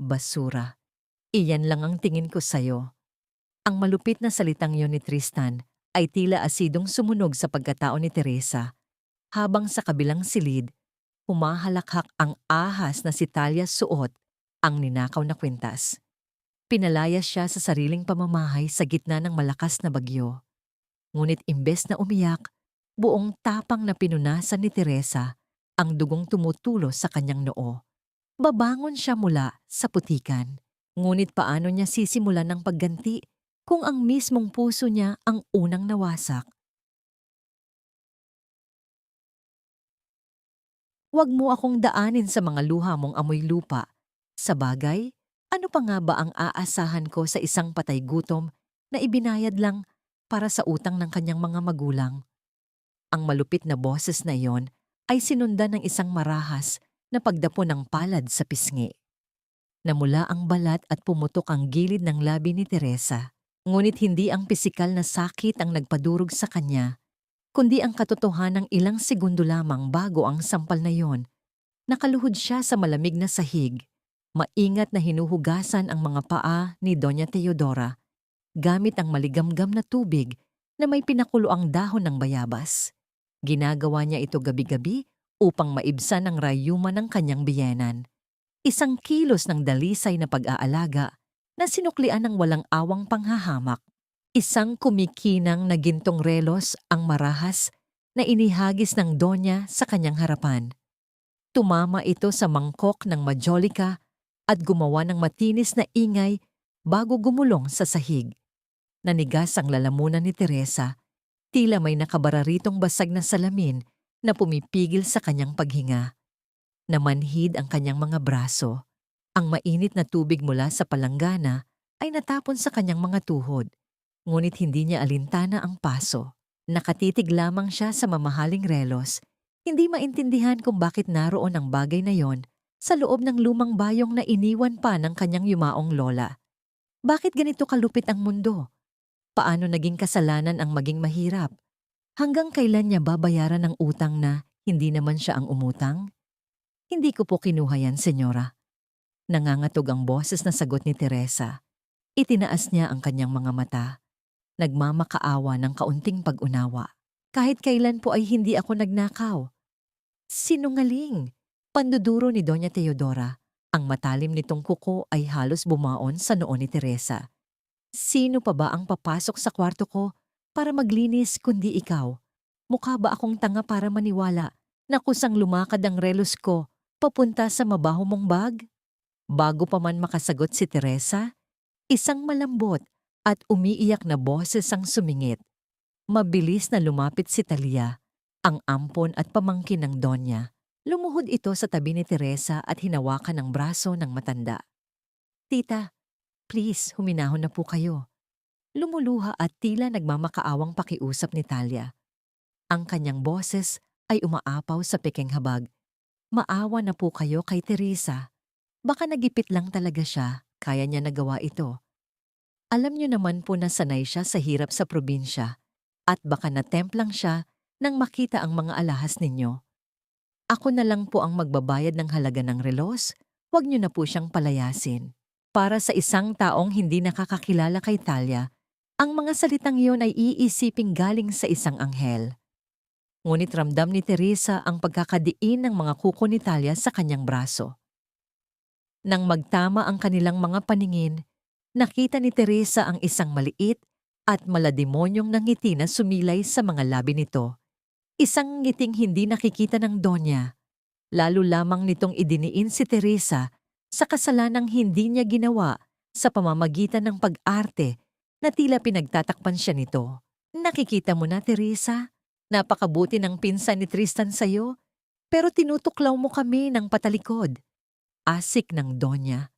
Basura. Iyan lang ang tingin ko sa'yo. Ang malupit na salitang yon ni Tristan ay tila asidong sumunog sa pagkatao ni Teresa, habang sa kabilang silid, humahalakhak ang ahas na si Talia suot ang ninakaw na kwintas. Pinalayas siya sa sariling pamamahay sa gitna ng malakas na bagyo. Ngunit imbes na umiyak, buong tapang na pinunasan ni Teresa ang dugong tumutulo sa kanyang noo. Babangon siya mula sa putikan. Ngunit paano niya sisimulan ng pagganti kung ang mismong puso niya ang unang nawasak? Huwag mo akong daanin sa mga luha mong amoy lupa. Sa bagay, ano pa nga ba ang aasahan ko sa isang patay gutom na ibinayad lang para sa utang ng kanyang mga magulang? Ang malupit na boses na iyon ay sinundan ng isang marahas na pagdapo ng palad sa pisngi. Namula ang balat at pumutok ang gilid ng labi ni Teresa. Ngunit hindi ang pisikal na sakit ang nagpadurog sa kanya, kundi ang katotohanang ilang segundo lamang bago ang sampal na yon. Nakaluhod siya sa malamig na sahig. Maingat na hinuhugasan ang mga paa ni Doña Teodora gamit ang maligamgam na tubig na may pinakulo ang dahon ng bayabas. Ginagawa niya ito gabi-gabi upang maibsan ang rayuma ng kanyang biyenan. Isang kilos ng dalisay na pag-aalaga na sinuklian ng walang awang panghahamak. Isang kumikinang na gintong relos ang marahas na inihagis ng Donya sa kanyang harapan. Tumama ito sa mangkok ng majolika at gumawa ng matinis na ingay bago gumulong sa sahig. Nanigas ang lalamunan ni Teresa, tila may nakabararitong basag na salamin na pumipigil sa kanyang paghinga. Namanhid ang kanyang mga braso. Ang mainit na tubig mula sa palanggana ay natapon sa kanyang mga tuhod. Ngunit hindi niya alintana ang paso. Nakatitig lamang siya sa mamahaling relos. Hindi maintindihan kung bakit naroon ang bagay na yon sa loob ng lumang bayong na iniwan pa ng kanyang yumaong lola. Bakit ganito kalupit ang mundo? Paano naging kasalanan ang maging mahirap? Hanggang kailan niya babayaran ang utang na hindi naman siya ang umutang? Hindi ko po kinuha yan, senyora. Nangangatog ang boses na sagot ni Teresa. Itinaas niya ang kanyang mga mata. Nagmamakaawa ng kaunting pag-unawa. Kahit kailan po ay hindi ako nagnakaw. Sinungaling! Panduduro ni Doña Teodora. Ang matalim nitong kuko ay halos bumaon sa noo ni Teresa. Sino pa ba ang papasok sa kwarto ko para maglinis kundi ikaw? Mukha ba akong tanga para maniwala na kusang lumakad ang relos ko papunta sa mabaho mong bag? Bago pa man makasagot si Teresa, isang malambot at umiiyak na boses ang sumingit. Mabilis na lumapit si Talia, ang ampon at pamangkin ng Donya. Lumuhod ito sa tabi ni Teresa at hinawakan ang braso ng matanda. Tita, please huminahon na po kayo. Lumuluha at tila nagmamakaawang pakiusap ni Talia. Ang kanyang boses ay umaapaw sa pekeng habag. Maawa na po kayo kay Teresa. Baka nagipit lang talaga siya, kaya niya nagawa ito. Alam niyo naman po na sanay siya sa hirap sa probinsya at baka natemplang siya nang makita ang mga alahas ninyo. Ako na lang po ang magbabayad ng halaga ng relos, huwag niyo na po siyang palayasin. Para sa isang taong hindi nakakakilala kay Talia, ang mga salitang iyon ay iisiping galing sa isang anghel. Ngunit ramdam ni Teresa ang pagkakadiin ng mga kuko ni Talia sa kanyang braso. Nang magtama ang kanilang mga paningin, nakita ni Teresa ang isang maliit at malademonyong na ngiti na sumilay sa mga labi nito. Isang ngiting hindi nakikita ng Donya. Lalo lamang nitong idiniin si Teresa sa kasalanang hindi niya ginawa sa pamamagitan ng pag-arte na tila pinagtatakpan siya nito. Nakikita mo na, Teresa? Napakabuti ng pinsan ni Tristan sa'yo, pero tinutuklaw mo kami ng patalikod. Asik ng Donya.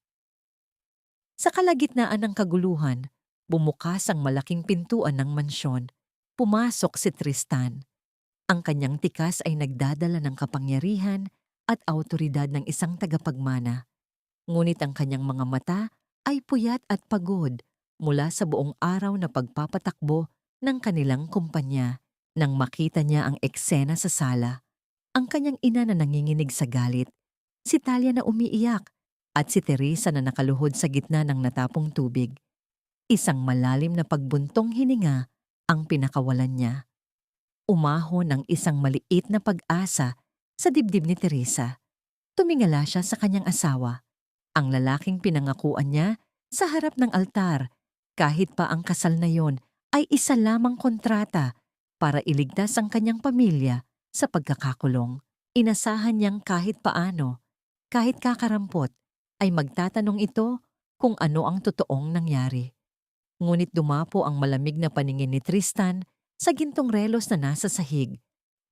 Sa kalagitnaan ng kaguluhan, bumukas ang malaking pintuan ng mansyon. Pumasok si Tristan. Ang kanyang tikas ay nagdadala ng kapangyarihan at awtoridad ng isang tagapagmana. Ngunit ang kanyang mga mata ay puyat at pagod mula sa buong araw na pagpapatakbo ng kanilang kumpanya. Nang makita niya ang eksena sa sala, ang kanyang ina na nanginginig sa galit, si Talia na umiiyak, at si Teresa na nakaluhod sa gitna ng natapong tubig. Isang malalim na pagbuntong hininga ang pinakawalan niya. Umahon ng isang maliit na pag-asa sa dibdib ni Teresa. Tumingala siya sa kanyang asawa, ang lalaking pinangakuan niya sa harap ng altar, kahit pa ang kasal na yon ay isa lamang kontrata para iligtas ang kanyang pamilya sa pagkakakulong. Inasahan niyang kahit paano, kahit kakarampot, ay magtatanong ito kung ano ang totoong nangyari. Ngunit dumapo ang malamig na paningin ni Tristan sa gintong relos na nasa sahig,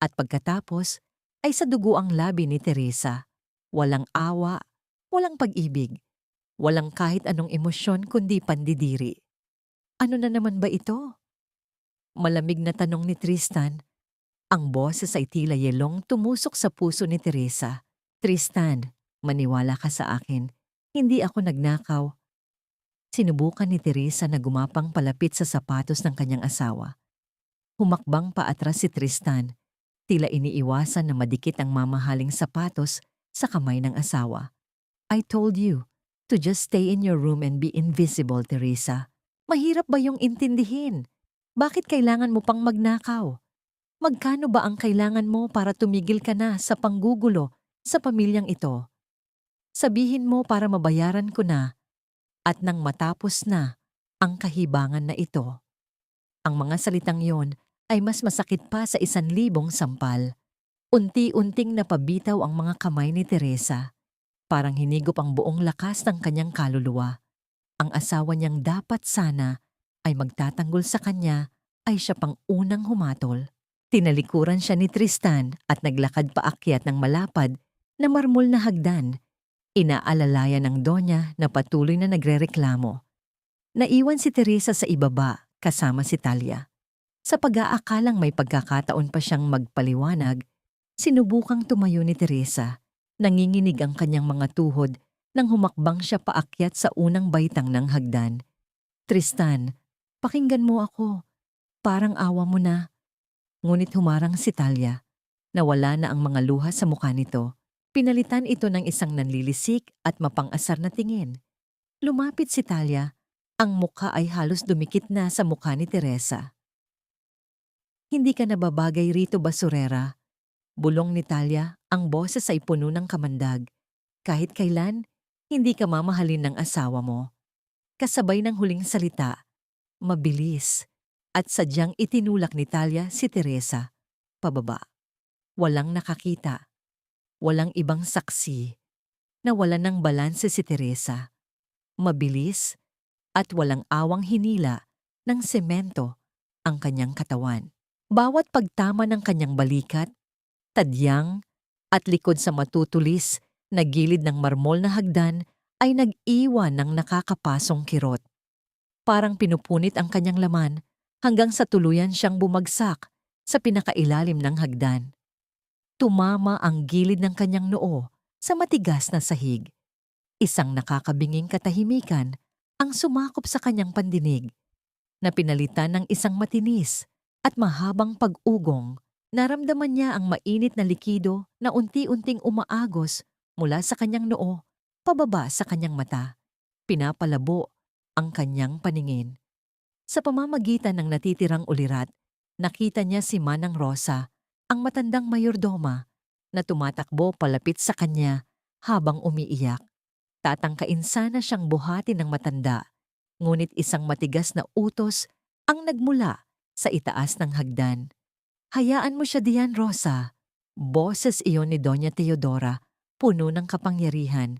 at pagkatapos ay sa dugo ang labi ni Teresa. Walang awa, walang pag-ibig, walang kahit anong emosyon kundi pandidiri. Ano na naman ba ito? Malamig na tanong ni Tristan. Ang boses ay tila yelong tumusok sa puso ni Teresa. Tristan, maniwala ka sa akin. Hindi ako nagnakaw. Sinubukan ni Teresa na gumapang palapit sa sapatos ng kanyang asawa. Humakbang pa atras si Tristan. Tila iniiwasan na madikit ang mamahaling sapatos sa kamay ng asawa. I told you to just stay in your room and be invisible, Teresa. Mahirap ba yung intindihin? Bakit kailangan mo pang magnakaw? Magkano ba ang kailangan mo para tumigil ka na sa panggugulo sa pamilyang ito? Sabihin mo para mabayaran ko na at nang matapos na ang kahibangan na ito. Ang mga salitang yon ay mas masakit pa sa 1,000 sampal. Unti-unting napabitaw ang mga kamay ni Teresa. Parang hinigop ang buong lakas ng kanyang kaluluwa. Ang asawa niyang dapat sana ay magtatanggol sa kanya ay siya pang unang humatol. Tinalikuran siya ni Tristan at naglakad paakyat ng malapad na marmol na hagdan. Inaalalayan ng Donya na patuloy na nagrereklamo. Naiwan si Teresa sa ibaba kasama si Talia. Sa pag-aakalang may pagkakataon pa siyang magpaliwanag, sinubukang tumayo ni Teresa. Nanginginig ang kanyang mga tuhod nang humakbang siya paakyat sa unang baitang ng hagdan. Tristan, pakinggan mo ako. Parang awa mo na. Ngunit humarang si Talia. Nawala na ang mga luha sa mukha nito. Pinalitan ito ng isang nanlilisik at mapang-asar na tingin. Lumapit si Talia. Ang mukha ay halos dumikit na sa mukha ni Teresa. Hindi ka nababagay rito, basurera. Bulong ni Talia, ang boses ay puno ng kamandag. Kahit kailan, hindi ka mamahalin ng asawa mo. Kasabay ng huling salita, mabilis, at sadyang itinulak ni Talia si Teresa pababa. Walang nakakita, walang ibang saksi, nawalan ng balanse si Teresa. Mabilis at walang awang hinila ng semento ang kanyang katawan. Bawat pagtama ng kanyang balikat, tadyang at likod sa matutulis na gilid ng marmol na hagdan ay nag-iwan ng nakakapasong kirot. Parang pinupunit ang kanyang laman hanggang sa tuluyan siyang bumagsak sa pinakailalim ng hagdan. Tumama ang gilid ng kanyang noo sa matigas na sahig. Isang nakakabinging katahimikan ang sumakop sa kanyang pandinig, na pinalitan ng isang matinis at mahabang pag-ugong. Naramdaman niya ang mainit na likido na unti-unting umaagos mula sa kanyang noo, pababa sa kanyang mata. Pinapalabo ang kanyang paningin. Sa pamamagitan ng natitirang ulirat, nakita niya si Manang Rosa, ang matandang mayordoma, na tumatakbo palapit sa kanya habang umiiyak. Tatangkain sana siyang buhatin ng matanda, ngunit isang matigas na utos ang nagmula sa itaas ng hagdan. Hayaan mo siya diyan, Rosa. Boses iyon ni Doña Teodora, puno ng kapangyarihan.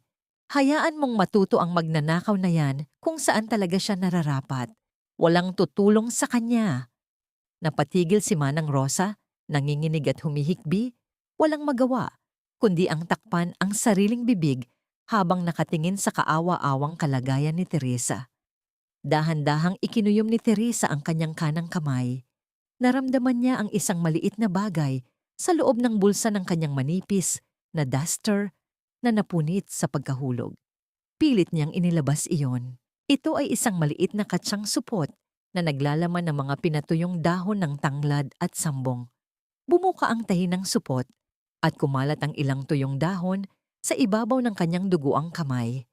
Hayaan mong matuto ang magnanakaw na yan kung saan talaga siya nararapat. Walang tutulong sa kanya. Napatigil si Manang Rosa, nanginginig at humihikbi, walang magawa, kundi ang takpan ang sariling bibig habang nakatingin sa kaawa-awang kalagayan ni Teresa. Dahan-dahang ikinuyom ni Teresa ang kanyang kanang kamay. Naramdaman niya ang isang maliit na bagay sa loob ng bulsa ng kanyang manipis na duster na napunit sa pagkahulog. Pilit niyang inilabas iyon. Ito ay isang maliit na katsang supot na naglalaman ng mga pinatuyong dahon ng tanglad at sambong. Bumuka ang tahi ng supot at kumalat ang ilang tuyong dahon sa ibabaw ng kanyang duguang kamay.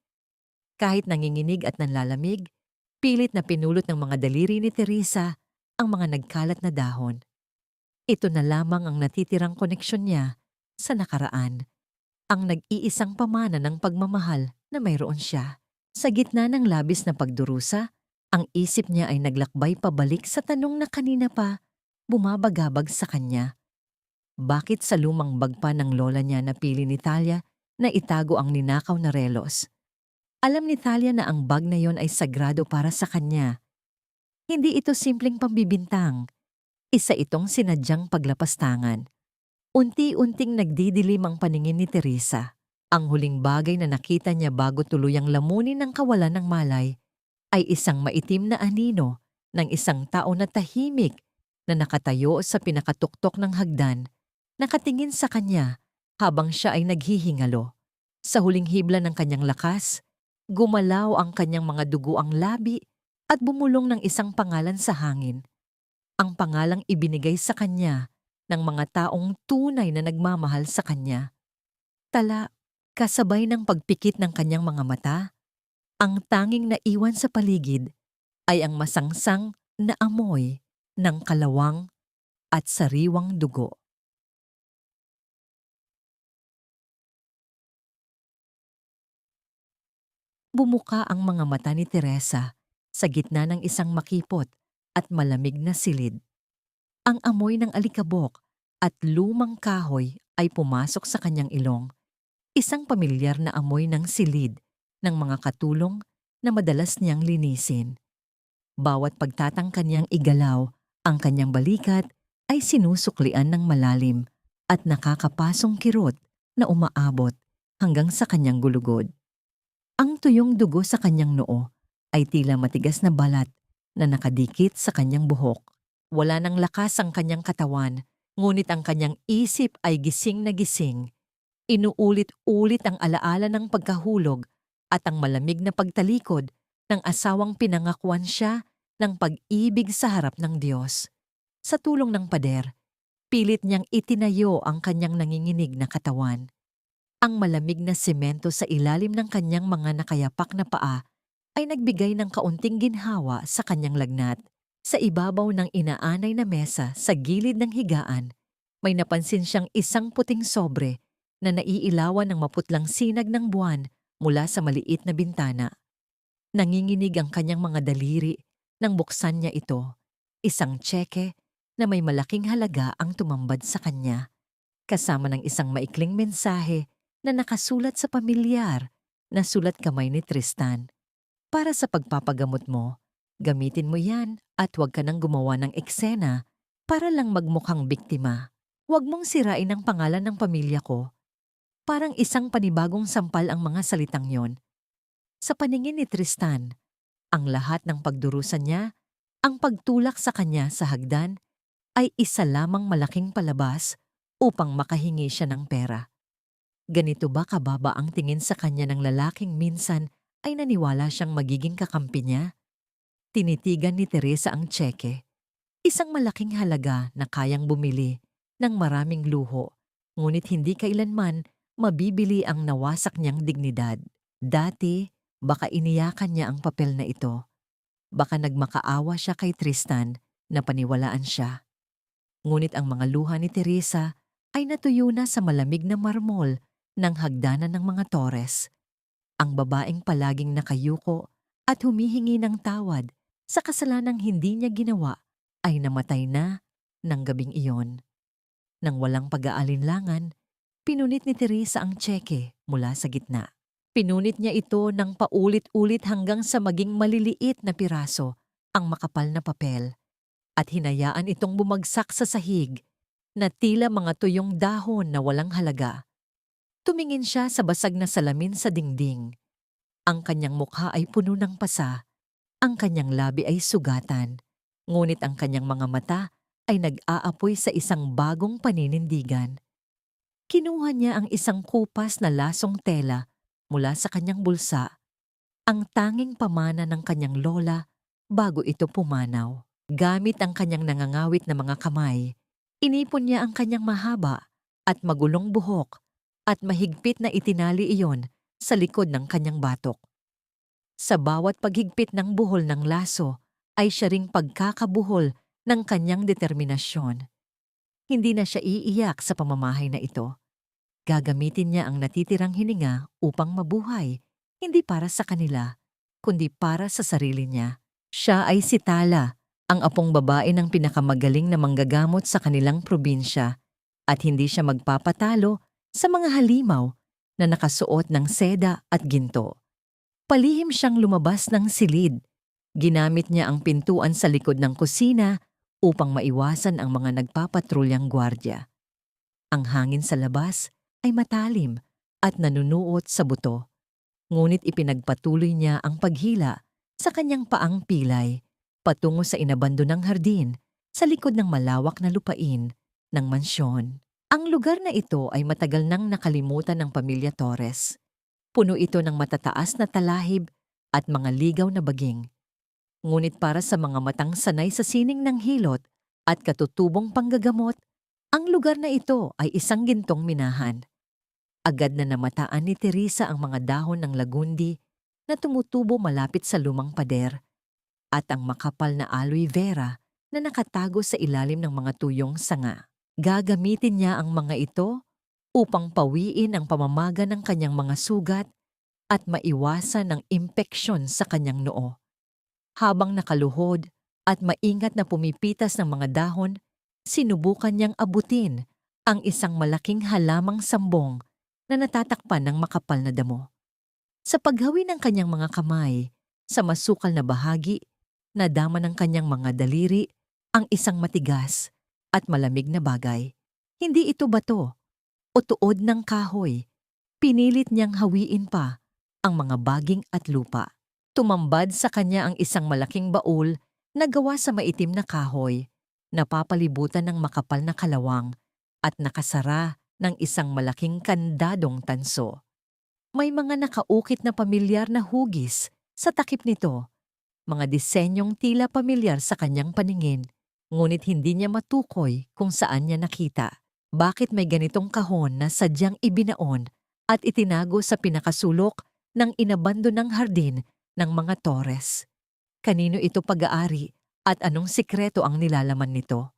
Kahit nanginginig at nanlalamig, pilit na pinulot ng mga daliri ni Teresa ang mga nagkalat na dahon. Ito na lamang ang natitirang koneksyon niya sa nakaraan, ang nag-iisang pamana ng pagmamahal na mayroon siya. Sa gitna ng labis na pagdurusa, ang isip niya ay naglakbay pabalik sa tanong na kanina pa bumabagabag sa kanya. Bakit sa lumang bag pa ng lola niya napili ni Talia na itago ang ninakaw na relos? Alam ni Talia na ang bag na yon ay sagrado para sa kanya. Hindi ito simpleng pambibintang. Isa itong sinadyang paglapastangan. Unti-unting nagdidilim ang paningin ni Teresa. Ang huling bagay na nakita niya bago tuluyang lamunin ng kawalan ng malay ay isang maitim na anino ng isang tao na tahimik na nakatayo sa pinakatuktok ng hagdan, nakatingin sa kanya habang siya ay naghihingalo. Sa huling hibla ng kanyang lakas, gumalaw ang kanyang mga duguang labi at bumulong ng isang pangalan sa hangin. Ang pangalang ibinigay sa kanya ng mga taong tunay na nagmamahal sa kanya. Tala, kasabay ng pagpikit ng kanyang mga mata, ang tanging naiwan sa paligid ay ang masangsang na amoy ng kalawang at sariwang dugo. Bumuka ang mga mata ni Teresa sa gitna ng isang makipot at malamig na silid. Ang amoy ng alikabok at lumang kahoy ay pumasok sa kanyang ilong, isang pamilyar na amoy ng silid ng mga katulong na madalas niyang linisin. Bawat pagtatangka niyang igalaw, ang kanyang balikat ay sinusuklian ng malalim at nakakapasong kirot na umaabot hanggang sa kanyang gulugod. Ang tuyong dugo sa kanyang noo ay tila matigas na balat na nakadikit sa kanyang buhok. Wala nang lakas ang kanyang katawan, ngunit ang kanyang isip ay gising na gising. Inuulit-ulit ang alaala ng pagkahulog at ang malamig na pagtalikod ng asawang pinangakuan siya ng pag-ibig sa harap ng Diyos. Sa tulong ng pader, pilit niyang itinayo ang kanyang nanginginig na katawan. Ang malamig na semento sa ilalim ng kanyang mga nakayapak na paa ay nagbigay ng kaunting ginhawa sa kanyang lagnat. Sa ibabaw ng inaanay na mesa sa gilid ng higaan, may napansin siyang isang puting sobre na naiilawan ng maputlang sinag ng buwan mula sa maliit na bintana. Nanginginig ang kanyang mga daliri nang buksan niya ito. Isang tseke na may malaking halaga ang tumambad sa kanya, kasama ng isang maikling mensahe na nakasulat sa pamilyar na sulat kamay ni Tristan. Para sa pagpapagamot mo, gamitin mo yan at huwag ka nang gumawa ng eksena para lang magmukhang biktima. Huwag mong sirain ang pangalan ng pamilya ko. Parang isang panibagong sampal ang mga salitang yon. Sa paningin ni Tristan, ang lahat ng pagdurusa niya, ang pagtulak sa kanya sa hagdan, ay isa lamang malaking palabas upang makahingi siya ng pera. Ganito ba kababa ang tingin sa kanya ng lalaking minsan ay naniwala siyang magiging kakampi niya? Tinitigan ni Teresa ang tseke, isang malaking halaga na kayang bumili ng maraming luho, ngunit hindi kailanman mabibili ang nawasak niyang dignidad. Dati, baka iniyakan niya ang papel na ito. Baka nagmakaawa siya kay Tristan na paniwalaan siya. Ngunit ang mga luha ni Teresa ay natuyo na sa malamig na marmol ng hagdanan ng mga Torres. Ang babaeng palaging nakayuko at humihingi ng tawad sa kasalanang hindi niya ginawa ay namatay na ng gabing iyon. Nang walang pag-aalinlangan, pinunit ni Teresa ang tseke mula sa gitna. Pinunit niya ito ng paulit-ulit hanggang sa maging maliliit na piraso ang makapal na papel at hinayaan itong bumagsak sa sahig na tila mga tuyong dahon na walang halaga. Tumingin siya sa basag na salamin sa dingding. Ang kanyang mukha ay puno ng pasa, ang kanyang labi ay sugatan, ngunit ang kanyang mga mata ay nag-aapoy sa isang bagong paninindigan. Kinuha niya ang isang kupas na lasong tela mula sa kanyang bulsa, ang tanging pamana ng kanyang lola bago ito pumanaw. Gamit ang kanyang nangangawit na mga kamay, inipon niya ang kanyang mahaba at magulong buhok at mahigpit na itinali iyon sa likod ng kanyang batok. Sa bawat paghigpit ng buhol ng laso ay siya ring pagkakabuhol ng kanyang determinasyon. Hindi na siya iiyak sa pamamahay na ito. Gagamitin niya ang natitirang hininga upang mabuhay, hindi para sa kanila, kundi para sa sarili niya. Siya ay si Tala, ang apong babae ng pinakamagaling na manggagamot sa kanilang probinsya, at hindi siya magpapatalo sa mga halimaw na nakasuot ng seda at ginto. Palihim siyang lumabas ng silid. Ginamit niya ang pintuan sa likod ng kusina upang maiwasan ang mga nagpapatrulyang gwardya. Ang hangin sa labas ay matalim at nanunuot sa buto, ngunit ipinagpatuloy niya ang paghila sa kanyang paang pilay patungo sa inabandonang hardin sa likod ng malawak na lupain ng mansyon. Ang lugar na ito ay matagal nang nakalimutan ng pamilya Torres. Puno ito ng matataas na talahib at mga ligaw na baging. Ngunit para sa mga matang sanay sa sining ng hilot at katutubong panggagamot, ang lugar na ito ay isang gintong minahan. Agad na namataan ni Teresa ang mga dahon ng lagundi na tumutubo malapit sa lumang pader at ang makapal na aloe vera na nakatago sa ilalim ng mga tuyong sanga. Gagamitin niya ang mga ito upang pawiin ang pamamaga ng kanyang mga sugat at maiwasan ang impeksyon sa kanyang noo. Habang nakaluhod at maingat na pumipitas ng mga dahon, sinubukan niyang abutin ang isang malaking halamang sambong na natatakpan ng makapal na damo. Sa paghawi ng kanyang mga kamay, sa masukal na bahagi, nadama ng kanyang mga daliri ang isang matigas at malamig na bagay. Hindi ito bato o tuod ng kahoy. Pinilit niyang hawiin pa ang mga baging at lupa. Tumambad sa kanya ang isang malaking baul na gawa sa maitim na kahoy, napapalibutan ng makapal na kalawang at nakasara ng isang malaking kandadong tanso. May mga nakaukit na pamilyar na hugis sa takip nito, mga disenyong tila pamilyar sa kanyang paningin, ngunit hindi niya matukoy kung saan niya nakita. Bakit may ganitong kahon na sadyang ibinaon at itinago sa pinakasulok ng inabandonang hardin ng mga Torres? Kanino ito pag-aari at anong sikreto ang nilalaman nito?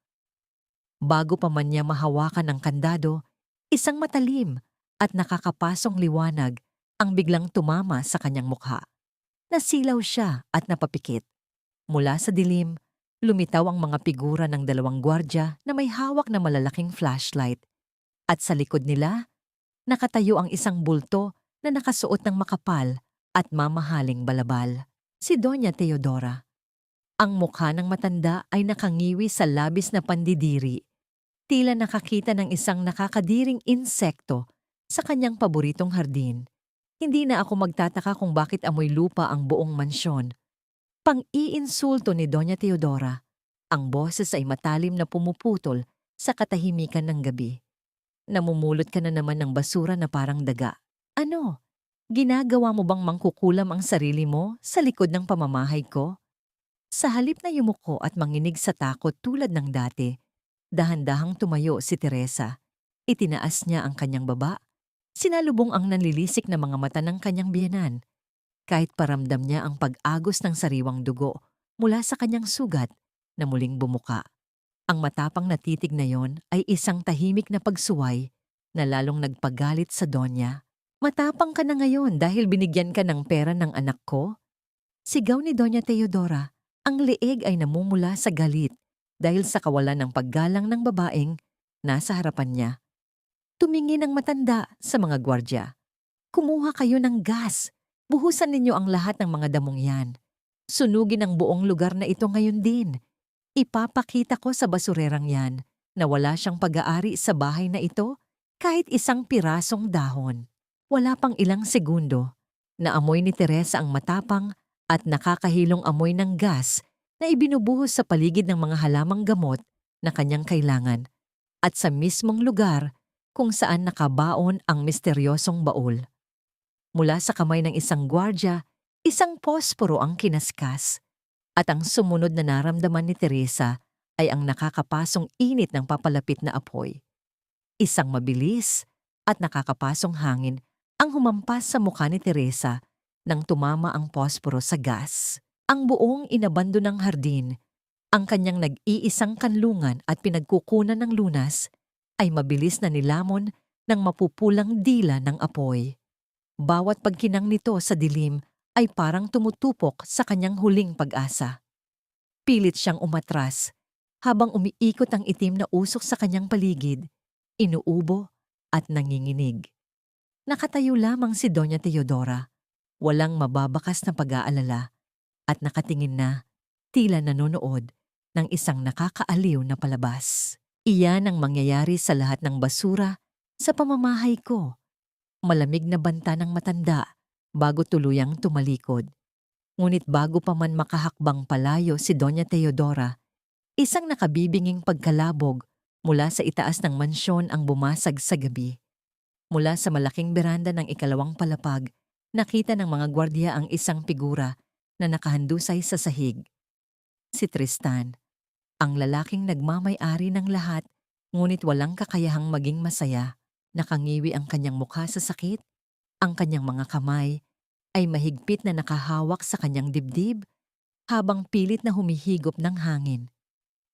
Bago pa man niya mahawakan ang kandado, isang matalim at nakakapasong liwanag ang biglang tumama sa kanyang mukha. Nasilaw siya at napapikit. Mula sa dilim, lumitaw ang mga figura ng dalawang gwardya na may hawak na malalaking flashlight. At sa likod nila, nakatayo ang isang bulto na nakasuot ng makapal at mamahaling balabal. Si Doña Teodora. Ang mukha ng matanda ay nakangiwi sa labis na pandidiri. Tila nakakita ng isang nakakadiring insekto sa kanyang paboritong hardin. Hindi na ako magtataka kung bakit amoy lupa ang buong mansyon. Pang-iinsulto ni Doña Teodora. Ang boses ay matalim na pumuputol sa katahimikan ng gabi. Namumulot ka na naman ng basura na parang daga. Ano? Ginagawa mo bang mangkukulam ang sarili mo sa likod ng pamamahay ko? Sa halip na yumuko at manginig sa takot tulad ng dati, dahan-dahang tumayo si Teresa. Itinaas niya ang kanyang baba. Sinalubong ang nanlilisik na mga mata ng kanyang biyenan. Kahit paramdam niya ang pag-agos ng sariwang dugo mula sa kanyang sugat na muling bumuka. Ang matapang na titig na yon ay isang tahimik na pagsuway na lalong nagpagalit sa Donya. Matapang ka na ngayon dahil binigyan ka ng pera ng anak ko? Sigaw ni Doña Teodora. Ang leeg ay namumula sa galit dahil sa kawalan ng paggalang ng babaeng nasa harapan niya. Tumingin ang matanda sa mga gwardya. Kumuha kayo ng gas. Buhusan ninyo ang lahat ng mga damong yan. Sunugin ang buong lugar na ito ngayon din. Ipapakita ko sa basurerang yan na wala siyang pag-aari sa bahay na ito kahit isang pirasong dahon. Wala pang ilang segundo, naamoy ni Teresa ang matapang at nakakahilong amoy ng gas na ibinubuhos sa paligid ng mga halamang gamot na kanyang kailangan at sa mismong lugar kung saan nakabaon ang misteryosong baul. Mula sa kamay ng isang gwardya, isang posporo ang kinaskas at ang sumunod na naramdaman ni Teresa ay ang nakakapasong init ng papalapit na apoy. Isang mabilis at nakakapasong hangin ang humampas sa mukha ni Teresa nang tumama ang posporo sa gas. Ang buong inabando ng hardin, ang kanyang nag-iisang kanlungan at pinagkukunan ng lunas, ay mabilis na nilamon ng mapupulang dila ng apoy. Bawat pagkinang nito sa dilim ay parang tumutupok sa kanyang huling pag-asa. Pilit siyang umatras habang umiikot ang itim na usok sa kanyang paligid, inuubo at nanginginig. Nakatayo lamang si Doña Teodora, walang mababakas na pag-aalala at nakatingin na, tila nanonood ng isang nakakaaliw na palabas. Iyan ang mangyayari sa lahat ng basura sa pamamahay ko. Malamig na banta ng matanda bago tuluyang tumalikod. Ngunit bago pa man makahakbang palayo si Doña Teodora, isang nakabibinging pagkalabog mula sa itaas ng mansyon ang bumasag sa gabi. Mula sa malaking beranda ng ikalawang palapag, nakita ng mga gwardya ang isang figura na nakahandusay sa sahig. Si Tristan, ang lalaking nagmamay-ari ng lahat ngunit walang kakayahang maging masaya. Nakangiwi ang kanyang mukha sa sakit, ang kanyang mga kamay ay mahigpit na nakahawak sa kanyang dibdib habang pilit na humihigop ng hangin.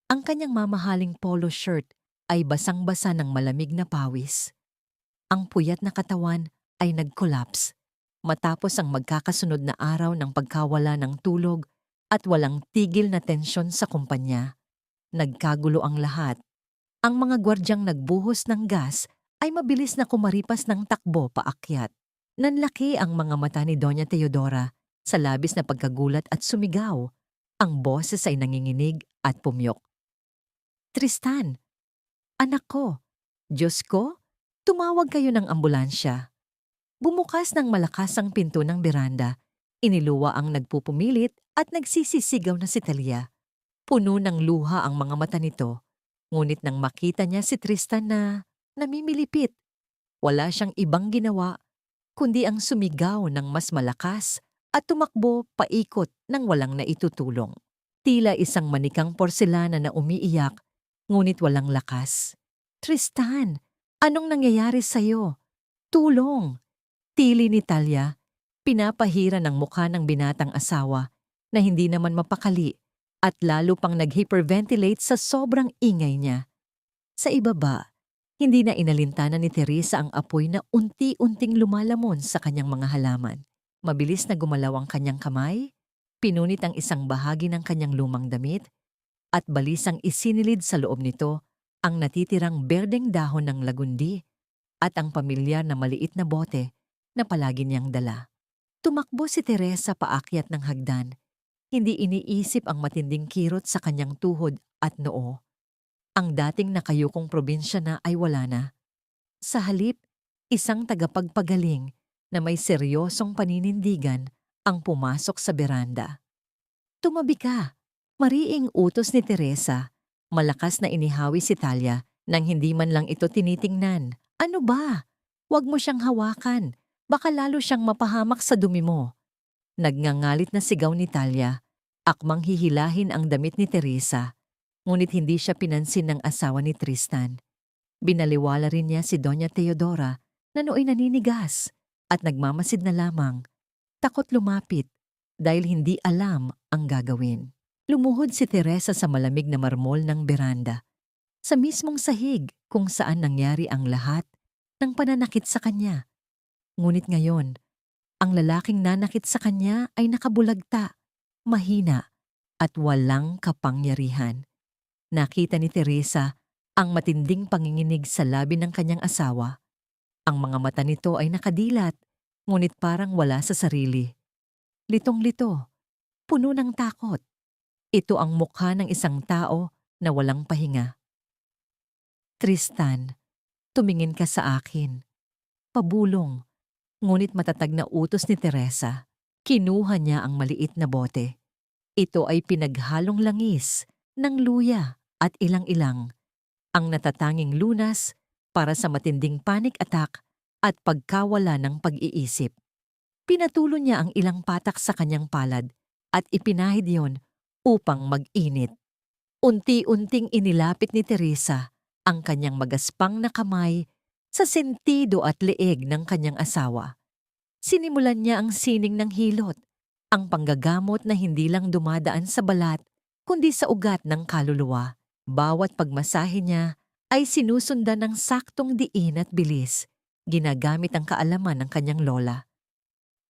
Ang kanyang mamahaling polo shirt ay basang-basa ng malamig na pawis. Ang puyat na katawan ay nag-collapse matapos ang magkakasunod na araw ng pagkawala ng tulog at walang tigil na tensyon sa kumpanya. Nagkagulo ang lahat. Ang mga gwardyang nagbuhos ng gas ay mabilis na kumaripas ng takbo paakyat. Nanlaki ang mga mata ni Doña Teodora sa labis na pagkagulat at sumigaw. Ang boses ay nanginginig at pumyok. Tristan, anak ko, Diyos ko, tumawag kayo ng ambulansya. Bumukas ng malakas ang pinto ng beranda. Iniluwa ang nagpupumilit at nagsisisigaw na si Talia. Puno ng luha ang mga mata nito. Ngunit nang makita niya si Tristan na namimilipit, wala siyang ibang ginawa kundi ang sumigaw ng mas malakas at tumakbo paikot ng walang naitutulong. Tila isang manikang porselana na umiiyak ngunit walang lakas. Tristan, anong nangyayari sa'yo? Tulong! Tili ni Talia, pinapahira ng mukha ng binatang asawa na hindi naman mapakali at lalo pang nag-hyperventilate sa sobrang ingay niya. Sa ibaba, hindi na inalintana ni Teresa ang apoy na unti-unting lumalamon sa kanyang mga halaman. Mabilis na gumalaw ang kanyang kamay, pinunit ang isang bahagi ng kanyang lumang damit, at balisang isinilid sa loob nito ang natitirang berdeng dahon ng lagundi at ang pamilyar na maliit na bote na palagi niyang dala. Tumakbo si Teresa paakyat ng hagdan. Hindi iniisip ang matinding kirot sa kanyang tuhod at noo. Ang dating nakayukong probinsya na ay wala na. Sa halip, isang tagapagpagaling na may seryosong paninindigan ang pumasok sa beranda. Tumabi ka, mariing utos ni Teresa. Malakas na inihawi si Talia nang hindi man lang ito tinitingnan. Ano ba? Huwag mo siyang hawakan. Baka lalo siyang mapahamak sa dumi mo. Nagngangalit na sigaw ni Talia. Akmang hihilahin ang damit ni Teresa. Ngunit hindi siya pinansin ng asawa ni Tristan. Binaliwala rin niya si Doña Teodora na nooy naninigas at nagmamasid na lamang. Takot lumapit dahil hindi alam ang gagawin. Lumuhod si Teresa sa malamig na marmol ng beranda. Sa mismong sahig kung saan nangyari ang lahat ng pananakit sa kanya. Ngunit ngayon, ang lalaking nanakit sa kanya ay nakabulagta, mahina at walang kapangyarihan. Nakita ni Teresa ang matinding panginginig sa labi ng kanyang asawa. Ang mga mata nito ay nakadilat, ngunit parang wala sa sarili. Litong-lito, puno ng takot. Ito ang mukha ng isang tao na walang pahinga. Tristan, tumingin ka sa akin. Pabulong. Ngunit matatag na utos ni Teresa. Kinuha niya ang maliit na bote. Ito ay pinaghalong langis ng luya at ilang-ilang. Ang natatanging lunas para sa matinding panic attack at pagkawala ng pag-iisip. Pinatulo niya ang ilang patak sa kanyang palad at ipinahid yon upang mag-init. Unti-unting inilapit ni Teresa ang kanyang magaspang na kamay sa sentido at leeg ng kanyang asawa. Sinimulan niya ang sining ng hilot, ang panggagamot na hindi lang dumadaan sa balat, kundi sa ugat ng kaluluwa. Bawat pagmasahe niya ay sinusundan ng saktong diin at bilis, ginagamit ang kaalaman ng kanyang lola.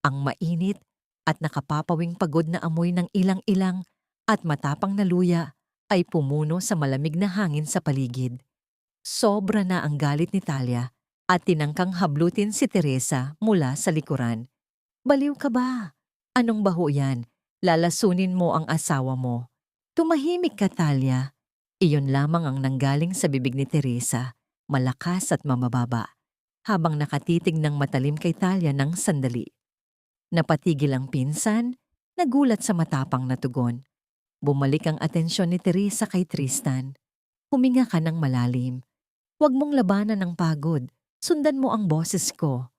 Ang mainit at nakapapawing pagod na amoy ng ilang-ilang at matapang na luya ay pumuno sa malamig na hangin sa paligid. Sobra na ang galit ni Talia at tinangkang hablutin si Teresa mula sa likuran. Baliw ka ba? Anong baho yan? Lalasunin mo ang asawa mo. Tumahimik ka, Talia. Iyon lamang ang nanggaling sa bibig ni Teresa, malakas at mamababa, habang nakatitig ng matalim kay Talia ng sandali. Napatigil ang pinsan, nagulat sa matapang na tugon. Bumalik ang atensyon ni Teresa kay Tristan. Huminga ka ng malalim. Huwag mong labanan ng pagod. Sundan mo ang boses ko.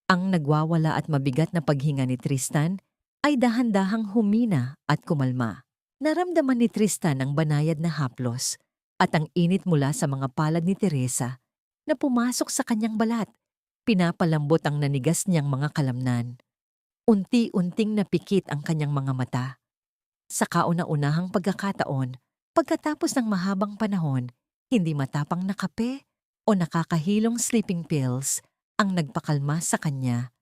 Ang nagwawala at mabigat na paghinga ni Tristan ay dahan-dahang humina at kumalma. Naramdaman ni Tristan ang banayad na haplos at ang init mula sa mga palad ni Teresa na pumasok sa kanyang balat. Pinapalambot ang nanigas niyang mga kalamnan. Unti-unting napikit ang kanyang mga mata. Sa kauna-unahang pagkakataon, pagkatapos ng mahabang panahon, hindi matapang na kape o nakakahilong sleeping pills ang nagpakalma sa kanya,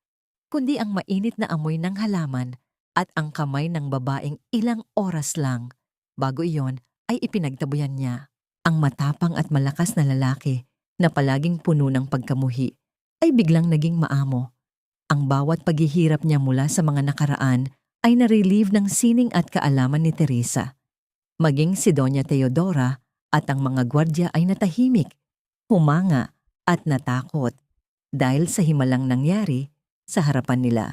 kundi ang mainit na amoy ng halaman at ang kamay ng babaeng ilang oras lang. Bago iyon ay ipinagtabuyan niya. Ang matapang at malakas na lalaki na palaging puno ng pagkamuhi ay biglang naging maamo. Ang bawat paghihirap niya mula sa mga nakaraan ay na-relieve ng sining at kaalaman ni Teresa. Maging si Doña Teodora at ang mga gwardya ay natahimik, humanga at natakot dahil sa himalang nangyari sa harapan nila.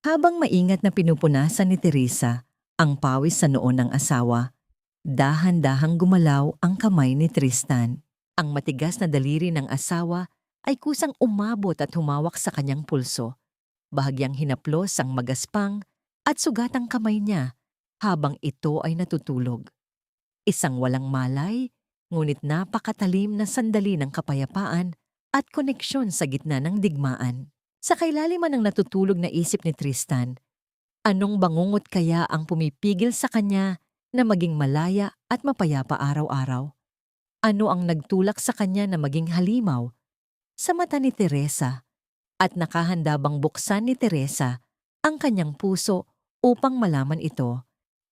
Habang maingat na pinupunasan ni Teresa ang pawis sa noon ng asawa, dahan-dahang gumalaw ang kamay ni Tristan. Ang matigas na daliri ng asawa ay kusang umabot at humawak sa kanyang pulso. Bahagyang hinaplos ang magaspang at sugatang kamay niya habang ito ay natutulog. Isang walang malay, ngunit napakatalim na sandali ng kapayapaan at koneksyon sa gitna ng digmaan. Sa kailaliman ng natutulog na isip ni Tristan, anong bangungot kaya ang pumipigil sa kanya na maging malaya at mapayapa araw-araw? Ano ang nagtulak sa kanya na maging halimaw sa mata ni Teresa? At nakahanda bang buksan ni Teresa ang kanyang puso upang malaman ito?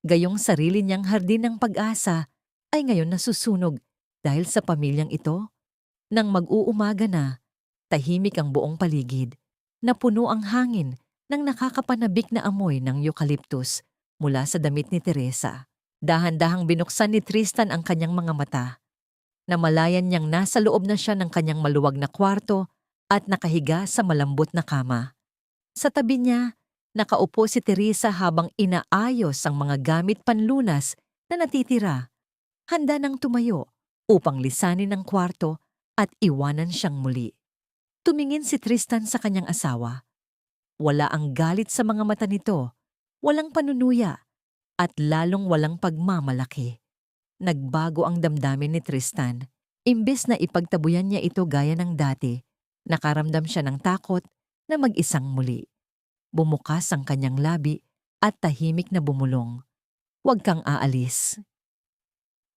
Gayong sarili niyang hardin ng pag-asa ay ngayon nasusunog dahil sa pamilyang ito. Nang mag-uumaga na, tahimik ang buong paligid, napuno ang hangin ng nakakapanabik na amoy ng eucalyptus mula sa damit ni Teresa. Dahan-dahang binuksan ni Tristan ang kanyang mga mata. Namalayan niyang nasa loob na siya ng kanyang maluwag na kwarto at nakahiga sa malambot na kama. Sa tabi niya, nakaupo si Teresa habang inaayos ang mga gamit panlunas na natitira. Handa nang tumayo upang lisanin ang kwarto at iwanan siyang muli. Tumingin si Tristan sa kanyang asawa. Wala ang galit sa mga mata nito, walang panunuya, at lalong walang pagmamalaki. Nagbago ang damdamin ni Tristan. Imbes na ipagtabuyan niya ito gaya ng dati, nakaramdam siya ng takot na mag-isang muli. Bumukas ang kanyang labi at tahimik na bumulong. "Huwag kang aalis."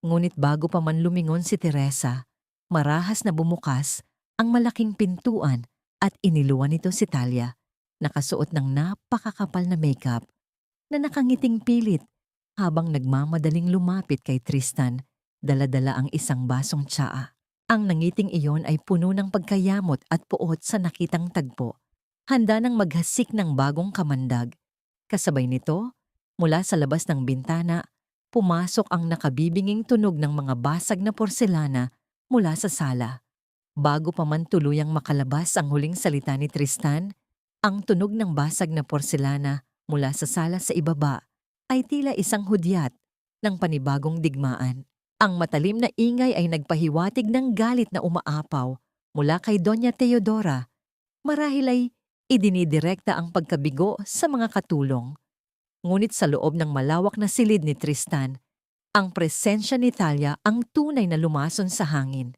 Ngunit bago pa man lumingon si Teresa, marahas na bumukas ang malaking pintuan at iniluwan nito si Talia, nakasuot ng napakakapal na makeup, na nakangiting pilit habang nagmamadaling lumapit kay Tristan, dala-dala ang isang basong tsaa. Ang nangiting iyon ay puno ng pagkayamot at puot sa nakitang tagpo, handa nang maghasik ng bagong kamandag. Kasabay nito, mula sa labas ng bintana, pumasok ang nakabibinging tunog ng mga basag na porselana mula sa sala. Bago pa man tuluyang makalabas ang huling salita ni Tristan, ang tunog ng basag na porselana mula sa sala sa ibaba ay tila isang hudyat ng panibagong digmaan. Ang matalim na ingay ay nagpahiwatig ng galit na umaapaw mula kay Doña Teodora. Marahil ay idinidirekta ang pagkabigo sa mga katulong. Ngunit sa loob ng malawak na silid ni Tristan, ang presensya ni Talia ang tunay na lumason sa hangin.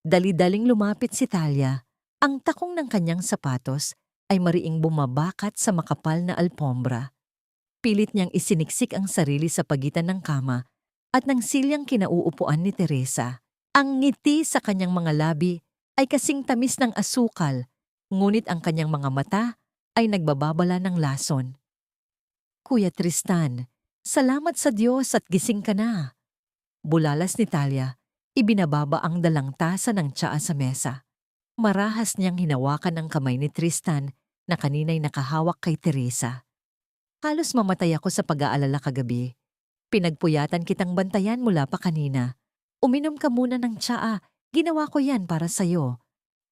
Dali-daling lumapit si Talia, ang takong ng kanyang sapatos ay mariing bumabakat sa makapal na alpombra. Pilit niyang isiniksik ang sarili sa pagitan ng kama at ng silyang kinauupuan ni Teresa. Ang ngiti sa kanyang mga labi ay kasing tamis ng asukal, ngunit ang kanyang mga mata ay nagbababala ng lason. Kuya Tristan, salamat sa Diyos at gising ka na. Bulalas ni Talia, ibinababa ang dalang tasa ng tsaa sa mesa. Marahas niyang hinawakan ang kamay ni Tristan na kanina'y nakahawak kay Teresa. Halos mamatay ako sa pag-aalala kagabi. Pinagpuyatan kitang bantayan mula pa kanina. Uminom ka muna ng tsaa, ginawa ko yan para sa'yo.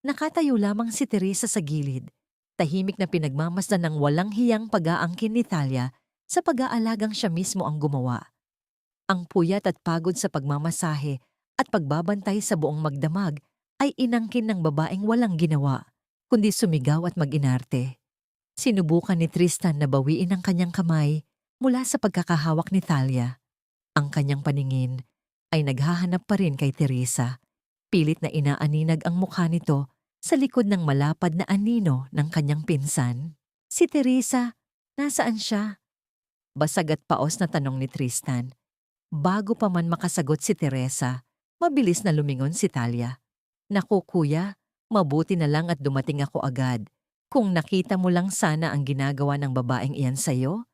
Nakatayo lamang si Teresa sa gilid. Tahimik na pinagmamasdan ng walang hiyang pag-aangkin ni Talia sa pag-aalagang siya mismo ang gumawa. Ang puyat at pagod sa pagmamasahe at pagbabantay sa buong magdamag ay inangkin ng babaeng walang ginawa, kundi sumigaw at mag-inarte. Sinubukan ni Tristan na bawiin ang kanyang kamay mula sa pagkakahawak ni Talia. Ang kanyang paningin ay naghahanap pa rin kay Teresa. Pilit na inaaninag ang mukha nito sa likod ng malapad na anino ng kanyang pinsan. Si Teresa, nasaan siya? Basag at paos na tanong ni Tristan. Bago pa man makasagot si Teresa, mabilis na lumingon si Talia. Naku kuya, mabuti na lang at dumating ako agad. Kung nakita mo lang sana ang ginagawa ng babaeng iyan sa'yo,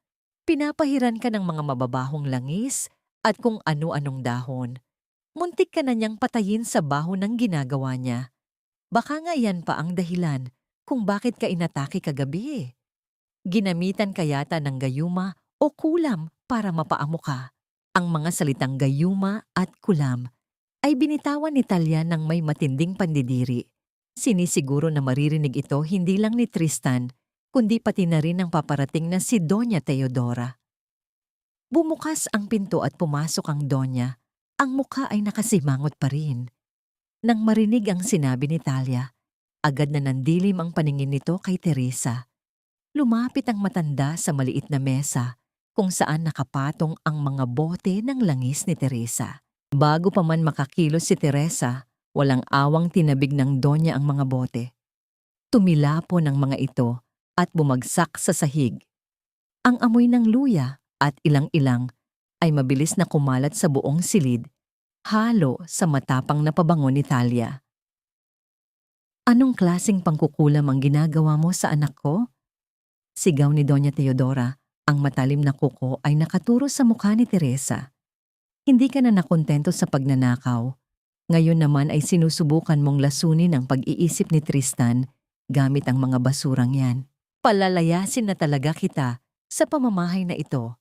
pinapahiran ka ng mga mababahong langis at kung ano-anong dahon. Muntik ka na niyang patayin sa baho ng ginagawa niya. Baka nga iyan pa ang dahilan kung bakit ka inatake kagabi. Ginamitan ka yata ng gayuma o kulam para mapaamo ka. Ang mga salitang gayuma at kulam ay binitawan ni Talia ng may matinding pandidiri. Sinisiguro na maririnig ito hindi lang ni Tristan, kundi pati na rin ng paparating na si Doña Teodora. Bumukas ang pinto at pumasok ang Doña. Ang mukha ay nakasimangot pa rin. Nang marinig ang sinabi ni Talia, agad na nandilim ang paningin nito kay Teresa. Lumapit ang matanda sa maliit na mesa kung saan nakapatong ang mga bote ng langis ni Teresa. Bago pa man makakilos si Teresa, walang awang tinabig ng Donya ang mga bote. Tumilapon ang mga ito at bumagsak sa sahig. Ang amoy ng luya at ilang-ilang ay mabilis na kumalat sa buong silid, halo sa matapang na pabango ni Talia. Anong klaseng pangkukulam ang ginagawa mo sa anak ko? Sigaw ni Doña Teodora. Ang matalim na kuko ay nakaturo sa mukha ni Teresa. Hindi ka na nakontento sa pagnanakaw. Ngayon naman ay sinusubukan mong lasunin ang pag-iisip ni Tristan gamit ang mga basurang yan. Palalayasin na talaga kita sa pamamahay na ito.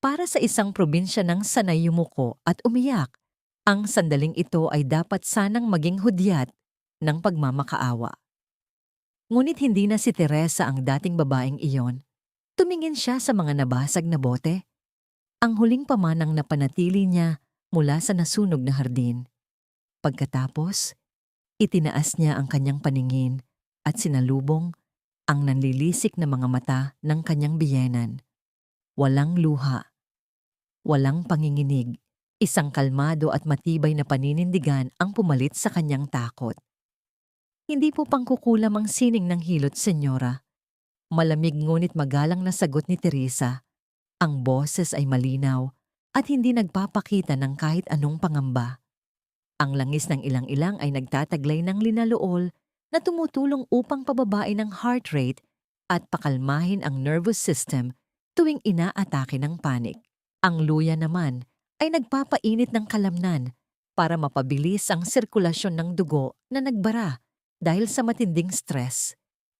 Para sa isang probinsya ng sanay yumuko at umiyak, ang sandaling ito ay dapat sanang maging hudyat ng pagmamakaawa. Ngunit hindi na si Teresa ang dating babaeng iyon. Tumingin siya sa mga nabasag na bote. Ang huling pamanang napanatili niya mula sa nasunog na hardin. Pagkatapos, itinaas niya ang kanyang paningin at sinalubong ang nanlilisik na mga mata ng kanyang biyenan. Walang luha, walang panginginig, isang kalmado at matibay na paninindigan ang pumalit sa kanyang takot. Hindi po pangkukulam ang sining ng hilot, senyora. Malamig ngunit magalang na sagot ni Teresa. Ang boses ay malinaw at hindi nagpapakita ng kahit anong pangamba. Ang langis ng ilang-ilang ay nagtataglay ng linalool na tumutulong upang pababain ang heart rate at pakalmahin ang nervous system tuwing inaatake ng panik. Ang luya naman ay nagpapainit ng kalamnan para mapabilis ang sirkulasyon ng dugo na nagbara dahil sa matinding stress.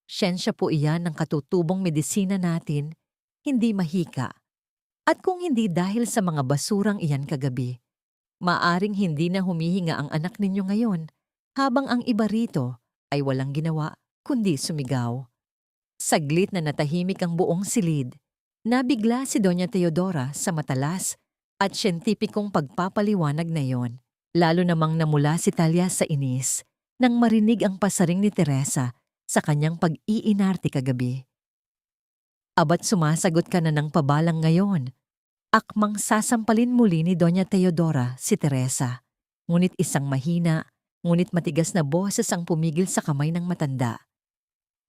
Siyensya po iyan ng katutubong medisina natin, hindi mahika. At kung hindi dahil sa mga basurang iyan kagabi, maaring hindi na humihinga ang anak ninyo ngayon, habang ang iba rito ay walang ginawa kundi sumigaw. Saglit na natahimik ang buong silid. Nabigla si Doña Teodora sa matalas at siyentipikong pagpapaliwanag na iyon. Lalo namang namula si Talia sa inis nang marinig ang pasaring ni Teresa sa kanyang pag-iinarte kagabi. Abat sumasagot ka na ng pabalang ngayon. Akmang sasampalin muli ni Doña Teodora si Teresa. Ngunit isang mahina, ngunit matigas na boses ang pumigil sa kamay ng matanda.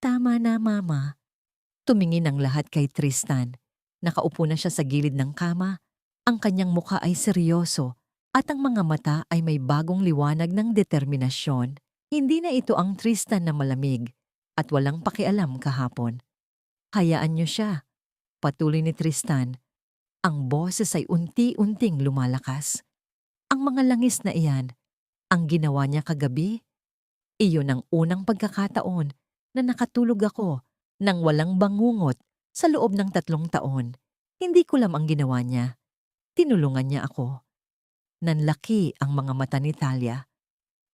Tama na, Mama. Tumingin ang lahat kay Tristan. Nakaupo na siya sa gilid ng kama. Ang kanyang mukha ay seryoso at ang mga mata ay may bagong liwanag ng determinasyon. Hindi na ito ang Tristan na malamig at walang pakialam kahapon. Hayaan niyo siya. Patuloy ni Tristan. Ang boses ay unti-unting lumalakas. Ang mga langis na iyan, ang ginawa niya kagabi, iyon ang unang pagkakataon na nakatulog ako nang walang bangungot sa loob ng 3 taon. Hindi ko lang ang ginawa niya. Tinulungan niya ako. Nanlaki ang mga mata ni Talia.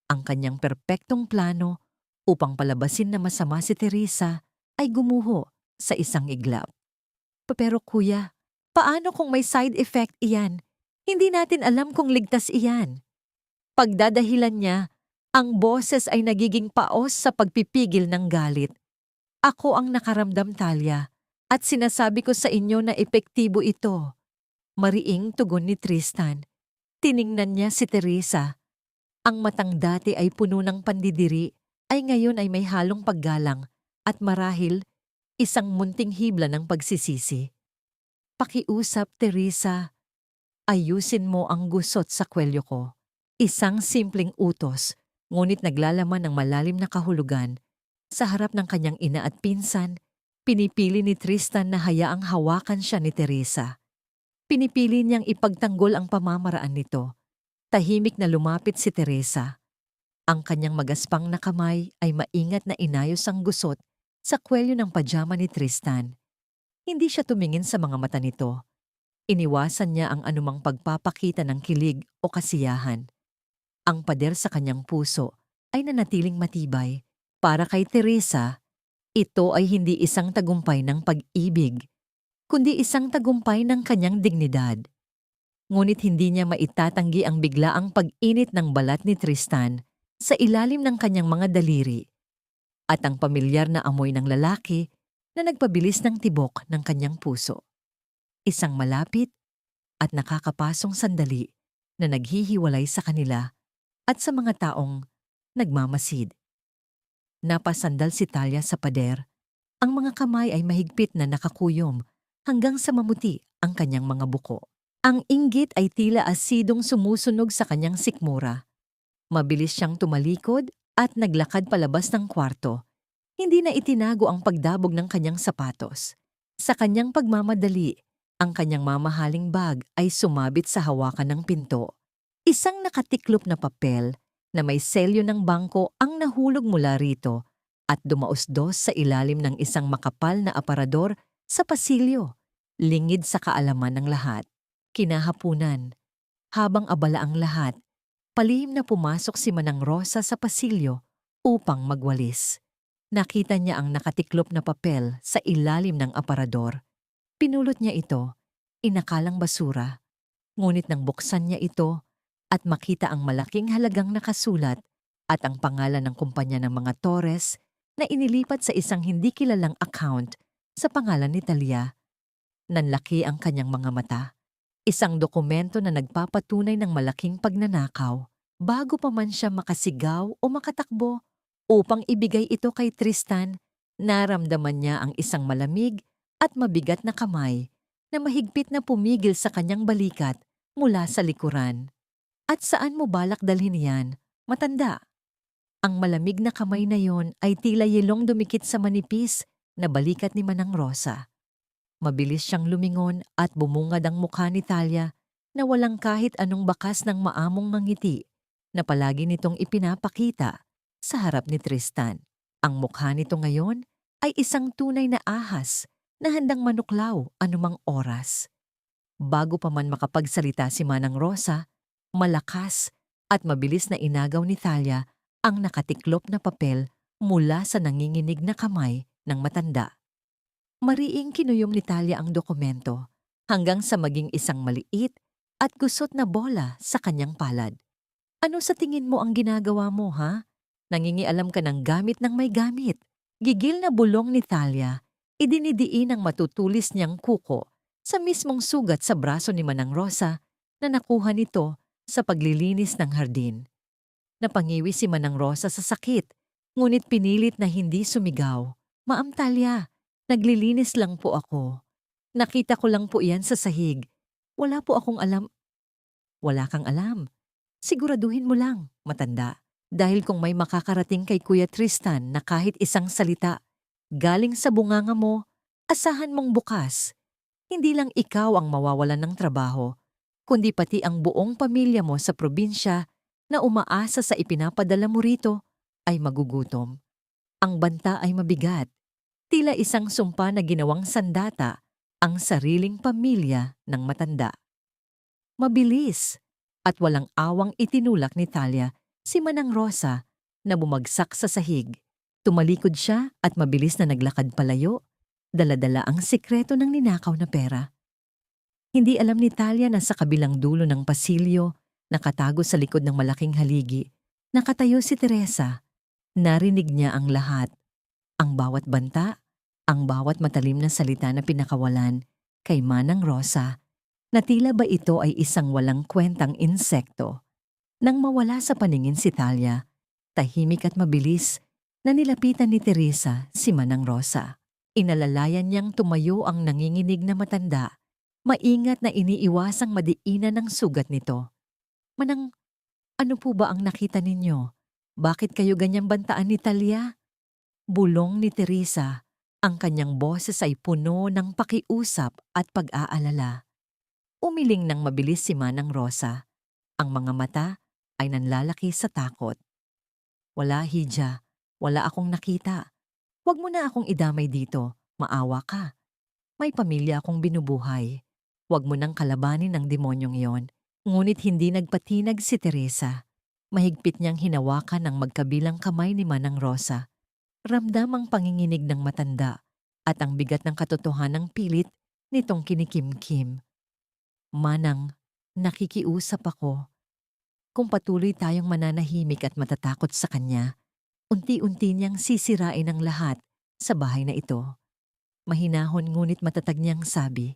Ang kanyang perpektong plano upang palabasin na masama si Teresa ay gumuho sa isang iglap. Pero kuya, paano kung may side effect iyan? Hindi natin alam kung ligtas iyan. Pagdadahilan niya, ang boses ay nagiging paos sa pagpipigil ng galit. Ako ang nakaramdam, Talia, at sinasabi ko sa inyo na epektibo ito. Mariing tugon ni Tristan. Tiningnan niya si Teresa. Ang matang dati ay puno ng pandidiri ay ngayon ay may halong paggalang at marahil isang munting hibla ng pagsisisi. Pakiusap, Teresa. Ayusin mo ang gusot sa kwelyo ko. Isang simpleng utos, ngunit naglalaman ng malalim na kahulugan. Sa harap ng kanyang ina at pinsan, pinipili ni Tristan na hayaang hawakan siya ni Teresa. Pinipili niyang ipagtanggol ang pamamaraan nito. Tahimik na lumapit si Teresa. Ang kanyang magaspang na kamay ay maingat na inayos ang gusot sa kwelyo ng pajama ni Tristan. Hindi siya tumingin sa mga mata nito. Iniwasan niya ang anumang pagpapakita ng kilig o kasiyahan. Ang pader sa kanyang puso ay nanatiling matibay. Para kay Teresa, ito ay hindi isang tagumpay ng pag-ibig, kundi isang tagumpay ng kanyang dignidad. Ngunit hindi niya maitatanggi ang biglaang pag-init ng balat ni Tristan sa ilalim ng kanyang mga daliri at ang pamilyar na amoy ng lalaki na nagpabilis ng tibok ng kanyang puso. Isang malapit at nakakapasong sandali na naghihiwalay sa kanila at sa mga taong nagmamasid. Napasandal si Talia sa pader. Ang mga kamay ay mahigpit na nakakuyom hanggang sa mamuti ang kanyang mga buko. Ang inggit ay tila asidong sumusunog sa kanyang sikmura. Mabilis siyang tumalikod at naglakad palabas ng kwarto. Hindi na itinago ang pagdabog ng kanyang sapatos. Sa kanyang pagmamadali, ang kanyang mamahaling bag ay sumabit sa hawakan ng pinto. Isang nakatiklop na papel na may selyo ng bangko ang nahulog mula rito at dumausdos sa ilalim ng isang makapal na aparador sa pasilyo, lingid sa kaalaman ng lahat. Kinahapunan, habang abala ang lahat, palihim na pumasok si Manang Rosa sa pasilyo upang magwalis. Nakita niya ang nakatiklop na papel sa ilalim ng aparador. Pinulot niya ito, inakalang basura. Ngunit nang buksan niya ito at makita ang malaking halagang nakasulat at ang pangalan ng kumpanya ng mga Torres na inilipat sa isang hindi kilalang account sa pangalan ni Talia, nanlaki ang kanyang mga mata. Isang dokumento na nagpapatunay ng malaking pagnanakaw bago pa man siya makasigaw o makatakbo upang ibigay ito kay Tristan. Naramdaman niya ang isang malamig at mabigat na kamay na mahigpit na pumigil sa kanyang balikat mula sa likuran. At saan mo balak dalhin yan, matanda? Ang malamig na kamay na yon ay tila yelong dumikit sa manipis na balikat ni Manang Rosa. Mabilis siyang lumingon at bumungad ang mukha ni Talia na walang kahit anong bakas ng maamong mangiti na palagi nitong ipinapakita sa harap ni Tristan. Ang mukha nito ngayon ay isang tunay na ahas na handang manuklaw anumang oras. Bago pa man makapagsalita si Manang Rosa, malakas at mabilis na inagaw ni Talia ang nakatiklop na papel mula sa nanginginig na kamay ng matanda. Mariing kinuyom ni Talia ang dokumento hanggang sa maging isang maliit at gusot na bola sa kanyang palad. Ano sa tingin mo ang ginagawa mo, ha? Nangingialam ka ng gamit ng may gamit. Gigil na bulong ni Talia, idinidiin ang matutulis niyang kuko sa mismong sugat sa braso ni Manang Rosa na nakuha nito sa paglilinis ng hardin. Napangiwi si Manang Rosa sa sakit, ngunit pinilit na hindi sumigaw. Ma'am Talia, naglilinis lang po ako. Nakita ko lang po iyan sa sahig. Wala po akong alam. Wala kang alam. Siguraduhin mo lang, matanda. Dahil kung may makakarating kay Kuya Tristan na kahit isang salita, galing sa bunganga mo, asahan mong bukas. Hindi lang ikaw ang mawawalan ng trabaho, kundi pati ang buong pamilya mo sa probinsya na umaasa sa ipinapadala mo rito ay magugutom. Ang banta ay mabigat. Tila isang sumpa na ginawang sandata ang sariling pamilya ng matanda. Mabilis at walang awang itinulak ni Talia si Manang Rosa na bumagsak sa sahig. Tumalikod siya at mabilis na naglakad palayo, dala-dala ang sikreto ng ninakaw na pera. Hindi alam ni Talia na sa kabilang dulo ng pasilyo, nakatago sa likod ng malaking haligi, nakatayo si Teresa. Narinig niya ang lahat, ang bawat banta, ang bawat matalim na salita na pinakawalan kay Manang Rosa, na tila ba ito ay isang walang kwentang insekto. Nang mawala sa paningin si Talia, tahimik at mabilis na nilapitan ni Teresa si Manang Rosa. Inalalayan niyang tumayo ang nanginginig na matanda, maingat na iniiwasang madiinan ng sugat nito. Manang, ano po ba ang nakita ninyo? Bakit kayo ganyang bantaan ni Talia? Bulong ni Teresa, ang kanyang boses ay puno ng pakiusap at pag-aalala. Umiling ng mabilis si Manang Rosa. Ang mga mata ay nanlalaki sa takot. Wala, Hija. Wala akong nakita. Huwag mo na akong idamay dito. Maawa ka. May pamilya akong binubuhay. Huwag mo nang kalabanin ang demonyong iyon. Ngunit hindi nagpatinag si Teresa. Mahigpit niyang hinawakan ang magkabilang kamay ni Manang Rosa. Ramdam ang panginginig ng matanda at ang bigat ng katotohanang pilit nitong kinikimkim. Manang, nakikiusap ako. Kung patuloy tayong mananahimik at matatakot sa kanya, unti-unti niyang sisirain ang lahat sa bahay na ito. Mahinahon ngunit matatag niyang sabi.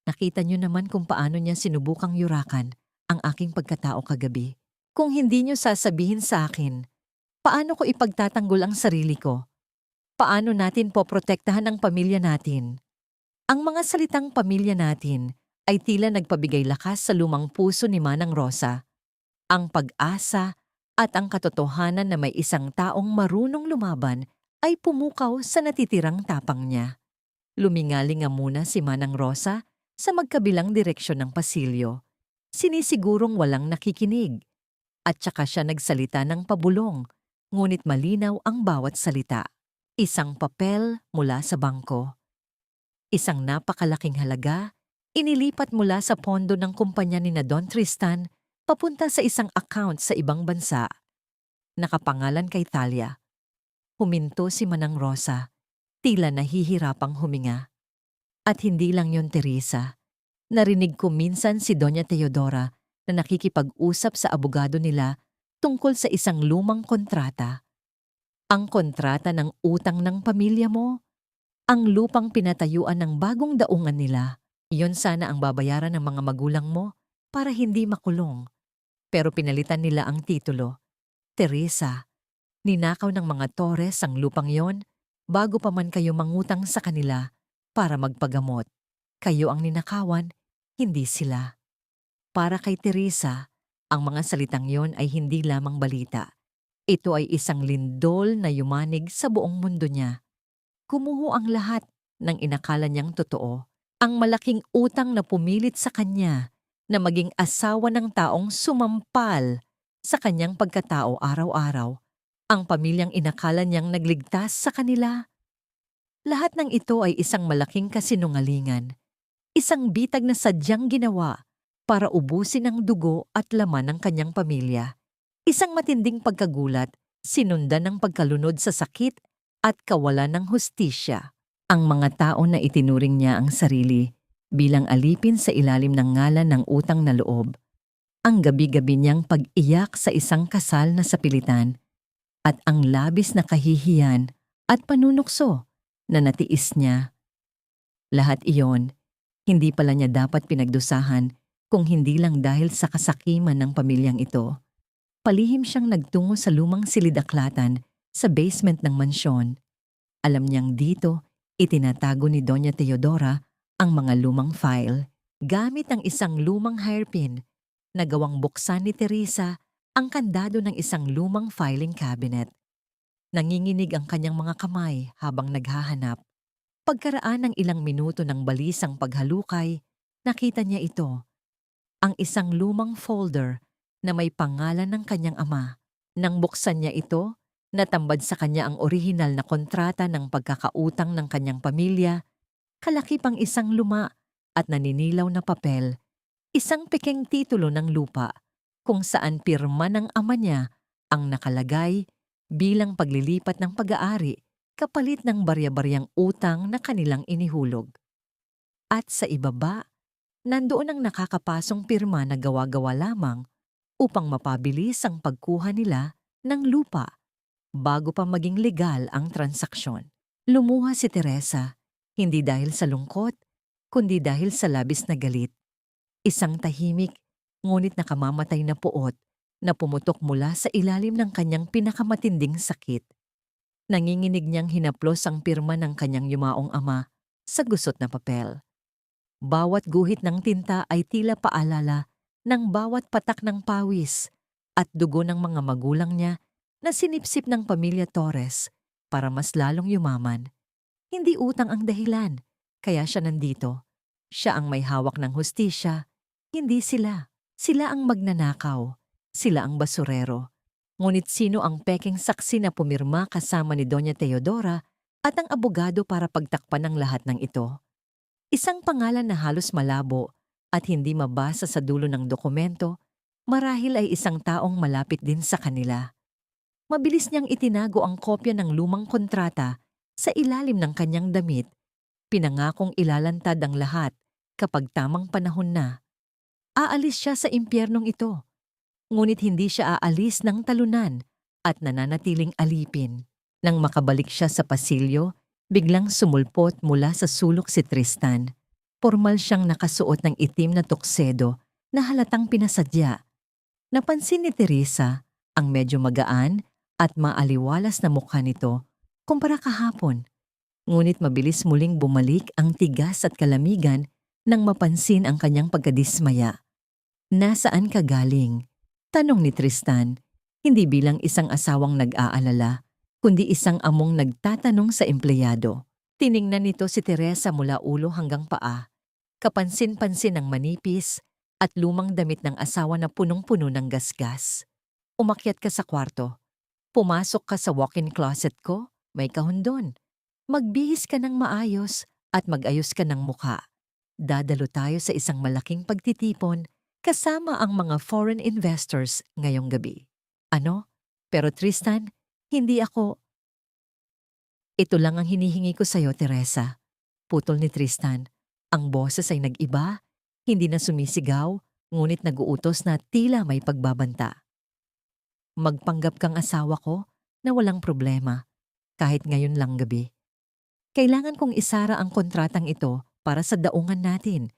Nakita niyo naman kung paano niya sinubukang yurakan ang aking pagkatao kagabi. Kung hindi niyo sasabihin sa akin, paano ko ipagtatanggol ang sarili ko? Paano natin poprotektahan ang pamilya natin? Ang mga salitang pamilya natin ay tila nagpabigay lakas sa lumang puso ni Manang Rosa. Ang pag-asa at ang katotohanan na may isang taong marunong lumaban ay pumukaw sa natitirang tapang niya. Lumingaling nga muna si Manang Rosa sa magkabilang direksyon ng pasilyo. Sinisigurong walang nakikinig. At saka siya nagsalita ng pabulong, ngunit malinaw ang bawat salita. Isang papel mula sa bangko. Isang napakalaking halaga, inilipat mula sa pondo ng kumpanya ni na Don Tristan papunta sa isang account sa ibang bansa. Nakapangalan kay Talia. Huminto si Manang Rosa, tila nahihirapang huminga. At hindi lang yon, Teresa. Narinig ko minsan si Doña Teodora na nakikipag-usap sa abogado nila tungkol sa isang lumang kontrata. Ang kontrata ng utang ng pamilya mo, ang lupang pinatayuan ng bagong daungan nila. Iyon sana ang babayaran ng mga magulang mo para hindi makulong. Pero pinalitan nila ang titulo. Teresa, ninakaw ng mga Torres ang lupang yon bago pa man kayo mangutang sa kanila para magpagamot. Kayo ang ninakawan, hindi sila. Para kay Teresa, ang mga salitang yon ay hindi lamang balita. Ito ay isang lindol na yumanig sa buong mundo niya. Kumuho ang lahat ng inakala niyang totoo. Ang malaking utang na pumilit sa kanya na maging asawa ng taong sumampal sa kanyang pagkatao araw-araw. Ang pamilyang inakala niyang nagligtas sa kanila. Lahat ng ito ay isang malaking kasinungalingan. Isang bitag na sadyang ginawa para ubusin ang dugo at laman ng kanyang pamilya. Isang matinding pagkagulat, sinundan ng pagkalunod sa sakit at kawalan ng hustisya. Ang mga tao na itinuring niya ang sarili bilang alipin sa ilalim ng ngalan ng utang na loob. Ang gabi-gabi niyang pag-iyak sa isang kasal na sapilitan at ang labis na kahihiyan at panunukso na natiis niya. Lahat iyon, hindi pala niya dapat pinagdusahan kung hindi lang dahil sa kasakiman ng pamilyang ito. Palihim siyang nagtungo sa lumang silidaklatan sa basement ng mansyon. Alam niyang dito, itinatago ni Doña Teodora ang mga lumang file gamit ang isang lumang hairpin na gawang buksan ni Teresa ang kandado ng isang lumang filing cabinet. Nanginginig ang kanyang mga kamay habang naghahanap. Pagkaraan ng ilang minuto ng balisang paghalukay, nakita niya ito, ang isang lumang folder na may pangalan ng kanyang ama. Nang buksan niya ito, natambad sa kanya ang orihinal na kontrata ng pagkakautang ng kanyang pamilya, kalakip ang isang luma at naninilaw na papel, isang pekeng titulo ng lupa, kung saan pirma ng ama niya ang nakalagay bilang paglilipat ng pag-aari kapalit ng barya-baryang utang na kanilang inihulog. At sa ibaba, nandoon ang nakakapasong pirma na gawa-gawa lamang upang mapabilis ang pagkuha nila ng lupa bago pa maging legal ang transaksyon. Lumuha si Teresa, hindi dahil sa lungkot, kundi dahil sa labis na galit. Isang tahimik, ngunit nakamamatay na puot na pumutok mula sa ilalim ng kanyang pinakamatinding sakit. Nanginginig niyang hinaplos ang pirma ng kanyang yumaong ama sa gusot na papel. Bawat guhit ng tinta ay tila paalala ng bawat patak ng pawis at dugo ng mga magulang niya na sinipsip ng pamilya Torres para mas lalong yumaman. Hindi utang ang dahilan, kaya siya nandito. Siya ang may hawak ng hustisya, hindi sila. Sila ang magnanakaw, sila ang basurero. Ngunit sino ang peking saksi na pumirma kasama ni Doña Teodora at ang abogado para pagtakpan ang lahat ng ito? Isang pangalan na halos malabo at hindi mabasa sa dulo ng dokumento, marahil ay isang taong malapit din sa kanila. Mabilis niyang itinago ang kopya ng lumang kontrata sa ilalim ng kanyang damit, pinangakong ilalantad ang lahat kapag tamang panahon na. Aalis siya sa impyernong ito. Ngunit hindi siya aalis ng talunan at nananatiling alipin. Nang makabalik siya sa pasilyo, biglang sumulpot mula sa sulok si Tristan. Formal siyang nakasuot ng itim na tuksedo na halatang pinasadya. Napansin ni Teresa ang medyo magaan at maaliwalas na mukha nito kumpara kahapon. Ngunit mabilis muling bumalik ang tigas at kalamigan nang mapansin ang kanyang pagkadismaya. "Nasaan ka galing?" tanong ni Tristan, hindi bilang isang asawang nag-aalala, kundi isang among nagtatanong sa empleyado. Tiningnan nito si Teresa mula ulo hanggang paa, kapansin-pansin ang manipis at lumang damit ng asawa na punong-puno ng gasgas. "Umakyat ka sa kwarto. Pumasok ka sa walk-in closet ko, may kahon doon. Magbihis ka ng maayos at mag-ayos ka ng mukha. Dadalo tayo sa isang malaking pagtitipon kasama ang mga foreign investors ngayong gabi." "Ano? Pero Tristan, hindi ako..." "Ito lang ang hinihingi ko sa'yo, Teresa." Putol ni Tristan. Ang boses ay nag-iba, hindi na sumisigaw, ngunit naguutos na tila may pagbabanta. "Magpanggap kang asawa ko na walang problema, kahit ngayon lang gabi. Kailangan kong isara ang kontratang ito para sa daungan natin.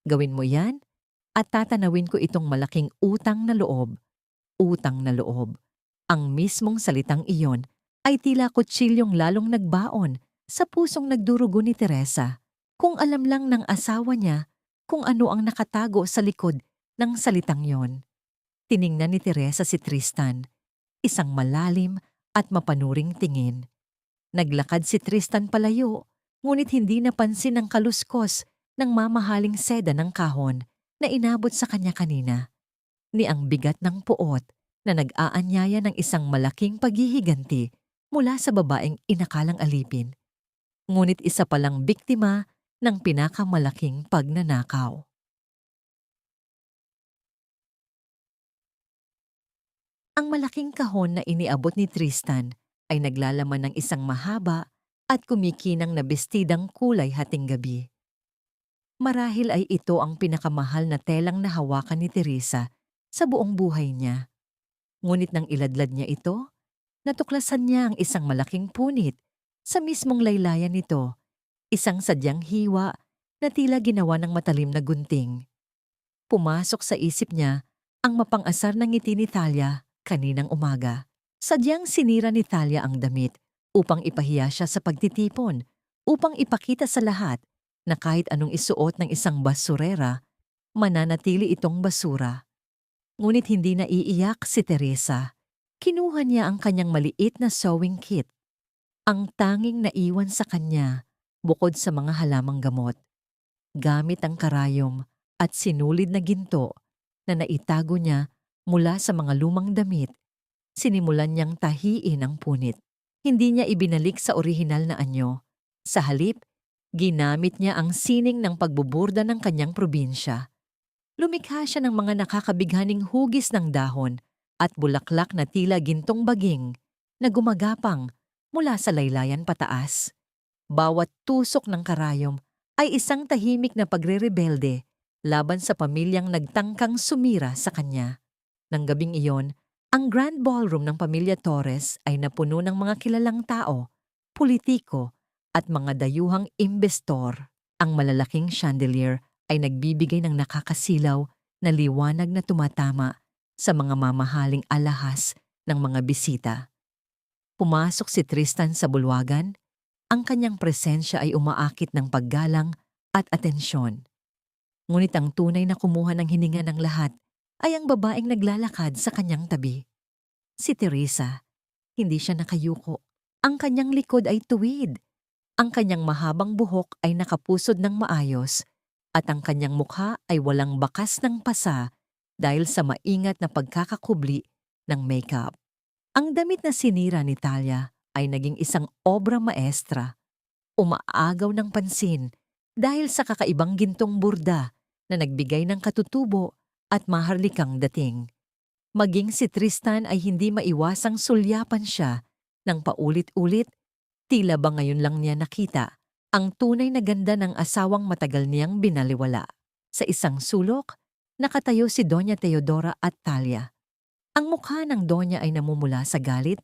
Gawin mo yan at tatanawin ko itong malaking utang na loob." Utang na loob. Ang mismong salitang iyon ay tila kutsilyong lalong nagbaon sa pusong nagdurugo ni Teresa. Kung alam lang ng asawa niya kung ano ang nakatago sa likod ng salitang yon. Tiningnan ni Teresa si Tristan, isang malalim at mapanuring tingin. Naglakad si Tristan palayo, ngunit hindi napansin ang kaluskos ng mamahaling seda ng kahon na inabot sa kanya kanina, ni ang bigat ng puot na nag-aanyaya ng isang malaking paghihiganti mula sa babaeng inakalang alipin. Ngunit isa palang biktima ng pinakamalaking pagnanakaw. Ang malaking kahon na iniabot ni Tristan ay naglalaman ng isang mahaba at kumikinang na bestidang kulay hating gabi. Marahil ay ito ang pinakamahal na telang nahawakan ni Teresa sa buong buhay niya. Ngunit nang iladlad niya ito, natuklasan niya ang isang malaking punit sa mismong laylayan nito, isang sadyang hiwa na tila ginawa ng matalim na gunting. Pumasok sa isip niya ang mapang-asar na ngiti ni Talia kaninang umaga. Sadyang sinira ni Talia ang damit upang ipahiya siya sa pagtitipon, upang ipakita sa lahat na kahit anong isuot ng isang basurera, mananatili itong basura. Ngunit hindi na iiyak si Teresa. Kinuha niya ang kanyang maliit na sewing kit, ang tanging naiwan sa kanya bukod sa mga halamang gamot. Gamit ang karayom at sinulid na ginto na naitago niya mula sa mga lumang damit, sinimulan niyang tahiin ang punit. Hindi niya ibinalik sa orihinal na anyo. Sa halip, ginamit niya ang sining ng pagbuburda ng kanyang probinsya. Lumikha siya ng mga nakakabighaning hugis ng dahon at bulaklak na tila gintong baging na gumagapang mula sa laylayan pataas. Bawat tusok ng karayom ay isang tahimik na pagrerebelde laban sa pamilyang nagtangkang sumira sa kanya. Nang gabing iyon, ang grand ballroom ng pamilya Torres ay napuno ng mga kilalang tao, politiko at mga dayuhang imbestor. Ang malalaking chandelier ay nagbibigay ng nakakasilaw na liwanag na tumatama sa mga mamahaling alahas ng mga bisita. Pumasok si Tristan sa bulwagan, ang kanyang presensya ay umaakit ng paggalang at atensyon. Ngunit ang tunay na kumuha ng hininga ng lahat ay ang babaeng naglalakad sa kanyang tabi. Si Teresa. Hindi siya nakayuko. Ang kanyang likod ay tuwid. Ang kanyang mahabang buhok ay nakapusod ng maayos at ang kanyang mukha ay walang bakas ng pasa dahil sa maingat na pagkakakubli ng makeup. Ang damit na sinira ni Talia ay naging isang obra maestra, umaagaw ng pansin dahil sa kakaibang gintong burda na nagbigay ng katutubo at maharlikang dating. Maging si Tristan ay hindi maiwasang sulyapan siya ng paulit-ulit, tila ba ngayon lang niya nakita ang tunay na ganda ng asawang matagal niyang binaliwala. Sa isang sulok, nakatayo si Doña Teodora at Talia. Ang mukha ng Doña ay namumula sa galit,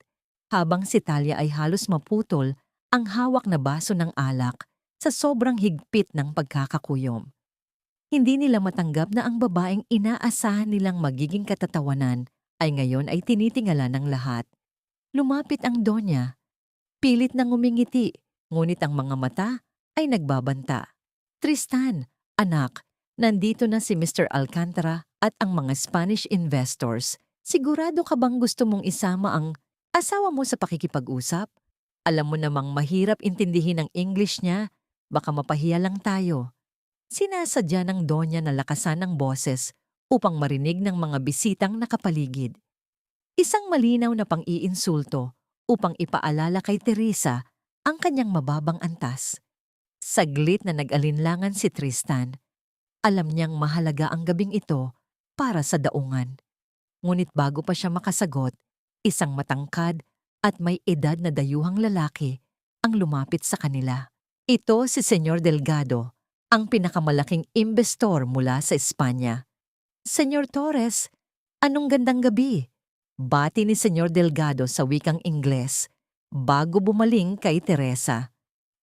habang si Talia ay halos maputol ang hawak na baso ng alak sa sobrang higpit ng pagkakakuyom. Hindi nila matanggap na ang babaeng inaasahan nilang magiging katatawanan ay ngayon ay tinitingala ng lahat. Lumapit ang Donya. Pilit nang ngumingiti, ngunit ang mga mata ay nagbabanta. Tristan, anak, nandito na si Mr. Alcantara at ang mga Spanish investors. Sigurado ka bang gusto mong isama ang asawa mo sa pakikipag-usap? Alam mo namang mahirap intindihin ang English niya, baka mapahiya lang tayo. Sinasadya ng Donya na lakasan ng boses upang marinig ng mga bisitang nakapaligid. Isang malinaw na pang-iinsulto upang ipaalala kay Teresa ang kanyang mababang antas. Saglit na nag-alinlangan si Tristan. Alam niyang mahalaga ang gabing ito para sa daungan. Ngunit bago pa siya makasagot, isang matangkad at may edad na dayuhang lalaki ang lumapit sa kanila. Ito si Senyor Delgado, ang pinakamalaking imbestor mula sa Espanya. Senyor Torres, anong gandang gabi? Bati ni Senyor Delgado sa wikang Ingles bago bumaling kay Teresa.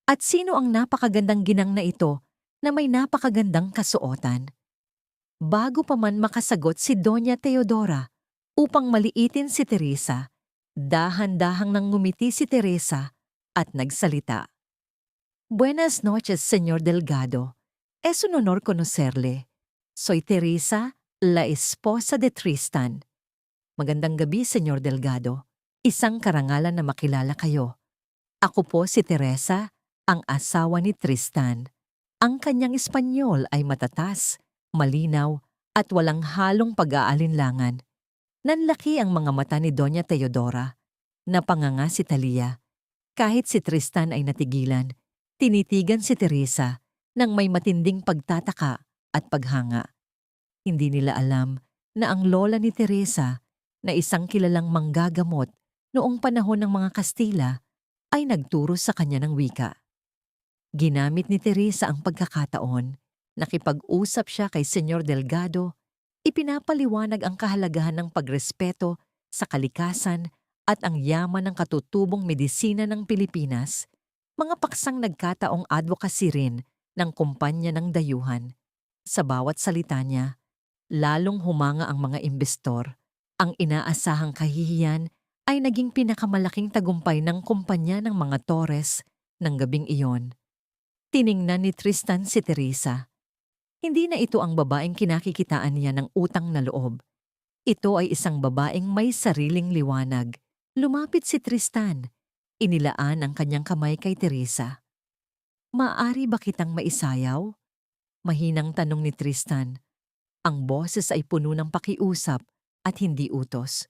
At sino ang napakagandang ginang na ito na may napakagandang kasuotan? Bago pa man makasagot si Doña Teodora upang maliitin si Teresa, dahan-dahang nang ngumiti si Teresa at nagsalita. Buenas noches, Senyor Delgado. Es un honor conocerle. Soy Teresa, la esposa de Tristan. Magandang gabi, Senyor Delgado. Isang karangalan na makilala kayo. Ako po si Teresa, ang asawa ni Tristan. Ang kanyang Espanyol ay matatas, malinaw, at walang halong pag-aalinlangan. Nanlaki ang mga mata ni Doña Teodora. Napanganga si Talia. Kahit si Tristan ay natigilan, tinitigan si Teresa nang may matinding pagtataka at paghanga. Hindi nila alam na ang lola ni Teresa, na isang kilalang manggagamot noong panahon ng mga Kastila, ay nagturo sa kanya ng wika. Ginamit ni Teresa ang pagkakataon, nakipag-usap siya kay Senyor Delgado, ipinapaliwanag ang kahalagahan ng pagrespeto sa kalikasan at ang yaman ng katutubong medisina ng Pilipinas, mga paksang nagkataong advocacy rin ng kumpanya ng dayuhan. Sa bawat salita niya, lalong humanga ang mga imbestor. Ang inaasahang kahihiyan ay naging pinakamalaking tagumpay ng kumpanya ng mga Torres ng gabing iyon. Tiningnan ni Tristan si Teresa. Hindi na ito ang babaeng kinakikitaan niya ng utang na loob. Ito ay isang babaeng may sariling liwanag. Lumapit si Tristan. Inilaan ang kanyang kamay kay Teresa. "Maaari ba kitang maisayaw?" Mahinang tanong ni Tristan. Ang boses ay puno ng pakiusap at hindi utos.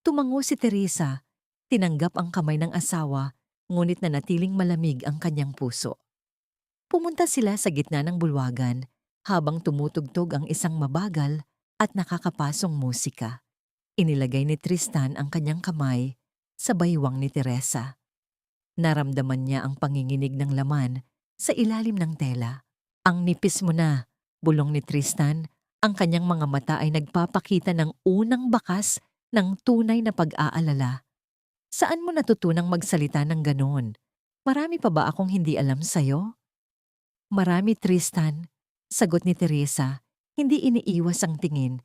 Tumango si Teresa. Tinanggap ang kamay ng asawa, ngunit nanatiling malamig ang kanyang puso. Pumunta sila sa gitna ng bulwagan habang tumutugtog ang isang mabagal at nakakapasong musika. Inilagay ni Tristan ang kanyang kamay sa baywang ni Teresa. Naramdaman niya ang panginginig ng laman sa ilalim ng tela. "Ang nipis mo na," bulong ni Tristan. Ang kanyang mga mata ay nagpapakita ng unang bakas ng tunay na pag-aalala. "Saan mo natutunang magsalita ng ganoon? Marami pa ba akong hindi alam sa'yo?" "Marami, Tristan," sagot ni Teresa. Hindi iniiwas ang tingin.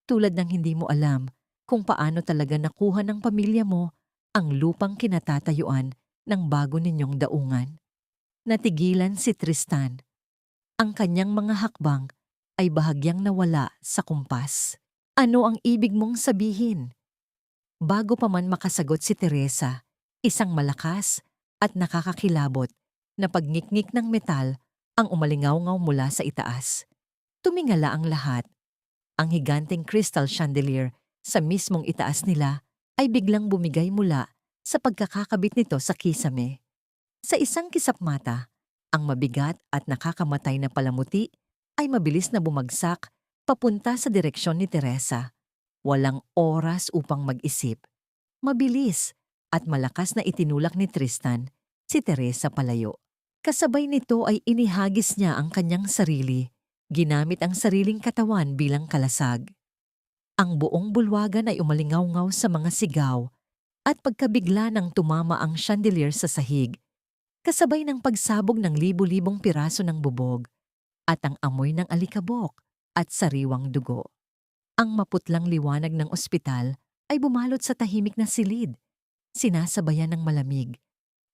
"Tulad ng hindi mo alam kung paano talaga nakuha ng pamilya mo ang lupang kinatatayuan ng bago ninyong daungan." Natigilan si Tristan. Ang kanyang mga hakbang ay bahagyang nawala sa kumpas. "Ano ang ibig mong sabihin?" Bago pa man makasagot si Teresa, isang malakas at nakakakilabot na pagngikngik ng metal ang umalingaw-ngaw mula sa itaas. Tumingala ang lahat. Ang higanteng crystal chandelier sa mismong itaas nila ay biglang bumigay mula sa pagkakakabit nito sa kisame. Sa isang kisap mata, ang mabigat at nakakamatay na palamuti ay mabilis na bumagsak papunta sa direksyon ni Teresa. Walang oras upang mag-isip. Mabilis at malakas na itinulak ni Tristan si Teresa palayo. Kasabay nito ay inihagis niya ang kanyang sarili, ginamit ang sariling katawan bilang kalasag. Ang buong bulwagan ay umalingaw-ngaw sa mga sigaw at pagkabigla nang tumama ang chandelier sa sahig, kasabay ng pagsabog ng libu-libong piraso ng bubog at ang amoy ng alikabok at sariwang dugo. Ang maputlang liwanag ng ospital ay bumalot sa tahimik na silid, sinasabayan ng malamig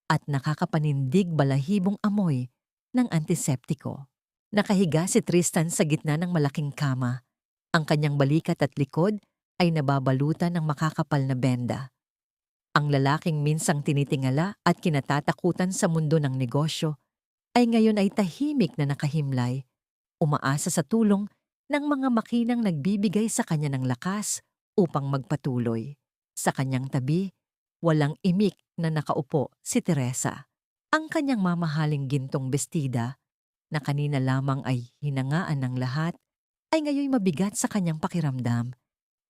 at nakakapanindig balahibong amoy ng antiseptiko. Nakahiga si Tristan sa gitna ng malaking kama. Ang kanyang balikat at likod ay nababalutan ng makakapal na benda. Ang lalaking minsang tinitingala at kinatatakutan sa mundo ng negosyo ay ngayon ay tahimik na nakahimlay, umaasa sa tulong ng mga makinang nagbibigay sa kanya ng lakas upang magpatuloy. Sa kanyang tabi, walang imik na nakaupo si Teresa. Ang kanyang mamahaling gintong bestida, na kanina lamang ay hinangaan ng lahat, ay ngayon mabigat sa kanyang pakiramdam.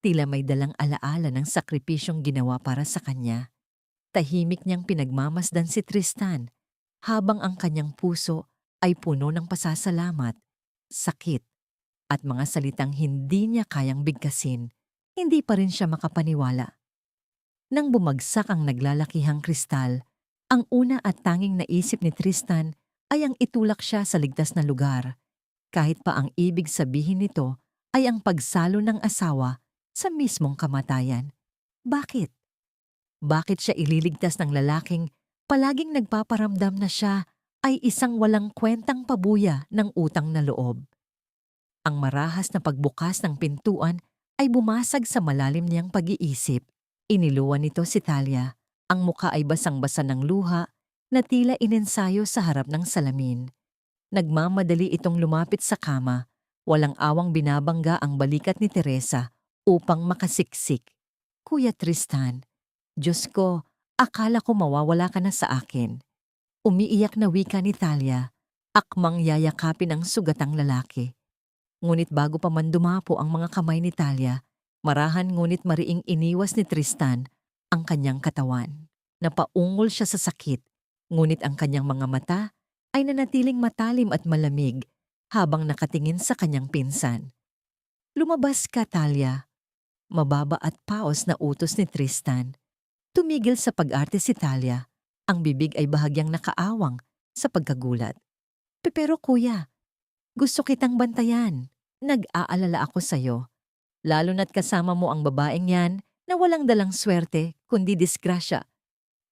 Tila may dalang alaala ng sakripisyong ginawa para sa kanya. Tahimik niyang pinagmamasdan si Tristan, habang ang kanyang puso ay puno ng pasasalamat, sakit, at mga salitang hindi niya kayang bigkasin. Hindi pa rin siya makapaniwala. Nang bumagsak ang naglalakihang kristal, ang una at tanging naisip ni Tristan ay ang itulak siya sa ligtas na lugar, kahit pa ang ibig sabihin nito ay ang pagsalo ng asawa sa mismong kamatayan. Bakit? Bakit siya ililigtas ng lalaking palaging nagpaparamdam na siya ay isang walang kwentang pabuya ng utang na loob? Ang marahas na pagbukas ng pintuan ay bumasag sa malalim niyang pag-iisip. Iniluwan nito si Talia. Ang muka ay basang-basa ng luha na tila inensayo sa harap ng salamin. Nagmamadali itong lumapit sa kama. Walang awang binabangga ang balikat ni Teresa upang makasiksik. "Kuya Tristan, Diyos ko, akala ko mawawala ka na sa akin." Umiiyak na wika ni Talia, akmang yayakapin ang sugatang lalaki. Ngunit bago pa man dumapo ang mga kamay ni Talia, marahan ngunit mariing iniwas ni Tristan ang kanyang katawan. Napaungol siya sa sakit, ngunit ang kanyang mga mata ay nanatiling matalim at malamig habang nakatingin sa kanyang pinsan. "Lumabas ka, Talia." Mababa at paos na utos ni Tristan. Tumigil sa pag-arte si Talia. Ang bibig ay bahagyang nakaawang sa pagkagulat. Pero kuya, gusto kitang bantayan. Nag-aalala ako sa'yo. Lalo na't kasama mo ang babaeng yan na walang dalang swerte kundi disgrasya.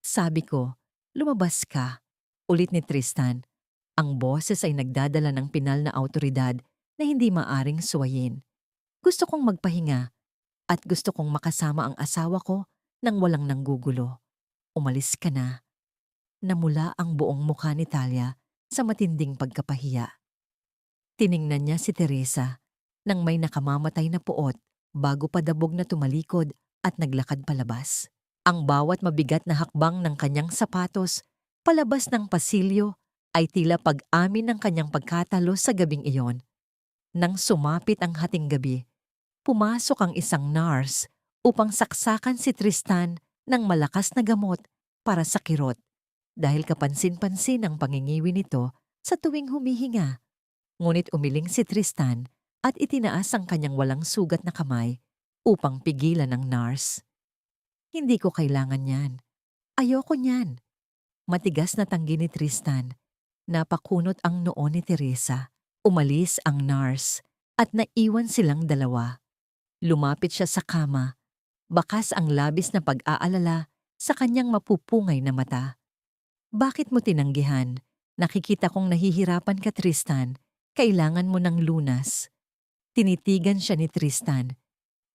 Sabi ko, lumabas ka. Ulit ni Tristan. Ang boses ay nagdadala ng pinal na awtoridad na hindi maaring suwayin. Gusto kong magpahinga at gusto kong makasama ang asawa ko nang walang nanggugulo. Umalis ka na. Namula ang buong mukha ni Talia sa matinding pagkapahiya. Tiningnan niya si Teresa nang may nakamamatay na puot bago padabog na tumalikod at naglakad palabas. Ang bawat mabigat na hakbang ng kanyang sapatos palabas ng pasilyo ay tila pag-amin ng kanyang pagkatalo sa gabing iyon. Nang sumapit ang hating gabi, pumasok ang isang nurse upang saksakan si Tristan ng malakas na gamot para sa kirot dahil kapansin-pansin ang pangingiwi nito sa tuwing humihinga. Ngunit umiling si Tristan at itinaas ang kanyang walang sugat na kamay upang pigilan ng nurse. Hindi ko kailangan yan. Ayoko niyan. Matigas na tanggi ni Tristan. Napakunot ang noo ni Teresa. Umalis ang nurse at naiwan silang dalawa. Lumapit siya sa kama. Bakas ang labis na pag-aalala sa kanyang mapupungay na mata. Bakit mo tinanggihan? Nakikita kong nahihirapan ka, Tristan. Kailangan mo ng lunas. Tinitigan siya ni Tristan.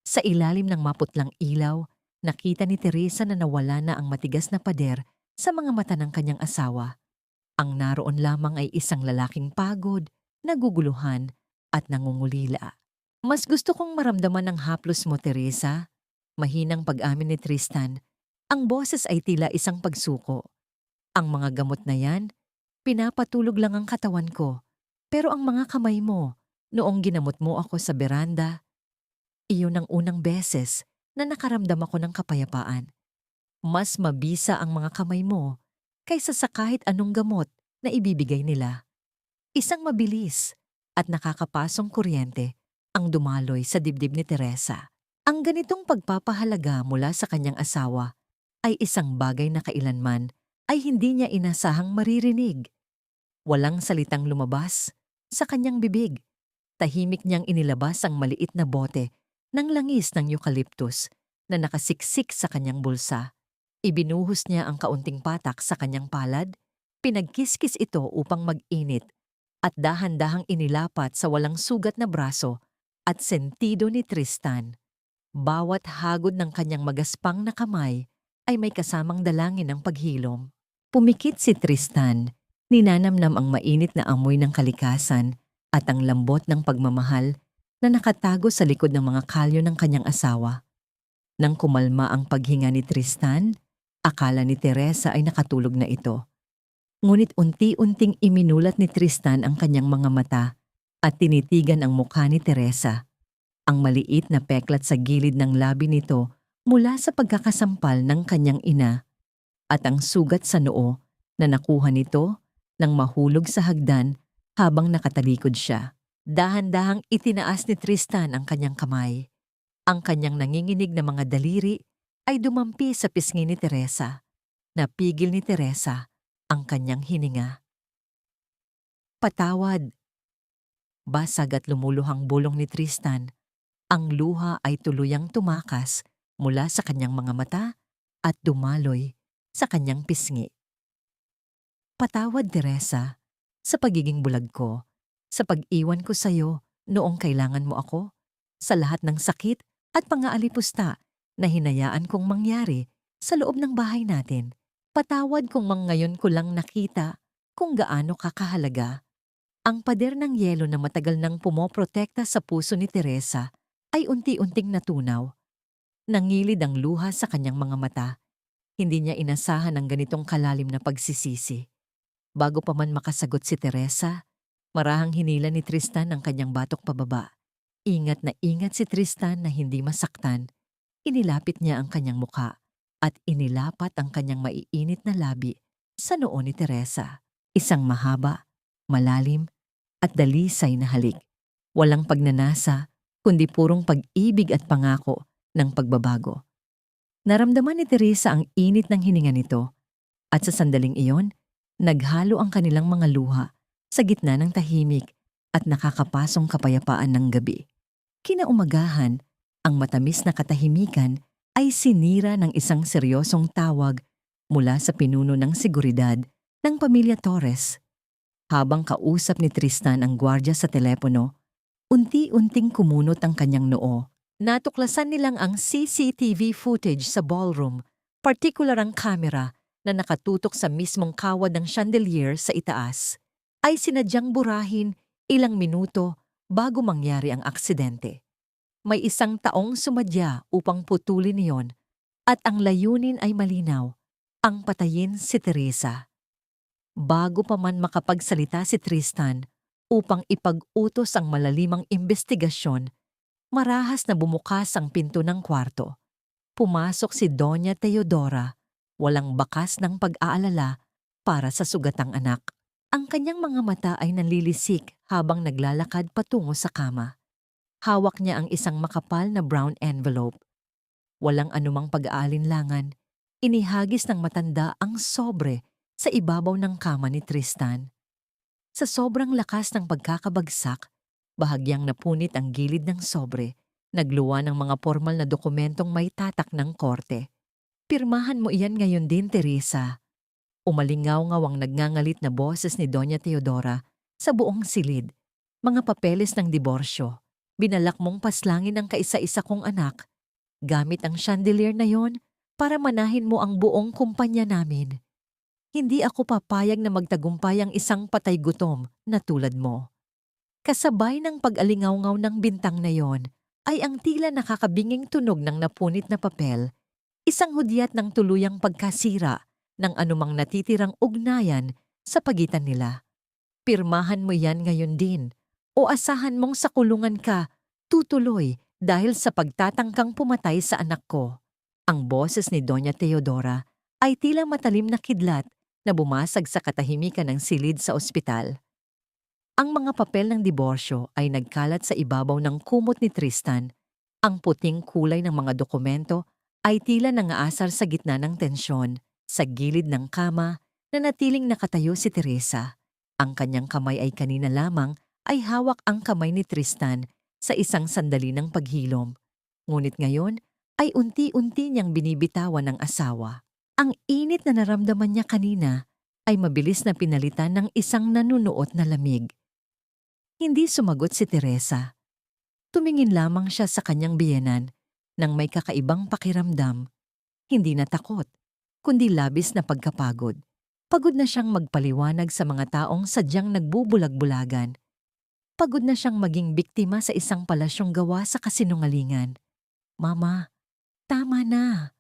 Sa ilalim ng maputlang ilaw, nakita ni Teresa na nawala na ang matigas na pader sa mga mata ng kanyang asawa. Ang naroon lamang ay isang lalaking pagod, naguguluhan at nangungulila. Mas gusto kong maramdaman ang haplos mo, Teresa. Mahinang pag-amin ni Tristan. Ang boses ay tila isang pagsuko. Ang mga gamot na yan, pinapatulog lang ang katawan ko. Pero ang mga kamay mo, noong ginamot mo ako sa beranda, iyon ang unang beses na nakaramdam ako ng kapayapaan. Mas mabisa ang mga kamay mo kaysa sa kahit anong gamot na ibibigay nila. Isang mabilis at nakakapasong kuryente ang dumaloy sa dibdib ni Teresa. Ang ganitong pagpapahalaga mula sa kanyang asawa ay isang bagay na kailanman ay hindi niya inasahang maririnig. Walang salitang lumabas sa kanyang bibig. Tahimik niyang inilabas ang maliit na bote ng langis ng eucalyptus na nakasiksik sa kanyang bulsa. Ibinuhos niya ang kaunting patak sa kanyang palad, pinagkiskis ito upang mag-init at dahan-dahang inilapat sa walang sugat na braso at sentido ni Tristan. Bawat hagod ng kanyang magaspang na kamay ay may kasamang dalangin ng paghilom. Pumikit si Tristan, ninanamnam ang mainit na amoy ng kalikasan at ang lambot ng pagmamahal na nakatago sa likod ng mga kalyo ng kanyang asawa. Nang kumalma ang paghinga ni Tristan, akala ni Teresa ay nakatulog na ito. Ngunit unti-unting iminulat ni Tristan ang kanyang mga mata at tinitigan ang mukha ni Teresa. Ang maliit na peklat sa gilid ng labi nito mula sa pagkakasampal ng kanyang ina at ang sugat sa noo na nakuha nito nang mahulog sa hagdan habang nakatalikod siya. Dahan-dahang itinaas ni Tristan ang kanyang kamay. Ang kanyang nanginginig na mga daliri ay dumampi sa pisngi ni Teresa. Napigil ni Teresa ang kanyang hininga. Patawad. Basag at lumuluhang bulong ni Tristan. Ang luha ay tuluyang tumakas mula sa kanyang mga mata at dumaloy sa kanyang pisngi. Patawad, Teresa, sa pagiging bulag ko, sa pag-iwan ko sa iyo noong kailangan mo ako, sa lahat ng sakit at pang-aalipusta na hinayaan kong mangyari sa loob ng bahay natin. Patawad kung ngayon ko lang nakita kung gaano kakahalaga. Ang pader ng yelo na matagal nang pumoprotekta sa puso ni Teresa ay unti-unting natunaw. Nangilid ang luha sa kanyang mga mata. Hindi niya inasahan ang ganitong kalalim na pagsisisi. Bago pa man makasagot si Teresa, marahang hinila ni Tristan ang kanyang batok pababa. Ingat na ingat si Tristan na hindi masaktan. Inilapit niya ang kanyang muka at inilapat ang kanyang maiinit na labi sa noo ni Teresa. Isang mahaba, malalim, at dalisay na halik. Walang pagnanasa, kundi purong pag-ibig at pangako ng pagbabago. Naramdaman ni Teresa ang init ng hininga nito at sa sandaling iyon, naghalo ang kanilang mga luha sa gitna ng tahimik at nakakapasong kapayapaan ng gabi. Kinaumagahan, ang matamis na katahimikan ay sinira ng isang seryosong tawag mula sa pinuno ng seguridad ng pamilya Torres. Habang kausap ni Tristan ang gwardya sa telepono, unti-unting kumunot ang kanyang noo. Natuklasan nilang ang CCTV footage sa ballroom, partikular ang camera na nakatutok sa mismong kawad ng chandelier sa itaas, ay sinadyang burahin ilang minuto bago mangyari ang aksidente. May isang taong sumadya upang putulin iyon at ang layunin ay malinaw, ang patayin si Teresa. Bago pa man makapagsalita si Tristan upang ipag-utos ang malalimang investigasyon, marahas na bumukas ang pinto ng kwarto. Pumasok si Doña Teodora, walang bakas ng pag-aalala para sa sugatang anak. Ang kanyang mga mata ay nanlilisik habang naglalakad patungo sa kama. Hawak niya ang isang makapal na brown envelope. Walang anumang pag-aalinlangan, inihagis ng matanda ang sobre sa ibabaw ng kama ni Tristan. Sa sobrang lakas ng pagkakabagsak, bahagyang napunit ang gilid ng sobre, nagluwa ng mga formal na dokumentong may tatak ng korte. Pirmahan mo iyan ngayon din, Teresa. Umalingaw-ngaw ang nagngangalit na boses ni Doña Teodora sa buong silid. Mga papeles ng diborsyo. Binalak mong paslangin ang kaisa-isa kong anak. Gamit ang chandelier na yon para manahin mo ang buong kumpanya namin. Hindi ako papayag na magtagumpay ang isang patay gutom na tulad mo. Kasabay ng pag-alingaw-ngaw ng bintang na yon ay ang tila nakakabinging tunog ng napunit na papel, isang hudyat ng tuluyang pagkasira ng anumang natitirang ugnayan sa pagitan nila. Pirmahan mo yan ngayon din o asahan mong sa kulungan ka tutuloy dahil sa pagtatangkang pumatay sa anak ko. Ang boses ni Doña Teodora ay tila matalim na kidlat na bumasag sa katahimikan ng silid sa ospital. Ang mga papel ng diborsyo ay nagkalat sa ibabaw ng kumot ni Tristan. Ang puting kulay ng mga dokumento ay tila nangaasar sa gitna ng tensyon. Sa gilid ng kama, nanatiling nakatayo si Teresa. Ang kanyang kamay ay kanina lamang ay hawak ang kamay ni Tristan sa isang sandali ng paghilom. Ngunit ngayon ay unti-unti niyang binibitawan ng asawa. Ang init na naramdaman niya kanina ay mabilis na pinalitan ng isang nanunuot na lamig. Hindi sumagot si Teresa. Tumingin lamang siya sa kanyang biyenan nang may kakaibang pakiramdam. Hindi na takot, kundi labis na pagkapagod. Pagod na siyang magpaliwanag sa mga taong sadyang nagbubulag-bulagan. Pagod na siyang maging biktima sa isang palasyong gawa sa kasinungalingan. Mama, tama na.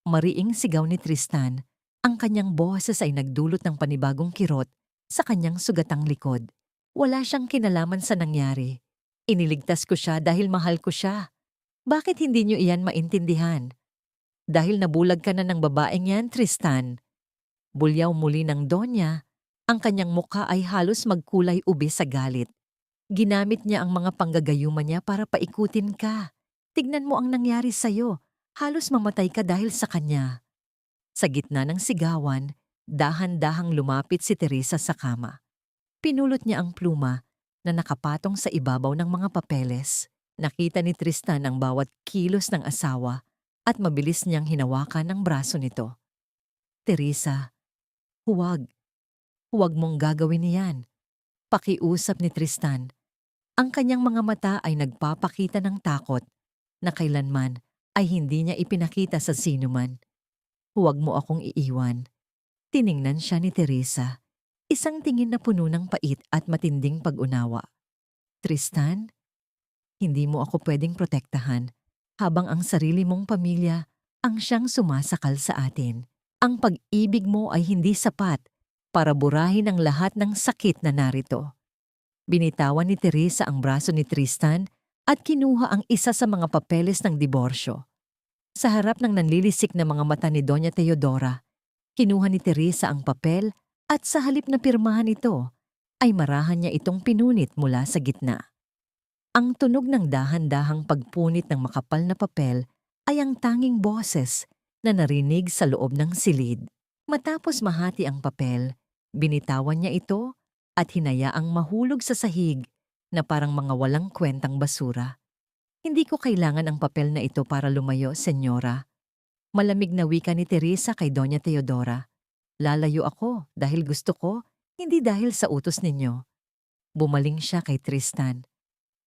Mariing sigaw ni Tristan. Ang kanyang boses ay nagdulot ng panibagong kirot sa kanyang sugatang likod. Wala siyang kinalaman sa nangyari. Iniligtas ko siya dahil mahal ko siya. Bakit hindi niyo iyan maintindihan? Dahil nabulag ka na ng babaeng yan, Tristan. Bulyaw muli ng Donya, ang kanyang mukha ay halos magkulay ube sa galit. Ginamit niya ang mga panggagayuma niya para paikutin ka. Tignan mo ang nangyari sa'yo. Halos mamatay ka dahil sa kanya. Sa gitna ng sigawan, dahan-dahang lumapit si Teresa sa kama. Pinulot niya ang pluma na nakapatong sa ibabaw ng mga papeles. Nakita ni Tristan ang bawat kilos ng asawa at mabilis niyang hinawakan ang braso nito. Teresa, huwag. Huwag mong gagawin niyan. Pakiusap ni Tristan. Ang kanyang mga mata ay nagpapakita ng takot na kailanman ay hindi niya ipinakita sa sinuman. Huwag mo akong iiwan. Tiningnan siya ni Teresa. Isang tingin na puno ng pait at matinding pag-unawa. Tristan, hindi mo ako pwedeng protektahan habang ang sarili mong pamilya ang siyang sumasakal sa atin. Ang pag-ibig mo ay hindi sapat para burahin ang lahat ng sakit na narito. Binitawan ni Teresa ang braso ni Tristan at kinuha ang isa sa mga papeles ng diborsyo. Sa harap ng nanlilisik na mga mata ni Doña Teodora, kinuha ni Teresa ang papel at sa halip na pirmahan ito, ay marahan niya itong pinunit mula sa gitna. Ang tunog ng dahan-dahang pagpunit ng makapal na papel ay ang tanging boses na narinig sa loob ng silid. Matapos mahati ang papel, binitawan niya ito at hinayaang mahulog sa sahig na parang mga walang kwentang basura. Hindi ko kailangan ang papel na ito para lumayo, senyora. Malamig na wika ni Teresa kay Doña Teodora. Lalayo ako dahil gusto ko, hindi dahil sa utos ninyo. Bumaling siya kay Tristan.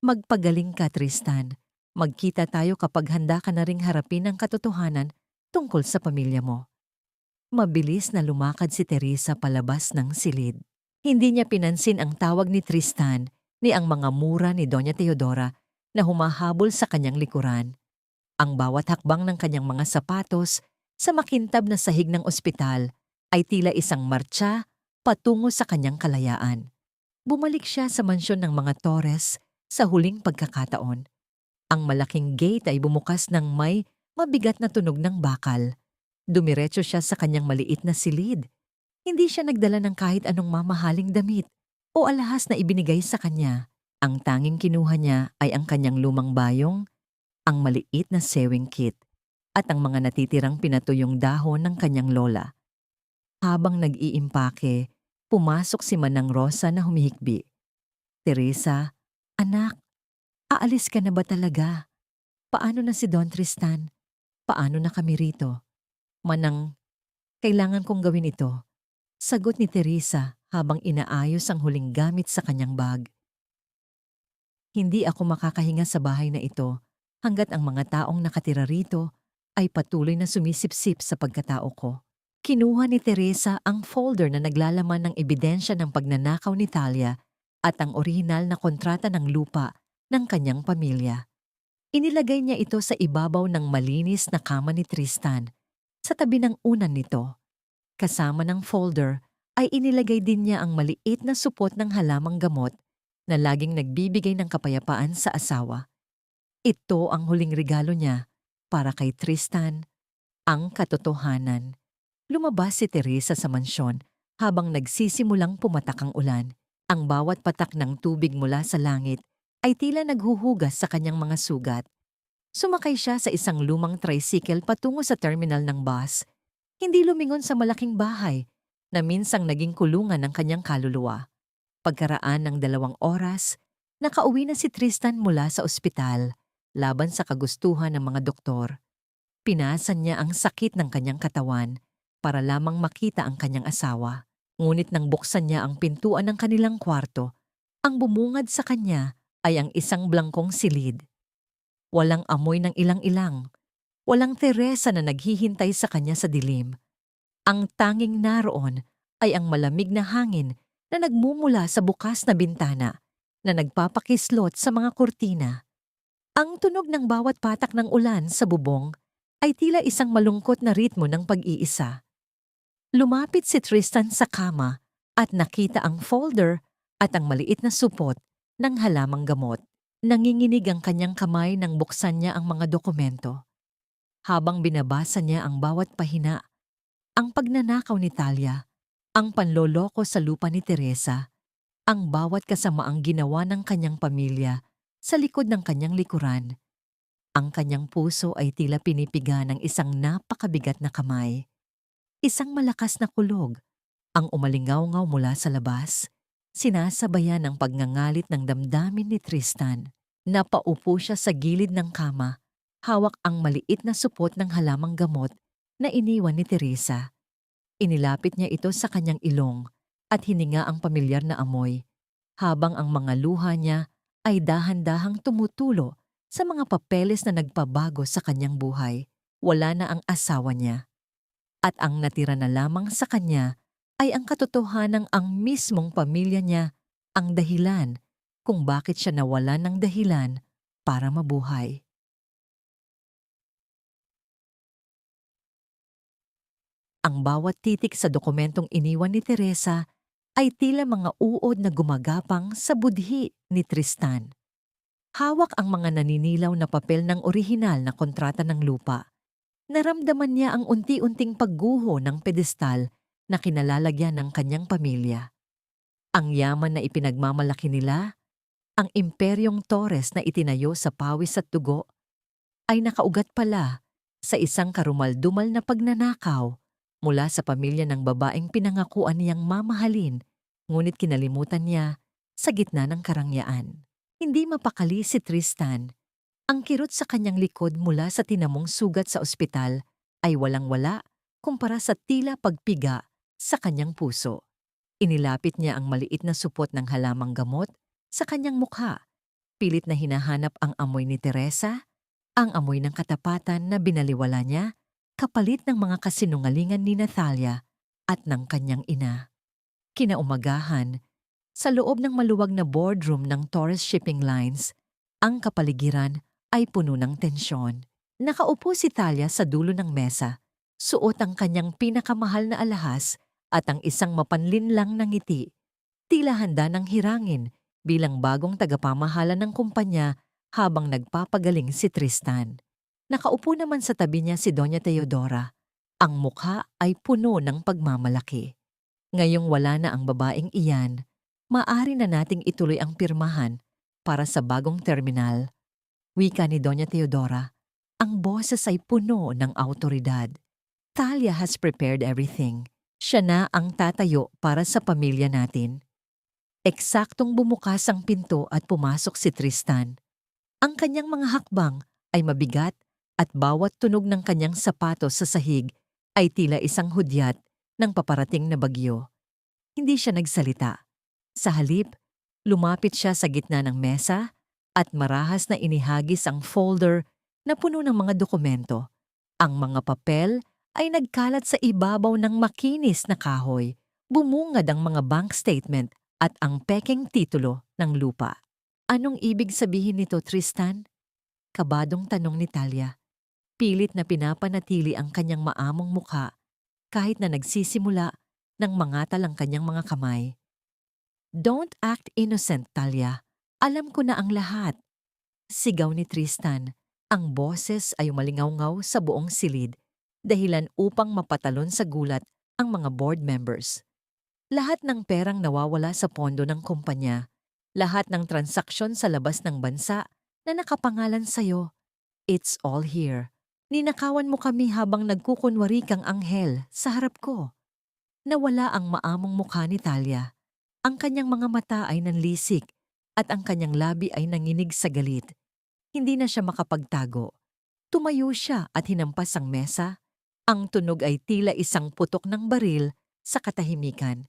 Magpagaling ka, Tristan. Magkita tayo kapag handa ka na ring harapin ang katotohanan tungkol sa pamilya mo. Mabilis na lumakad si Teresa palabas ng silid. Hindi niya pinansin ang tawag ni Tristan ni ang mga mura ni Doña Teodora na humahabol sa kanyang likuran. Ang bawat hakbang ng kanyang mga sapatos sa makintab na sahig ng ospital ay tila isang martsa patungo sa kanyang kalayaan. Bumalik siya sa mansyon ng mga Torres sa huling pagkakataon. Ang malaking gate ay bumukas ng may mabigat na tunog ng bakal. Dumiretso siya sa kanyang maliit na silid. Hindi siya nagdala ng kahit anong mamahaling damit o alahas na ibinigay sa kanya. Ang tanging kinuha niya ay ang kanyang lumang bayong, ang maliit na sewing kit, at ang mga natitirang pinatuyong dahon ng kanyang lola. Habang nag-iimpake, pumasok si Manang Rosa na humihikbi. Teresa, anak, aalis ka na ba talaga? Paano na si Don Tristan? Paano na kami rito? Manang, kailangan kong gawin ito. Sagot ni Teresa habang inaayos ang huling gamit sa kanyang bag. Hindi ako makakahinga sa bahay na ito hanggat ang mga taong nakatira rito ay patuloy na sumisipsip sa pagkatao ko. Kinuha ni Teresa ang folder na naglalaman ng ebidensya ng pagnanakaw ni Talia at ang orihinal na kontrata ng lupa ng kanyang pamilya. Inilagay niya ito sa ibabaw ng malinis na kama ni Tristan, sa tabi ng unan nito. Kasama ng folder ay inilagay din niya ang maliit na supot ng halamang gamot na laging nagbibigay ng kapayapaan sa asawa. Ito ang huling regalo niya para kay Tristan, ang katotohanan. Lumabas si Teresa sa mansyon habang nagsisimulang pumatak ang ulan. Ang bawat patak ng tubig mula sa langit ay tila naghuhugas sa kanyang mga sugat. Sumakay siya sa isang lumang tricycle patungo sa terminal ng bus. Hindi lumingon sa malaking bahay na minsang naging kulungan ng kanyang kaluluwa. Pagkaraan ng 2 oras, nakauwi na si Tristan mula sa ospital laban sa kagustuhan ng mga doktor. Pinasan niya ang sakit ng kanyang katawan para lamang makita ang kanyang asawa. Ngunit nang buksan niya ang pintuan ng kanilang kwarto, ang bumungad sa kanya ay ang isang blangkong silid. Walang amoy ng ilang-ilang. Walang Teresa na naghihintay sa kanya sa dilim. Ang tanging naroon ay ang malamig na hangin na nagmumula sa bukas na bintana na nagpapakislot sa mga kurtina. Ang tunog ng bawat patak ng ulan sa bubong ay tila isang malungkot na ritmo ng pag-iisa. Lumapit si Tristan sa kama at nakita ang folder at ang maliit na supot ng halamang gamot. Nanginginig ang kanyang kamay nang buksan niya ang mga dokumento. Habang binabasa niya ang bawat pahina, ang pagnanakaw ni Talia, ang panloloko sa lupa ni Teresa, ang bawat kasamaang ginawa ng kanyang pamilya sa likod ng kanyang likuran. Ang kanyang puso ay tila pinipiga ng isang napakabigat na kamay. Isang malakas na kulog ang umalingaw-ngaw mula sa labas, sinasabayan ng pagngangalit ng damdamin ni Tristan. Napaupo siya sa gilid ng kama, hawak ang maliit na supot ng halamang gamot na iniwan ni Teresa. Inilapit niya ito sa kanyang ilong at hininga ang pamilyar na amoy, habang ang mga luha niya ay dahan-dahang tumutulo sa mga papeles na nagpabago sa kanyang buhay. Wala na ang asawa niya. At ang natira na lamang sa kanya ay ang katotohanang ang mismong pamilya niya ang dahilan kung bakit siya nawalan ng dahilan para mabuhay. Ang bawat titik sa dokumentong iniwan ni Teresa ay tila mga uod na gumagapang sa budhi ni Tristan. Hawak ang mga naninilaw na papel ng orihinal na kontrata ng lupa. Naramdaman niya ang unti-unting pagguho ng pedestal na kinalalagyan ng kanyang pamilya. Ang yaman na ipinagmamalaki nila, ang imperyong Torres na itinayo sa pawis at dugo, ay nakaugat pala sa isang karumaldumal na pagnanakaw mula sa pamilya ng babaeng pinangakuan niyang mamahalin, ngunit kinalimutan niya sa gitna ng karangyaan. Hindi mapakali si Tristan. Ang kirot sa kanyang likod mula sa tinamong sugat sa ospital ay walang-wala kumpara sa tila pagpiga sa kanyang puso. Inilapit niya ang maliit na supot ng halamang gamot sa kanyang mukha. Pilit na hinahanap ang amoy ni Teresa, ang amoy ng katapatan na binaliwala niya, kapalit ng mga kasinungalingan ni Natalia at ng kanyang ina. Kinaumagahan, sa loob ng maluwag na boardroom ng Torres Shipping Lines, ang kapaligiran ay puno ng tensyon. Nakaupo si Talia sa dulo ng mesa, suot ang kanyang pinakamahal na alahas at ang isang mapanlinlang na ngiti. Tila handa ng hirangin bilang bagong tagapamahala ng kumpanya habang nagpapagaling si Tristan. Nakaupo naman sa tabi niya si Doña Teodora. Ang mukha ay puno ng pagmamalaki. Ngayong wala na ang babaeng iyan, maaari na nating ituloy ang pirmahan para sa bagong terminal. Wika ni Doña Teodora, ang boses ay puno ng awtoridad. Talia has prepared everything. Siya na ang tatayo para sa pamilya natin. Eksaktong bumukas ang pinto at pumasok si Tristan. Ang kanyang mga hakbang ay mabigat at bawat tunog ng kanyang sapatos sa sahig ay tila isang hudyat ng paparating na bagyo. Hindi siya nagsalita. Sa halip, lumapit siya sa gitna ng mesa at marahas na inihagis ang folder na puno ng mga dokumento. Ang mga papel ay nagkalat sa ibabaw ng makinis na kahoy. Bumungad ang mga bank statement at ang pekeng titulo ng lupa. Anong ibig sabihin nito, Tristan? Kabadong tanong ni Talia. Pilit na pinapanatili ang kanyang maamong mukha kahit na nagsisimula ng mangatal ang kanyang mga kamay. Don't act innocent, Talia. Alam ko na ang lahat. Sigaw ni Tristan. Ang boses ay umalingaw-ngaw sa buong silid, dahilan upang mapatalon sa gulat ang mga board members. Lahat ng perang nawawala sa pondo ng kumpanya, lahat ng transaksyon sa labas ng bansa na nakapangalan sa'yo, it's all here. Ninakawan mo kami habang nagkukunwari kang anghel sa harap ko. Nawala ang maamong mukha ni Talia. Ang kanyang mga mata ay nanlisik at ang kanyang labi ay nanginig sa galit. Hindi na siya makapagtago. Tumayo siya at hinampas ang mesa. Ang tunog ay tila isang putok ng baril sa katahimikan.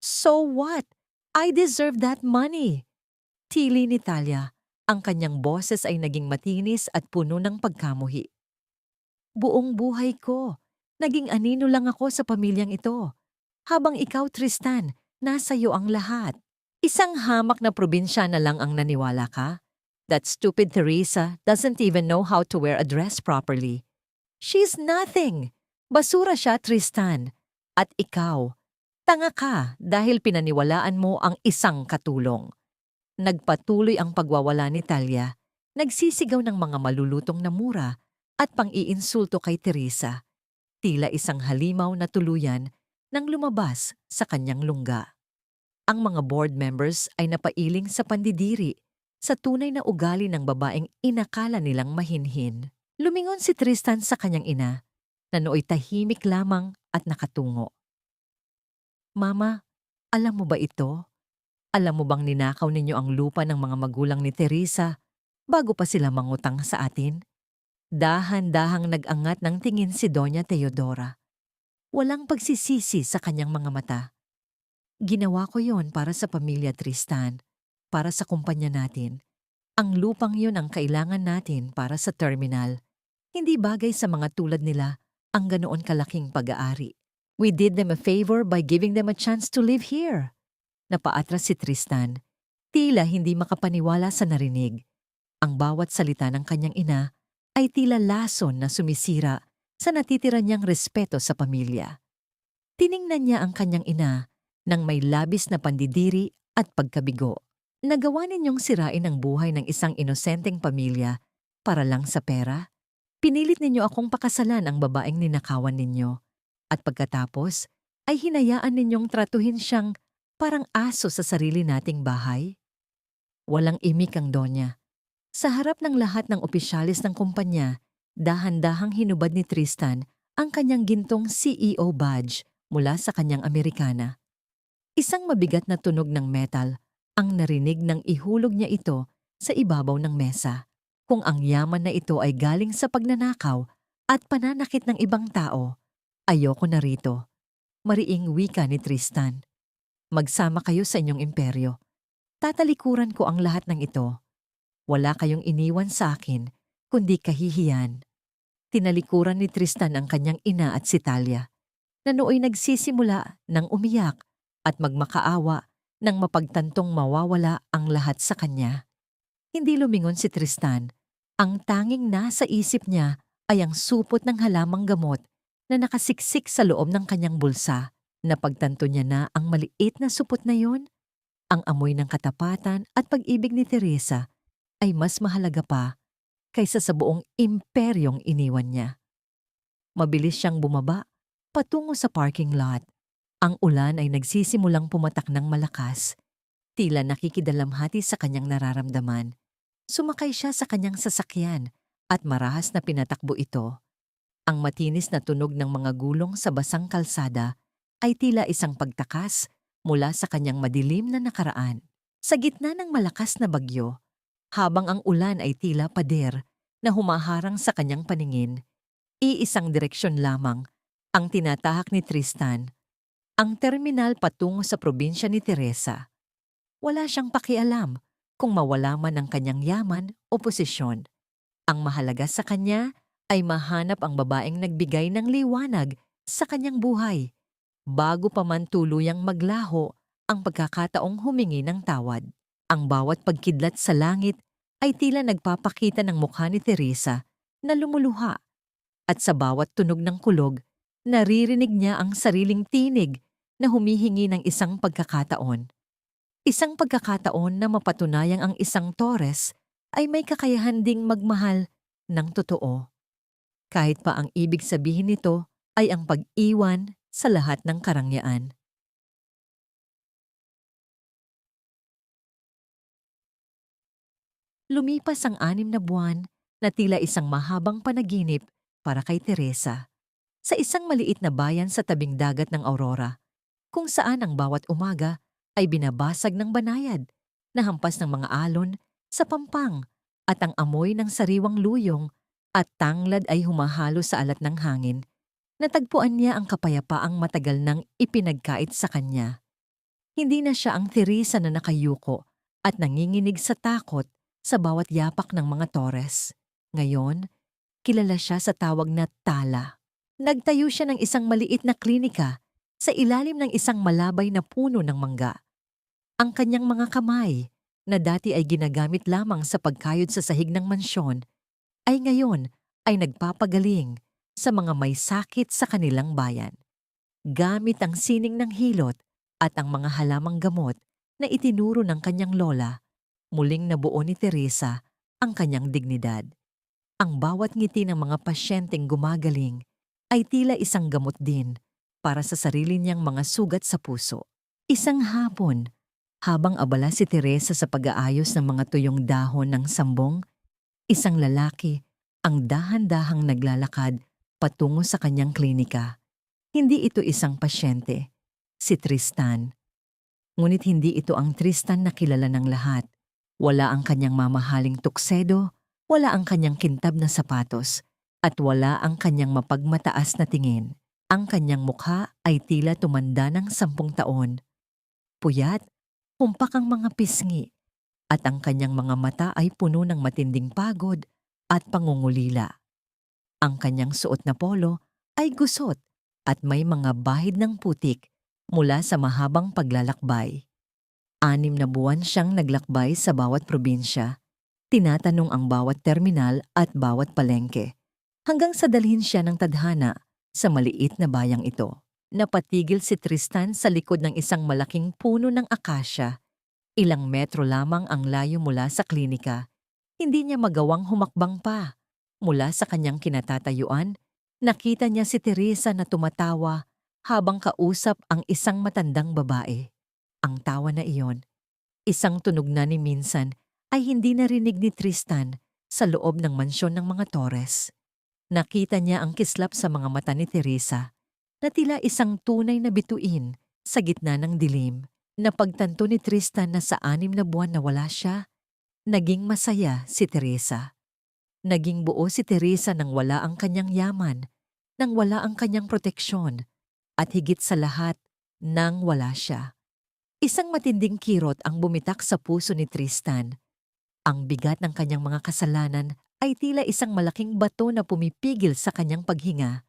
So what? I deserve that money. Tili ni Talia. Ang kanyang boses ay naging matinis at puno ng pagkamuhi. Buong buhay ko, naging anino lang ako sa pamilyang ito. Habang ikaw, Tristan, nasa iyo ang lahat. Isang hamak na probinsya na lang ang naniwala ka? That stupid Teresa doesn't even know how to wear a dress properly. She's nothing. Basura siya, Tristan. At ikaw, tanga ka dahil pinaniwalaan mo ang isang katulong. Nagpatuloy ang pagwawala ni Talia. Nagsisigaw ng mga malulutong na mura at pang-iinsulto kay Teresa. Tila isang halimaw na tuluyan nang lumabas sa kanyang lungga. Ang mga board members ay napailing sa pandidiri sa tunay na ugali ng babaeng inakala nilang mahinhin. Lumingon si Tristan sa kanyang ina, na nooy tahimik lamang at nakatungo. Mama, alam mo ba ito? Alam mo bang ninakaw ninyo ang lupa ng mga magulang ni Teresa bago pa sila mangutang sa atin? Dahan-dahang nag-angat ng tingin si Doña Teodora. Walang pagsisisi sa kanyang mga mata. Ginawa ko yon para sa pamilya, Tristan, para sa kumpanya natin. Ang lupang yon ang kailangan natin para sa terminal. Hindi bagay sa mga tulad nila ang ganoon kalaking pag-aari. We did them a favor by giving them a chance to live here. Napaatras si Tristan. Tila hindi makapaniwala sa narinig. Ang bawat salita ng kanyang ina ay tila lason na sumisira sa natitira niyang respeto sa pamilya. Tiningnan niya ang kanyang ina nang may labis na pandidiri at pagkabigo. Nagawa ninyong sirain ang buhay ng isang inosenteng pamilya para lang sa pera? Pinilit ninyo akong pakasalan ang babaeng ninakawan ninyo. At pagkatapos, ay hinayaan ninyong tratuhin siyang parang aso sa sarili nating bahay? Walang imik ang Donya. Sa harap ng lahat ng opisyalis ng kumpanya, dahan-dahang hinubad ni Tristan ang kanyang gintong CEO badge mula sa kanyang Amerikana. Isang mabigat na tunog ng metal ang narinig nang ihulog niya ito sa ibabaw ng mesa. Kung ang yaman na ito ay galing sa pagnanakaw, at pananakit ng ibang tao. Ayoko na rito. Mariing wika ni Tristan. Magsama kayo sa inyong imperyo. Tatalikuran ko ang lahat ng ito. Wala kayong iniwan sa akin, kundi kahihiyan. Tinalikuran ni Tristan ang kanyang ina at si Talia, na nooy nagsisimula ng umiyak at magmakaawa nang mapagtantong mawawala ang lahat sa kanya. Hindi lumingon si Tristan. Ang tanging nasa isip niya ay ang supot ng halamang gamot na nakasiksik sa loob ng kanyang bulsa. Napagtanto niya na ang maliit na supot na yon, ang amoy ng katapatan at pag-ibig ni Teresa, ay mas mahalaga pa kaysa sa buong imperyong iniwan niya. Mabilis siyang bumaba patungo sa parking lot. Ang ulan ay nagsisimulang pumatak ng malakas. Tila nakikidalamhati sa kanyang nararamdaman. Sumakay siya sa kanyang sasakyan at marahas na pinatakbo ito. Ang matinis na tunog ng mga gulong sa basang kalsada ay tila isang pagtakas mula sa kanyang madilim na nakaraan. Sa gitna ng malakas na bagyo, habang ang ulan ay tila pader na humaharang sa kanyang paningin, iisang direksyon lamang ang tinatahak ni Tristan, ang terminal patungo sa probinsya ni Teresa. Wala siyang pakialam kung mawala man ang kanyang yaman o posisyon. Ang mahalaga sa kanya ay mahanap ang babaeng nagbigay ng liwanag sa kanyang buhay, bago pa man tuluyang maglaho ang pagkakataong humingi ng tawad. Ang bawat pagkidlat sa langit ay tila nagpapakita ng mukha ni Teresa na lumuluha, at sa bawat tunog ng kulog, naririnig niya ang sariling tinig na humihingi ng isang pagkakataon. Isang pagkakataon na mapatunayang ang isang Torres ay may kakayahan ding magmahal ng totoo. Kahit pa ang ibig sabihin nito ay ang pag-iwan sa lahat ng karangyaan. Lumipas ang 6 na buwan na tila isang mahabang panaginip para kay Teresa. Sa isang maliit na bayan sa tabing dagat ng Aurora, kung saan ang bawat umaga ay binabasag ng banayad na hampas ng mga alon sa pampang at ang amoy ng sariwang luyong at tanglad ay humahalo sa alat ng hangin. Natagpuan niya ang kapayapaang matagal nang ipinagkait sa kanya. Hindi na siya ang Teresa na nakayuko at nanginginig sa takot sa bawat yapak ng mga Torres. Ngayon, kilala siya sa tawag na Tala. Nagtayo siya ng isang maliit na klinika sa ilalim ng isang malabay na puno ng mangga. Ang kanyang mga kamay, na dati ay ginagamit lamang sa pagkayod sa sahig ng mansyon, ay ngayon ay nagpapagaling sa mga may sakit sa kanilang bayan. Gamit ang sining ng hilot at ang mga halamang gamot na itinuro ng kanyang lola, muling nabuo ni Teresa ang kanyang dignidad. Ang bawat ngiti ng mga pasyenteng gumagaling ay tila isang gamot din para sa sarili niyang mga sugat sa puso. Isang hapon, habang abala si Teresa sa pag-aayos ng mga tuyong dahon ng sambong, isang lalaki ang dahan-dahang naglalakad patungo sa kanyang klinika. Hindi ito isang pasyente, si Tristan. Ngunit hindi ito ang Tristan na kilala ng lahat. Wala ang kanyang mamahaling tuksedo, wala ang kanyang kintab na sapatos, at wala ang kanyang mapagmataas na tingin. Ang kanyang mukha ay tila tumanda ng 10 taon. Puyat, humpak ang mga pisngi, at ang kanyang mga mata ay puno ng matinding pagod at pangungulila. Ang kanyang suot na polo ay gusot at may mga bahid ng putik mula sa mahabang paglalakbay. 6 na buwan siyang naglakbay sa bawat probinsya, tinatanong ang bawat terminal at bawat palengke, hanggang sa dalhin siya ng tadhana sa maliit na bayang ito. Napatigil si Tristan sa likod ng isang malaking puno ng akasya. Ilang metro lamang ang layo mula sa klinika. Hindi niya magawang humakbang pa. Mula sa kanyang kinatatayuan, nakita niya si Teresa na tumatawa habang kausap ang isang matandang babae. Ang tawa na iyon, isang tunog na ni minsan, ay hindi narinig ni Tristan sa loob ng mansyon ng mga Torres. Nakita niya ang kislap sa mga mata ni Teresa, na tila isang tunay na bituin sa gitna ng dilim. Napagtanto ni Tristan na sa 6 na buwan na wala siya, naging masaya si Teresa. Naging buo si Teresa nang wala ang kanyang yaman, nang wala ang kanyang proteksyon, at higit sa lahat, nang wala siya. Isang matinding kirot ang bumitak sa puso ni Tristan. Ang bigat ng kanyang mga kasalanan ay tila isang malaking bato na pumipigil sa kanyang paghinga.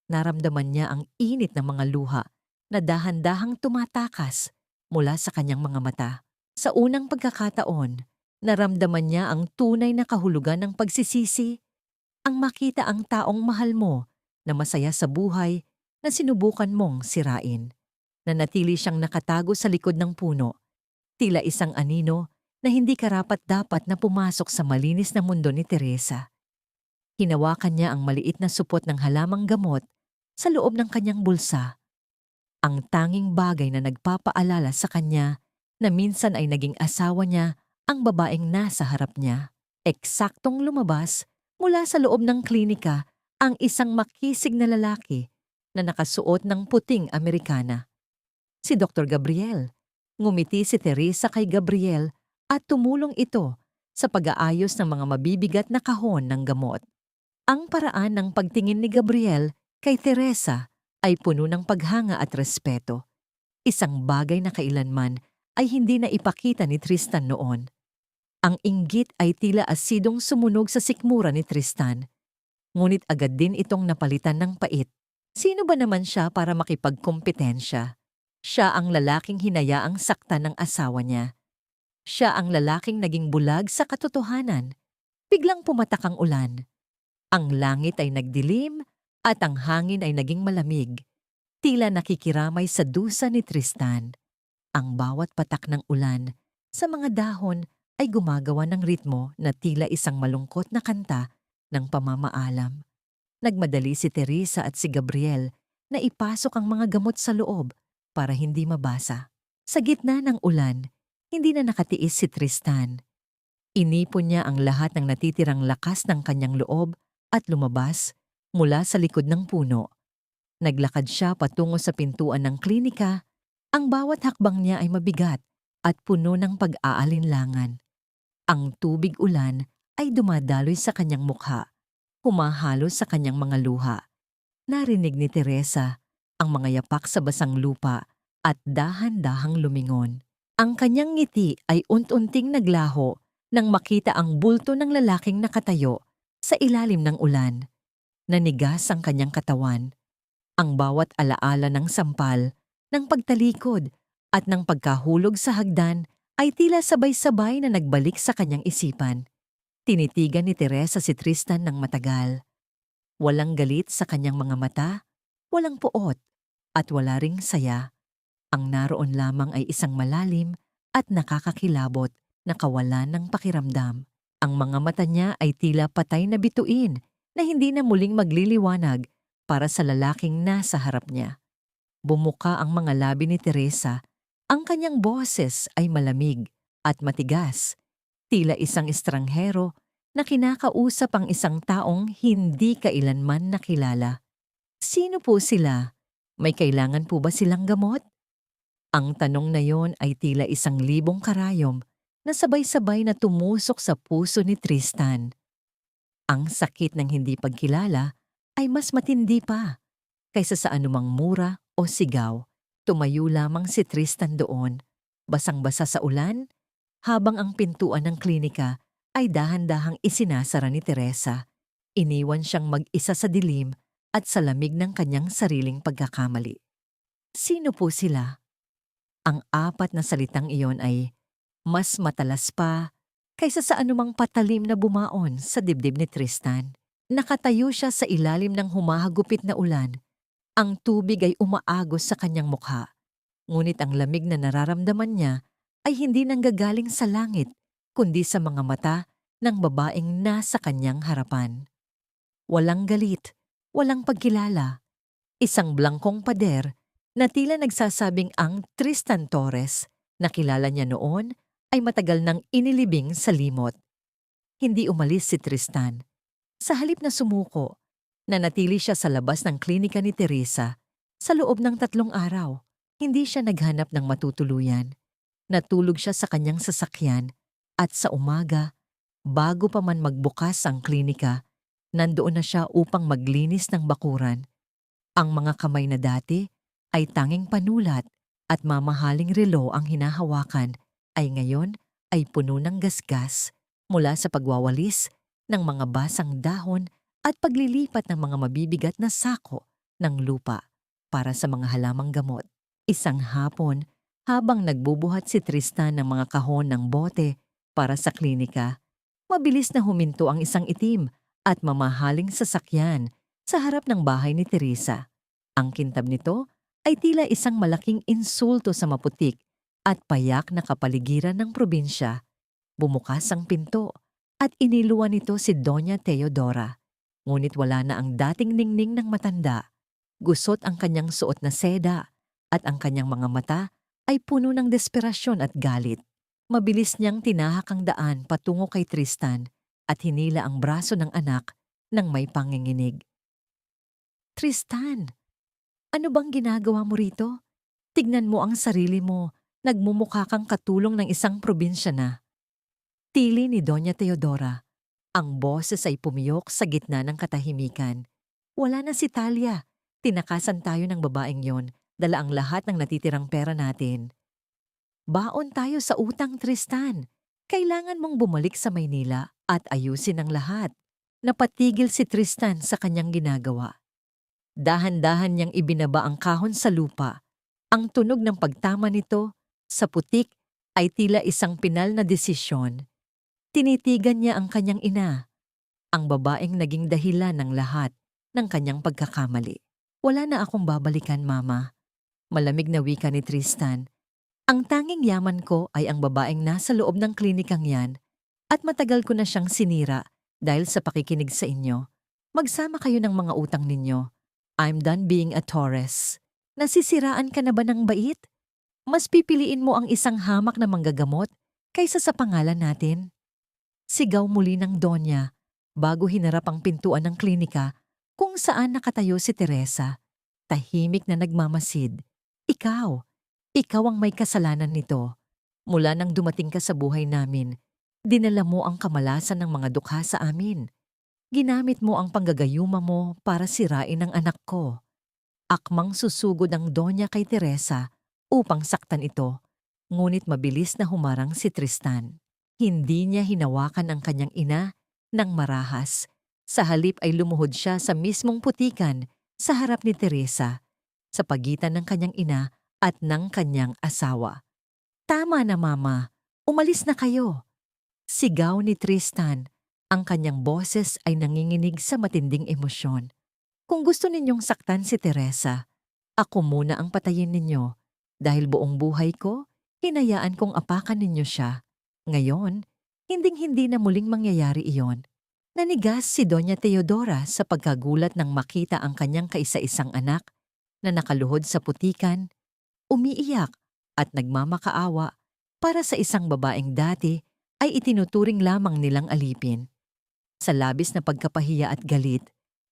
Naramdaman niya ang init ng mga luha na dahan-dahang tumatakas mula sa kanyang mga mata. Sa unang pagkakataon, naramdaman niya ang tunay na kahulugan ng pagsisisi, ang makita ang taong mahal mo na masaya sa buhay na sinubukan mong sirain. Nanatili siyang nakatago sa likod ng puno, tila isang anino na hindi karapat-dapat na pumasok sa malinis na mundo ni Teresa. Hinawakan niya ang maliit na supot ng halamang gamot sa loob ng kanyang bulsa, ang tanging bagay na nagpapaalala sa kanya na minsan ay naging asawa niya ang babaeng nasa harap niya. Eksaktong lumabas mula sa loob ng klinika ang isang makisig na lalaki na nakasuot ng puting Amerikana. Si Dr. Gabriel. Ngumiti si Teresa kay Gabriel at tumulong ito sa pag-aayos ng mga mabibigat na kahon ng gamot. Ang paraan ng pagtingin ni Gabriel kay Teresa ay puno ng paghanga at respeto. Isang bagay na kailanman ay hindi na ipakita ni Tristan noon. Ang inggit ay tila asidong sumunog sa sikmura ni Tristan. Ngunit agad din itong napalitan ng pait. Sino ba naman siya para makipagkompetensya? Siya ang lalaking hinayaang saktan ng asawa niya. Siya ang lalaking naging bulag sa katotohanan. Biglang pumatak ang ulan. Ang langit ay nagdilim at ang hangin ay naging malamig. Tila nakikiramay sa dusa ni Tristan. Ang bawat patak ng ulan sa mga dahon ay gumagawa ng ritmo na tila isang malungkot na kanta ng pamamaalam. Nagmadali si Teresa at si Gabriel na ipasok ang mga gamot sa loob para hindi mabasa. Sa gitna ng ulan, hindi na nakatiis si Tristan. Inipon niya ang lahat ng natitirang lakas ng kanyang loob at lumabas mula sa likod ng puno. Naglakad siya patungo sa pintuan ng klinika. Ang bawat hakbang niya ay mabigat at puno ng pag-aalinlangan. Ang tubig ulan ay dumadaloy sa kanyang mukha, humahalo sa kanyang mga luha. Narinig ni Teresa ang mga yapak sa basang lupa at dahan-dahang lumingon. Ang kanyang ngiti ay unti-unting naglaho nang makita ang bulto ng lalaking nakatayo sa ilalim ng ulan. Nanigas ang kanyang katawan. Ang bawat alaala ng sampal, ng pagtalikod at ng pagkahulog sa hagdan ay tila sabay-sabay na nagbalik sa kanyang isipan. Tinitigan ni Teresa si Tristan ng matagal. Walang galit sa kanyang mga mata, walang puot, at wala ring saya. Ang naroon lamang ay isang malalim at nakakakilabot na kawalan ng pakiramdam. Ang mga mata niya ay tila patay na bituin na hindi na muling magliliwanag para sa lalaking nasa harap niya. Bumuka ang mga labi ni Teresa. Ang kanyang boses ay malamig at matigas. Tila isang estranghero na kinakausap ang isang taong hindi kailanman nakilala. Sino po sila? May kailangan po ba silang gamot? Ang tanong na yon ay tila isang libong karayom na sabay-sabay na tumusok sa puso ni Tristan. Ang sakit ng hindi pagkilala ay mas matindi pa kaysa sa anumang mura o sigaw. Tumayo lamang si Tristan doon, basang-basa sa ulan, habang ang pintuan ng klinika ay dahan-dahang isinasara ni Teresa. Iniwan siyang mag-isa sa dilim at sa lamig ng kanyang sariling pagkakamali. Sino po sila? Ang apat na salitang iyon ay mas matalas pa kaysa sa anumang patalim na bumaon sa dibdib ni Tristan. Nakatayo siya sa ilalim ng humahagupit na ulan. Ang tubig ay umaagos sa kanyang mukha, ngunit ang lamig na nararamdaman niya ay hindi nanggagaling sa langit, kundi sa mga mata ng babaeng nasa kanyang harapan. Walang galit, walang pagkilala. Isang blangkong pader na tila nagsasabing ang Tristan Torres na kilala niya noon ay matagal nang inilibing sa limot. Hindi umalis si Tristan. Sa halip na sumuko, nanatili siya sa labas ng klinika ni Teresa. Sa loob ng 3 araw, hindi siya naghanap ng matutuluyan. Natulog siya sa kanyang sasakyan at sa umaga, Bago pa man magbukas ang klinika, nandoon na siya upang maglinis ng bakuran. Ang mga kamay na dati ay tanging panulat at mamahaling relo ang hinahawakan ay ngayon ay puno ng gasgas mula sa pagwawalis ng mga basang dahon at paglilipat ng mga mabibigat na sako ng lupa para sa mga halamang gamot. Isang hapon, habang nagbubuhat si Tristan ng mga kahon ng bote para sa klinika, mabilis na huminto ang isang itim at mamahaling sasakyan sa harap ng bahay ni Teresa. Ang kintab nito ay tila isang malaking insulto sa maputik at payak na kapaligiran ng probinsya. Bumukas ang pinto at iniluwan nito si Doña Teodora. Ngunit wala na ang dating ningning ng matanda. Gusot ang kanyang suot na seda at ang kanyang mga mata ay puno ng desperasyon at galit. Mabilis niyang tinahak ang daan patungo kay Tristan at hinila ang braso ng anak ng may panginginig. Tristan, ano bang ginagawa mo rito? Tignan mo ang sarili mo, nagmumukha kang katulong ng isang probinsya na. Tili ni Doña Teodora. Ang boses ay pumiyok sa gitna ng katahimikan. Wala na si Talia. Tinakasan tayo ng babaeng yon, dala ang lahat ng natitirang pera natin. Baon tayo sa utang, Tristan. Kailangan mong bumalik sa Maynila at ayusin ang lahat. Napatigil si Tristan sa kanyang ginagawa. Dahan-dahan niyang ibinaba ang kahon sa lupa. Ang tunog ng pagtama nito sa putik ay tila isang pinal na desisyon. Tinitigan niya ang kanyang ina, ang babaeng naging dahilan ng lahat ng kanyang pagkakamali. Wala na akong babalikan, Mama. Malamig na wika ni Tristan. Ang tanging yaman ko ay ang babaeng nasa loob ng klinikang yan at matagal ko na siyang sinira dahil sa pakikinig sa inyo. Magsama kayo ng mga utang ninyo. I'm done being a Torres. Nasisiraan ka na ba ng bait? Mas pipiliin mo ang isang hamak na manggagamot kaysa sa pangalan natin? Sigaw muli ng Donya bago hinarap ang pintuan ng klinika kung saan nakatayo si Teresa. Tahimik na nagmamasid. Ikaw ang may kasalanan nito. Mula nang dumating ka sa buhay namin, dinala mo ang kamalasan ng mga dukha sa amin. Ginamit mo ang panggagayuma mo para sirain ang anak ko. Akmang susugod ang Donya kay Teresa upang saktan ito, ngunit mabilis na humarang si Tristan. Hindi niya hinawakan ang kanyang ina ng marahas. Sa halip ay lumuhod siya sa mismong putikan sa harap ni Teresa, sa pagitan ng kanyang ina at ng kanyang asawa. Tama na, Mama. Umalis na kayo. Sigaw ni Tristan. Ang kanyang boses ay nanginginig sa matinding emosyon. Kung gusto ninyong saktan si Teresa, ako muna ang patayin ninyo. Dahil buong buhay ko, hinayaan kong apakan ninyo siya. Ngayon, hinding-hindi na muling mangyayari iyon. Nanigas si Doña Teodora sa pagkagulat nang makita ang kanyang kaisa-isang anak na nakaluhod sa putikan, umiiyak at nagmamakaawa para sa isang babaeng dati ay itinuturing lamang nilang alipin. Sa labis na pagkapahiya at galit,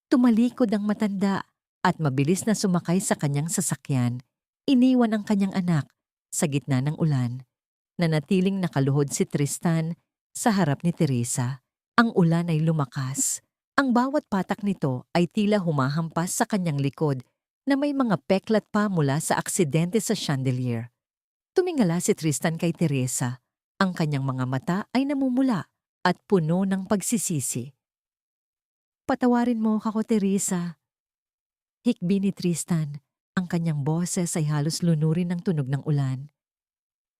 tumalikod ang matanda at mabilis na sumakay sa kanyang sasakyan. Iniwan ang kanyang anak sa gitna ng ulan. Nanatiling nakaluhod si Tristan sa harap ni Teresa. Ang ulan ay lumakas. Ang bawat patak nito ay tila humahampas sa kanyang likod na may mga peklat pa mula sa aksidente sa chandelier. Tumingala si Tristan kay Teresa. Ang kanyang mga mata ay namumula at puno ng pagsisisi. Patawarin mo ako, Teresa. Hikbi ni Tristan. Ang kanyang boses ay halos lunurin ng tunog ng ulan.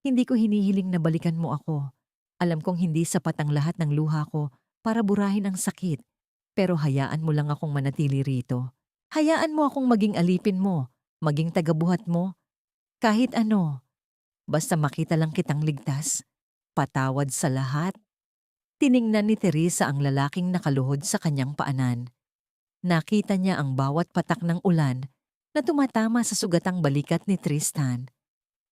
Hindi ko hinihiling na balikan mo ako. Alam kong hindi sapat ang lahat ng luha ko para burahin ang sakit, pero hayaan mo lang akong manatili rito. Hayaan mo akong maging alipin mo, maging tagabuhat mo, kahit ano. Basta makita lang kitang ligtas, patawad sa lahat. Tiningnan ni Teresa ang lalaking nakaluhod sa kanyang paanan. Nakita niya ang bawat patak ng ulan na tumatama sa sugatang balikat ni Tristan.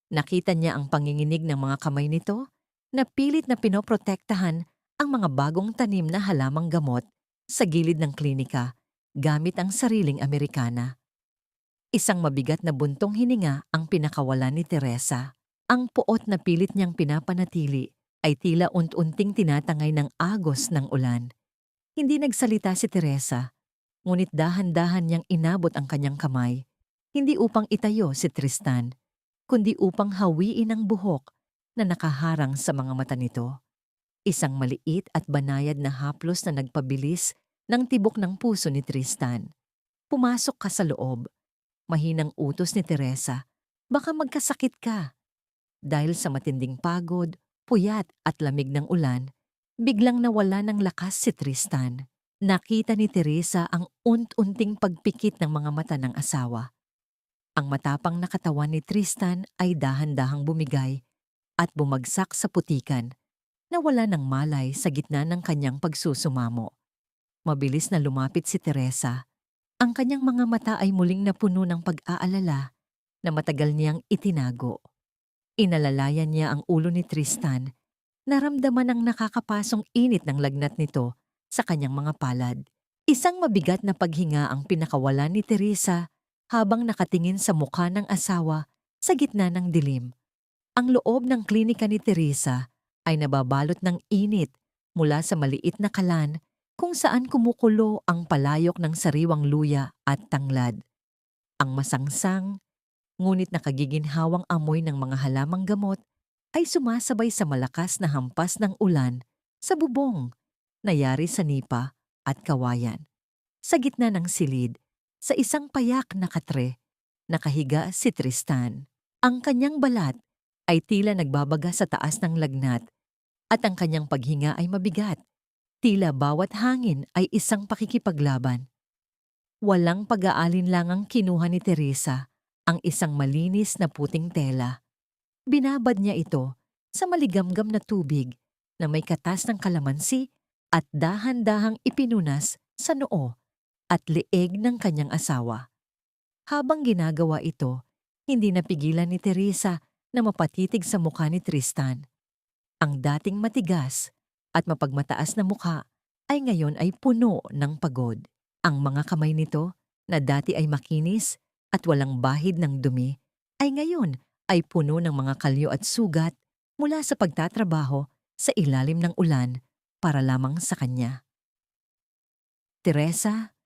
Nakita niya ang panginginig ng mga kamay nito na pilit na pinoprotektahan ang mga bagong tanim na halamang gamot sa gilid ng klinika gamit ang sariling Amerikana. Isang mabigat na buntong hininga ang pinakawalan ni Teresa. Ang puot na pilit niyang pinapanatili ay tila unti-unting tinatangay ng agos ng ulan. Hindi nagsalita si Teresa, ngunit dahan-dahan niyang inabot ang kanyang kamay, hindi upang itayo si Tristan, kundi upang hawiin ang buhok na nakaharang sa mga mata nito. Isang maliit at banayad na haplos na nagpabilis ng tibok ng puso ni Tristan. Pumasok ka sa loob. Mahinang utos ni Teresa. Baka magkasakit ka. Dahil sa matinding pagod, puyat at lamig ng ulan, biglang nawala ng lakas si Tristan. Nakita ni Teresa ang unti-unting pagpikit ng mga mata ng asawa. Ang matapang na katawan ni Tristan ay dahan-dahang bumigay at bumagsak sa putikan, nawala ng malay sa gitna ng kanyang pagsusumamo. Mabilis na lumapit si Teresa. Ang kanyang mga mata ay muling napuno ng pag-aalala na matagal niyang itinago. Inalalayan niya ang ulo ni Tristan. Naramdaman ang nakakapasong init ng lagnat nito sa kanyang mga palad. Isang mabigat na paghinga ang pinakawalan ni Teresa habang nakatingin sa mukha ng asawa sa gitna ng dilim. Ang loob ng klinika ni Teresa ay nababalot ng init mula sa maliit na kalan kung saan kumukulo ang palayok ng sariwang luya at tanglad. Ang masangsang, ngunit nakagiginhawang amoy ng mga halamang gamot ay sumasabay sa malakas na hampas ng ulan sa bubong, nayari sa nipa at kawayan. Sa gitna ng silid, sa isang payak na katre, nakahiga si Tristan. Ang kanyang balat ay tila nagbabaga sa taas ng lagnat at ang kanyang paghinga ay mabigat. Tila bawat hangin ay isang pakikipaglaban. Walang pag-aalinlangang kinuha ni Teresa ang isang malinis na puting tela. Binabad niya ito sa maligamgam na tubig na may katas ng kalamansi at dahan-dahang ipinunas sa noo at leeg ng kanyang asawa. Habang ginagawa ito, hindi napigilan ni Teresa na mapatitig sa mukha ni Tristan. Ang dating matigas at mapagmataas na mukha ay ngayon ay puno ng pagod. Ang mga kamay nito na dati ay makinis at walang bahid ng dumi ay ngayon ay puno ng mga kalyo at sugat mula sa pagtatrabaho sa ilalim ng ulan para lamang sa kanya. Teresa,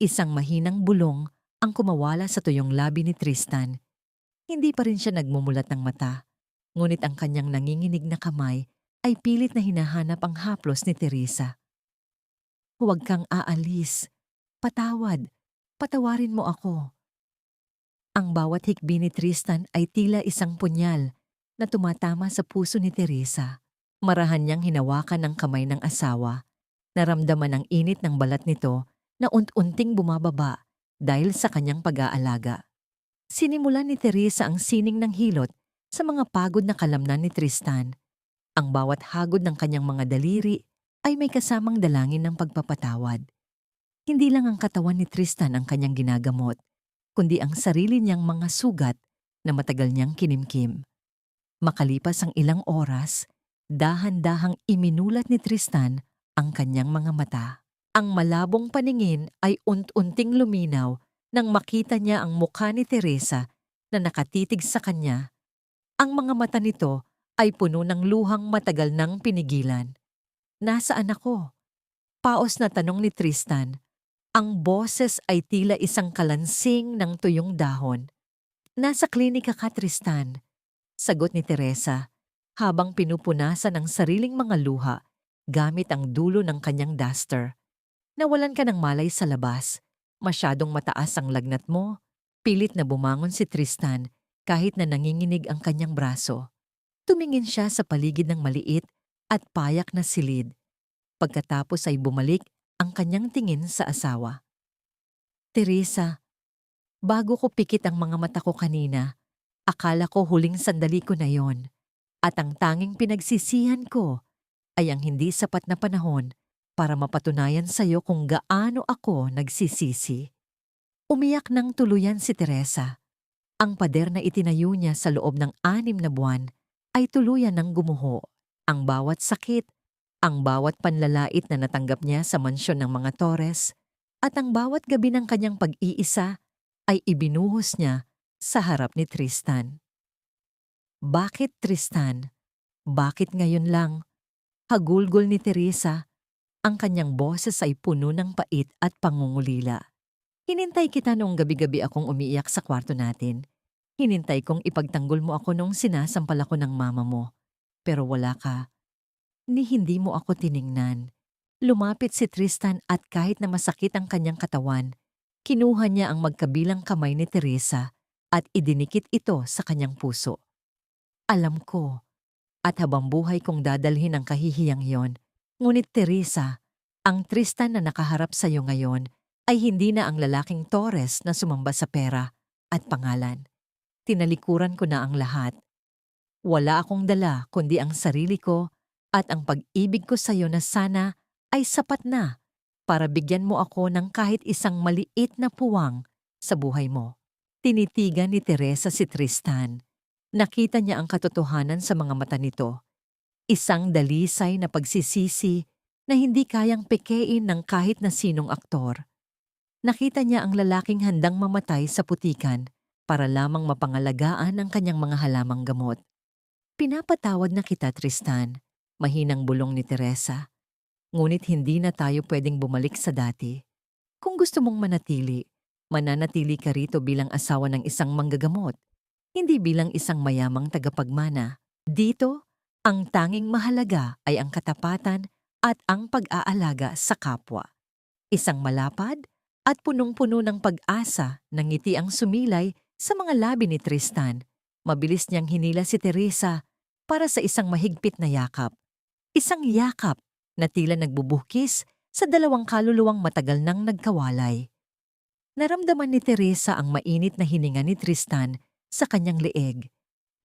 isang mahinang bulong ang kumawala sa tuyong labi ni Tristan. Hindi pa rin siya nagmumulat ng mata, ngunit ang kanyang nanginginig na kamay ay pilit na hinahanap ang haplos ni Teresa. Huwag kang aalis. Patawad. Patawarin mo ako. Ang bawat hikbi ni Tristan ay tila isang punyal na tumatama sa puso ni Teresa. Marahan niyang hinawakan ang kamay ng asawa. Naramdaman ang init ng balat nito na unti-unting bumababa dahil sa kanyang pag-aalaga. Sinimulan ni Teresa ang sining ng hilot sa mga pagod na kalamnan ni Tristan. Ang bawat hagod ng kanyang mga daliri ay may kasamang dalangin ng pagpapatawad. Hindi lang ang katawan ni Tristan ang kanyang ginagamot, kundi ang sarili niyang mga sugat na matagal niyang kinimkim. Makalipas ang ilang oras, dahan-dahang iminulat ni Tristan ang kanyang mga mata. Ang malabong paningin ay unti-unting luminaw nang makita niya ang mukha ni Teresa na nakatitig sa kanya. Ang mga mata nito ay puno ng luhang matagal nang pinigilan. Nasaan ako? Paos na tanong ni Tristan. Ang boses ay tila isang kalansing ng tuyong dahon. Nasa klinika ka, Tristan, sagot ni Teresa, habang pinupunasan ang sariling mga luha gamit ang dulo ng kanyang duster. Nawalan ka ng malay sa labas. Masyadong mataas ang lagnat mo. Pilit na bumangon si Tristan kahit na nanginginig ang kanyang braso. Tumingin siya sa paligid ng maliit at payak na silid. Pagkatapos ay bumalik ang kanyang tingin sa asawa. Teresa, bago ko pikit ang mga mata ko kanina, akala ko huling sandali ko na yon. At ang tanging pinagsisihan ko ay ang hindi sapat na panahon para mapatunayan sa iyo kung gaano ako nagsisisi. Umiyak ng tuluyan si Teresa. Ang pader na itinayo niya sa loob ng 6 na buwan ay tuluyan ng gumuho. Ang bawat sakit, ang bawat panlalait na natanggap niya sa mansyon ng mga Torres, at ang bawat gabi ng kanyang pag-iisa ay ibinuhos niya sa harap ni Tristan. Bakit, Tristan? Bakit ngayon lang? Hagulgol ni Teresa. Ang kanyang boses ay puno ng pait at pangungulila. Hinintay kita noong gabi-gabi akong umiiyak sa kwarto natin. Hinintay kong ipagtanggol mo ako nung sinasampal ako ng mama mo. Pero wala ka. Ni hindi mo ako tiningnan. Lumapit si Tristan at kahit na masakit ang kanyang katawan, kinuha niya ang magkabilang kamay ni Teresa at idinikit ito sa kanyang puso. Alam ko, at habang buhay kong dadalhin ang kahihiyang yon. Ngunit Teresa, ang Tristan na nakaharap sa iyo ngayon ay hindi na ang lalaking Torres na sumamba sa pera at pangalan. Tinalikuran ko na ang lahat. Wala akong dala kundi ang sarili ko at ang pag-ibig ko sa iyo na sana ay sapat na para bigyan mo ako ng kahit isang maliit na puwang sa buhay mo. Tinitigan ni Teresa si Tristan. Nakita niya ang katotohanan sa mga mata nito. Isang dalisay na pagsisisi na hindi kayang pekein ng kahit na sinong aktor. Nakita niya ang lalaking handang mamatay sa putikan para lamang mapangalagaan ang kanyang mga halamang gamot. Pinapatawad na kita, Tristan, mahinang bulong ni Teresa. Ngunit hindi na tayo pwedeng bumalik sa dati. Kung gusto mong mananatili ka rito bilang asawa ng isang manggagamot, hindi bilang isang mayamang tagapagmana. Dito, ang tanging mahalaga ay ang katapatan at ang pag-aalaga sa kapwa. Isang malapad at punong-puno ng pag-asa na ngiti ang sumilay sa mga labi ni Tristan. Mabilis niyang hinila si Teresa para sa isang mahigpit na yakap. Isang yakap na tila nagbubuhkis sa dalawang kaluluwang matagal nang nagkawalay. Naramdaman ni Teresa ang mainit na hininga ni Tristan sa kanyang leeg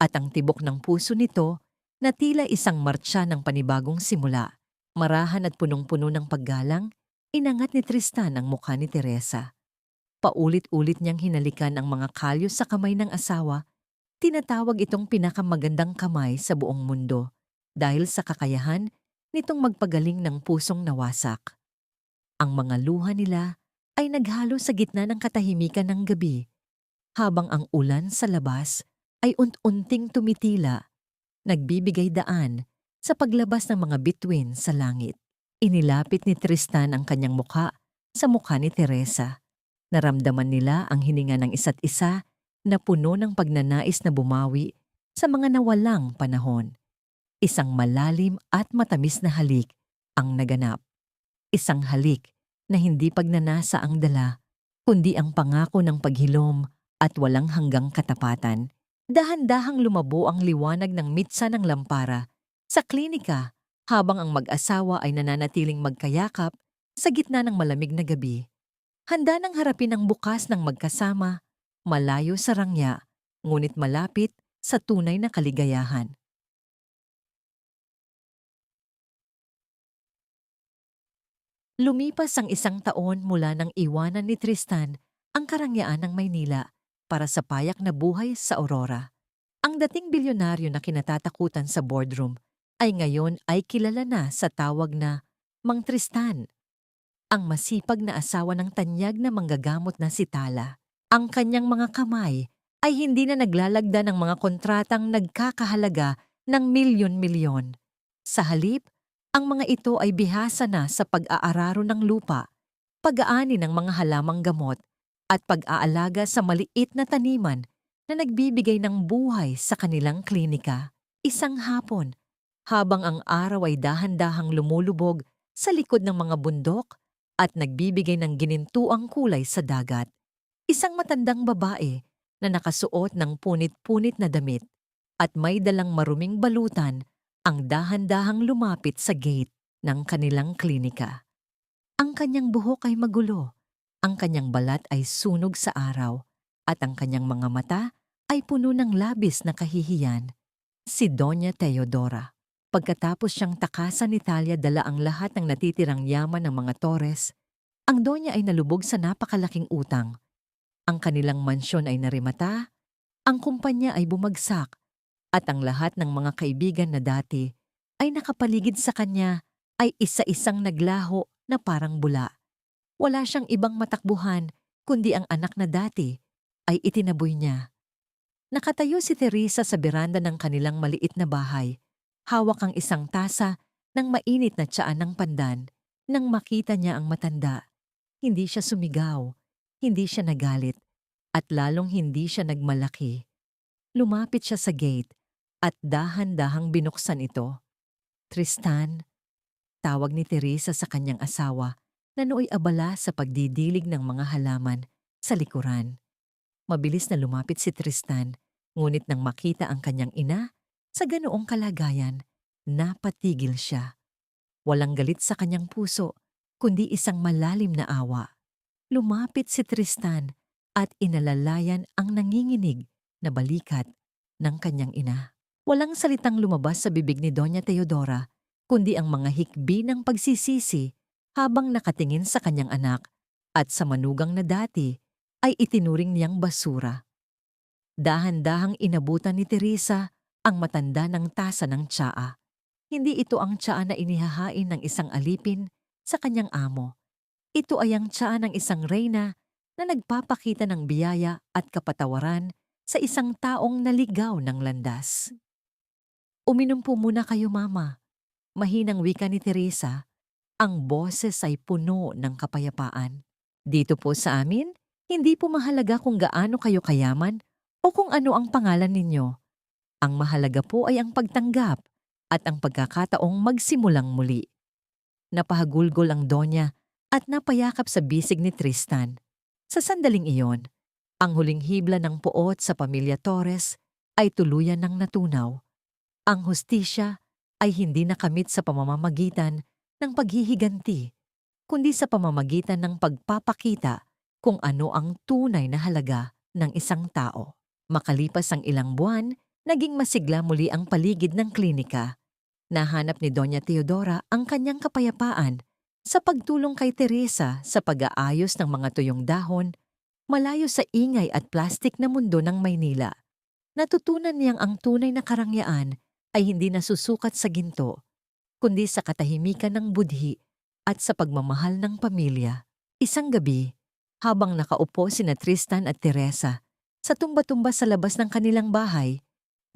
at ang tibok ng puso nito na tila isang martsa ng panibagong simula. Marahan at punong-puno ng paggalang, inangat ni Tristan ang mukha ni Teresa. Paulit-ulit niyang hinalikan ang mga kalyo sa kamay ng asawa. Tinatawag itong pinakamagandang kamay sa buong mundo dahil sa kakayahan nitong magpagaling ng pusong nawasak. Ang mga luha nila ay naghalo sa gitna ng katahimikan ng gabi, habang ang ulan sa labas ay unti-unting tumitila, nagbibigay daan sa paglabas ng mga bituin sa langit. Inilapit ni Tristan ang kanyang mukha sa mukha ni Teresa. Naramdaman nila ang hininga ng isa't isa na puno ng pagnanais na bumawi sa mga nawalang panahon. Isang malalim at matamis na halik ang naganap. Isang halik na hindi pagnanasa ang dala, kundi ang pangako ng paghilom at walang hanggang katapatan. Dahan-dahang lumabo ang liwanag ng mitsa ng lampara sa klinika habang ang mag-asawa ay nananatiling magkayakap sa gitna ng malamig na gabi. Handa nang harapin ang bukas ng magkasama, malayo sa rangya, ngunit malapit sa tunay na kaligayahan. Lumipas ang isang taon mula nang iwanan ni Tristan ang karangyaan ng Maynila para sa payak na buhay sa Aurora. Ang dating bilyonaryo na kinatatakutan sa boardroom ay ngayon ay kilala na sa tawag na Mang Tristan, ang masipag na asawa ng tanyag na manggagamot na si Tala. Ang kanyang mga kamay ay hindi na naglalagda ng mga kontratang nagkakahalaga ng milyon-milyon. Sa halip, ang mga ito ay bihasa na sa pag-aararo ng lupa, pag-aani ng mga halamang gamot, at pag-aalaga sa maliit na taniman na nagbibigay ng buhay sa kanilang klinika. Isang hapon, habang ang araw ay dahan-dahang lumulubog sa likod ng mga bundok at nagbibigay ng ginintuang kulay sa dagat, isang matandang babae na nakasuot ng punit-punit na damit at may dalang maruming balutan ang dahan-dahang lumapit sa gate ng kanilang klinika. Ang kanyang buhok ay magulo, ang kanyang balat ay sunog sa araw, at ang kanyang mga mata ay puno ng labis na kahihiyan. Si Doña Teodora. Pagkatapos siyang takasan ni Talia dala ang lahat ng natitirang yaman ng mga Torres, ang Doña ay nalubog sa napakalaking utang. Ang kanilang mansyon ay narimata, ang kumpanya ay bumagsak, at ang lahat ng mga kaibigan na dati ay nakapaligid sa kanya ay isa-isang naglaho na parang bula. Wala siyang ibang matakbuhan kundi ang anak na dati ay itinaboy niya. Nakatayo si Teresa sa beranda ng kanilang maliit na bahay, Hawak ang isang tasa ng mainit na tsaa ng pandan. Nang makita niya ang matanda, hindi siya sumigaw, hindi siya nagalit, at lalong hindi siya nagmalaki. Lumapit siya sa gate at dahan-dahang binuksan ito. Tristan, tawag ni Teresa sa kanyang asawa na nooy abala sa pagdidilig ng mga halaman sa likuran. Mabilis na lumapit si Tristan, ngunit nang makita ang kanyang ina, sa ganoong kalagayan, napatigil siya. Walang galit sa kanyang puso, kundi isang malalim na awa. Lumapit si Tristan at inalalayan ang nanginginig na balikat ng kanyang ina. Walang salitang lumabas sa bibig ni Doña Teodora, kundi ang mga hikbi ng pagsisisi habang nakatingin sa kanyang anak at sa manugang na dati ay itinuring niyang basura. Dahan-dahang inabutan ni Teresa ang matanda ng tasa ng tsaa. Hindi ito ang tsaa na inihahain ng isang alipin sa kanyang amo. Ito ay ang tsaa ng isang reyna na nagpapakita ng biyaya at kapatawaran sa isang taong naligaw ng landas. "Uminom po muna kayo, Mama." Mahinang wika ni Teresa, ang boses ay puno ng kapayapaan. "Dito po sa amin, hindi po mahalaga kung gaano kayo kayaman o kung ano ang pangalan ninyo. Ang mahalaga po ay ang pagtanggap at ang pagkakataong magsimulang muli." Napahagulgol ang Donya at napayakap sa bisig ni Tristan. Sa sandaling iyon, ang huling hibla ng puot sa pamilya Torres ay tuluyan ng natunaw. Ang hustisya ay hindi nakamit sa pamamagitan ng paghihiganti, kundi sa pamamagitan ng pagpapakita kung ano ang tunay na halaga ng isang tao. Makalipas ang ilang buwan, naging masigla muli ang paligid ng klinika. Nahanap ni Doña Teodora ang kanyang kapayapaan sa pagtulong kay Teresa sa pag-aayos ng mga tuyong dahon, malayo sa ingay at plastik na mundo ng Maynila. Natutunan niyang ang tunay na karangyaan ay hindi nasusukat sa ginto, kundi sa katahimikan ng budhi at sa pagmamahal ng pamilya. Isang gabi, habang nakaupo sina Tristan at Teresa sa tumba-tumba sa labas ng kanilang bahay,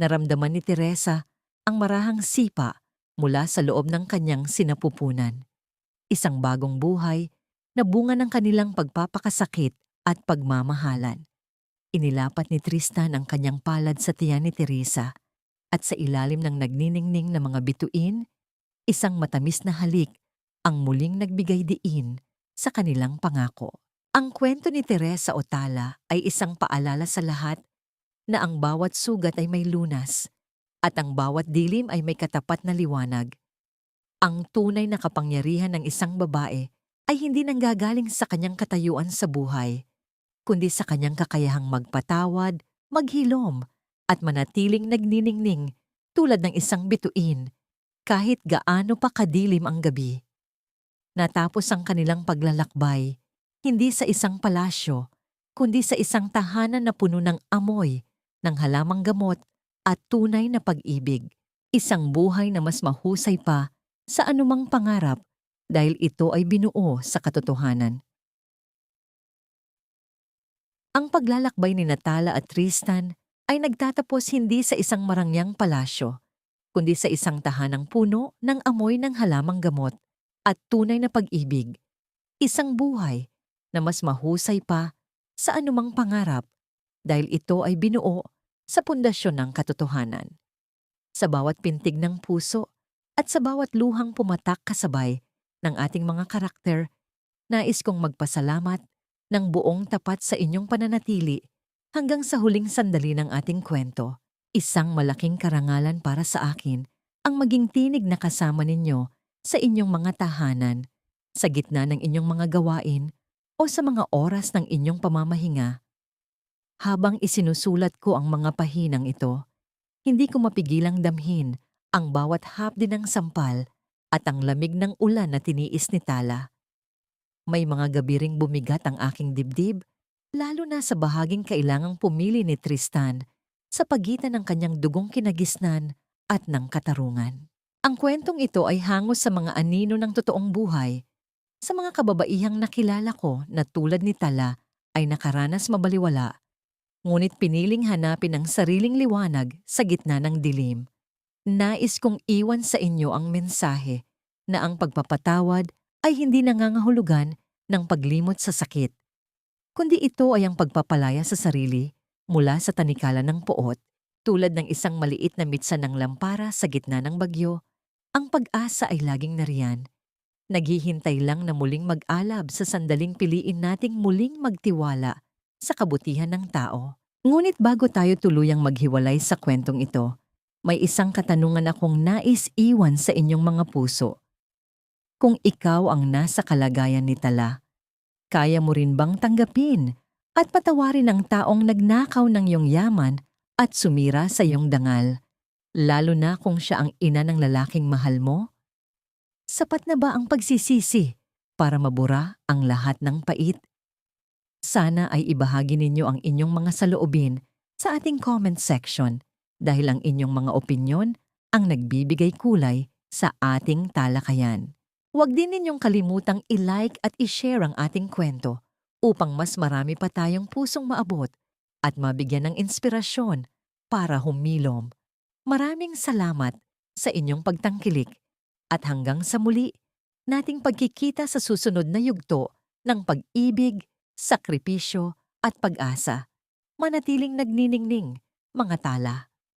naramdaman ni Teresa ang marahang sipa mula sa loob ng kanyang sinapupunan. Isang bagong buhay na bunga ng kanilang pagpapakasakit at pagmamahalan. Inilapat ni Tristan ang kanyang palad sa tiyan ni Teresa at sa ilalim ng nagniningning na mga bituin, isang matamis na halik ang muling nagbigay diin sa kanilang pangako. Ang kwento ni Teresa o Tala ay isang paalala sa lahat na ang bawat sugat ay may lunas at ang bawat dilim ay may katapat na liwanag. Ang tunay na kapangyarihan ng isang babae ay hindi nanggagaling sa kanyang katayuan sa buhay, kundi sa kanyang kakayahang magpatawad, maghilom, at manatiling nagniningning tulad ng isang bituin kahit gaano pa kadilim ang gabi. Natapos ang kanilang paglalakbay, hindi sa isang palasyo, kundi sa isang tahanan na puno ng amoy, ng halamang gamot at tunay na pag-ibig. Isang buhay na mas mahusay pa sa anumang pangarap dahil ito ay binuo sa katotohanan. Ang paglalakbay ni Natala at Tristan ay nagtatapos hindi sa isang marangyang palasyo, kundi sa isang tahanang puno ng amoy ng halamang gamot at tunay na pag-ibig. Isang buhay na mas mahusay pa sa anumang pangarap dahil ito ay binuo sa pundasyon ng katotohanan. Sa bawat pintig ng puso at sa bawat luhang pumatak kasabay ng ating mga karakter, nais kong magpasalamat ng buong tapat sa inyong pananatili hanggang sa huling sandali ng ating kwento. Isang malaking karangalan para sa akin ang maging tinig na kasama ninyo sa inyong mga tahanan, sa gitna ng inyong mga gawain o sa mga oras ng inyong pamamahinga. Habang isinusulat ko ang mga pahinang ito, hindi ko mapigilang damhin ang bawat hapdi ng sampal at ang lamig ng ulan na tiniis ni Tala. May mga gabi ring bumigat ang aking dibdib, lalo na sa bahaging kailangang pumili ni Tristan sa pagitan ng kanyang dugong kinagisnan at ng katarungan. Ang kwentong ito ay hangos sa mga anino ng totoong buhay, sa mga kababaihang nakilala ko na tulad ni Tala ay nakaranas mabaliwala, ngunit piniling hanapin ang sariling liwanag sa gitna ng dilim. Nais kong iwan sa inyo ang mensahe na ang pagpapatawad ay hindi nangangahulugan ng paglimot sa sakit, kundi ito ay ang pagpapalaya sa sarili mula sa tanikala ng poot. Tulad ng isang maliit na mitsa ng lampara sa gitna ng bagyo, ang pag-asa ay laging nariyan. Naghihintay lang na muling mag-alab sa sandaling piliin nating muling magtiwala sa kabutihan ng tao. Ngunit bago tayo tuluyang maghiwalay sa kwentong ito, may isang katanungan akong nais iwan sa inyong mga puso. Kung ikaw ang nasa kalagayan ni Tala, kaya mo rin bang tanggapin at patawarin ang taong nagnakaw ng iyong yaman at sumira sa iyong dangal, lalo na kung siya ang ina ng lalaking mahal mo? Sapat na ba ang pagsisisi para mabura ang lahat ng pait? Sana ay ibahagi ninyo ang inyong mga saloobin sa ating comment section dahil ang inyong mga opinyon ang nagbibigay kulay sa ating talakayan. Huwag din ninyong kalimutang i-like at i-share ang ating kwento upang mas marami pa tayong pusong maabot at mabigyan ng inspirasyon para humilom. Maraming salamat sa inyong pagtangkilik at hanggang sa muli nating pagkikita sa susunod na yugto ng pag-ibig, sakripisyo at pag-asa. Manatiling nagniningning, mga tala.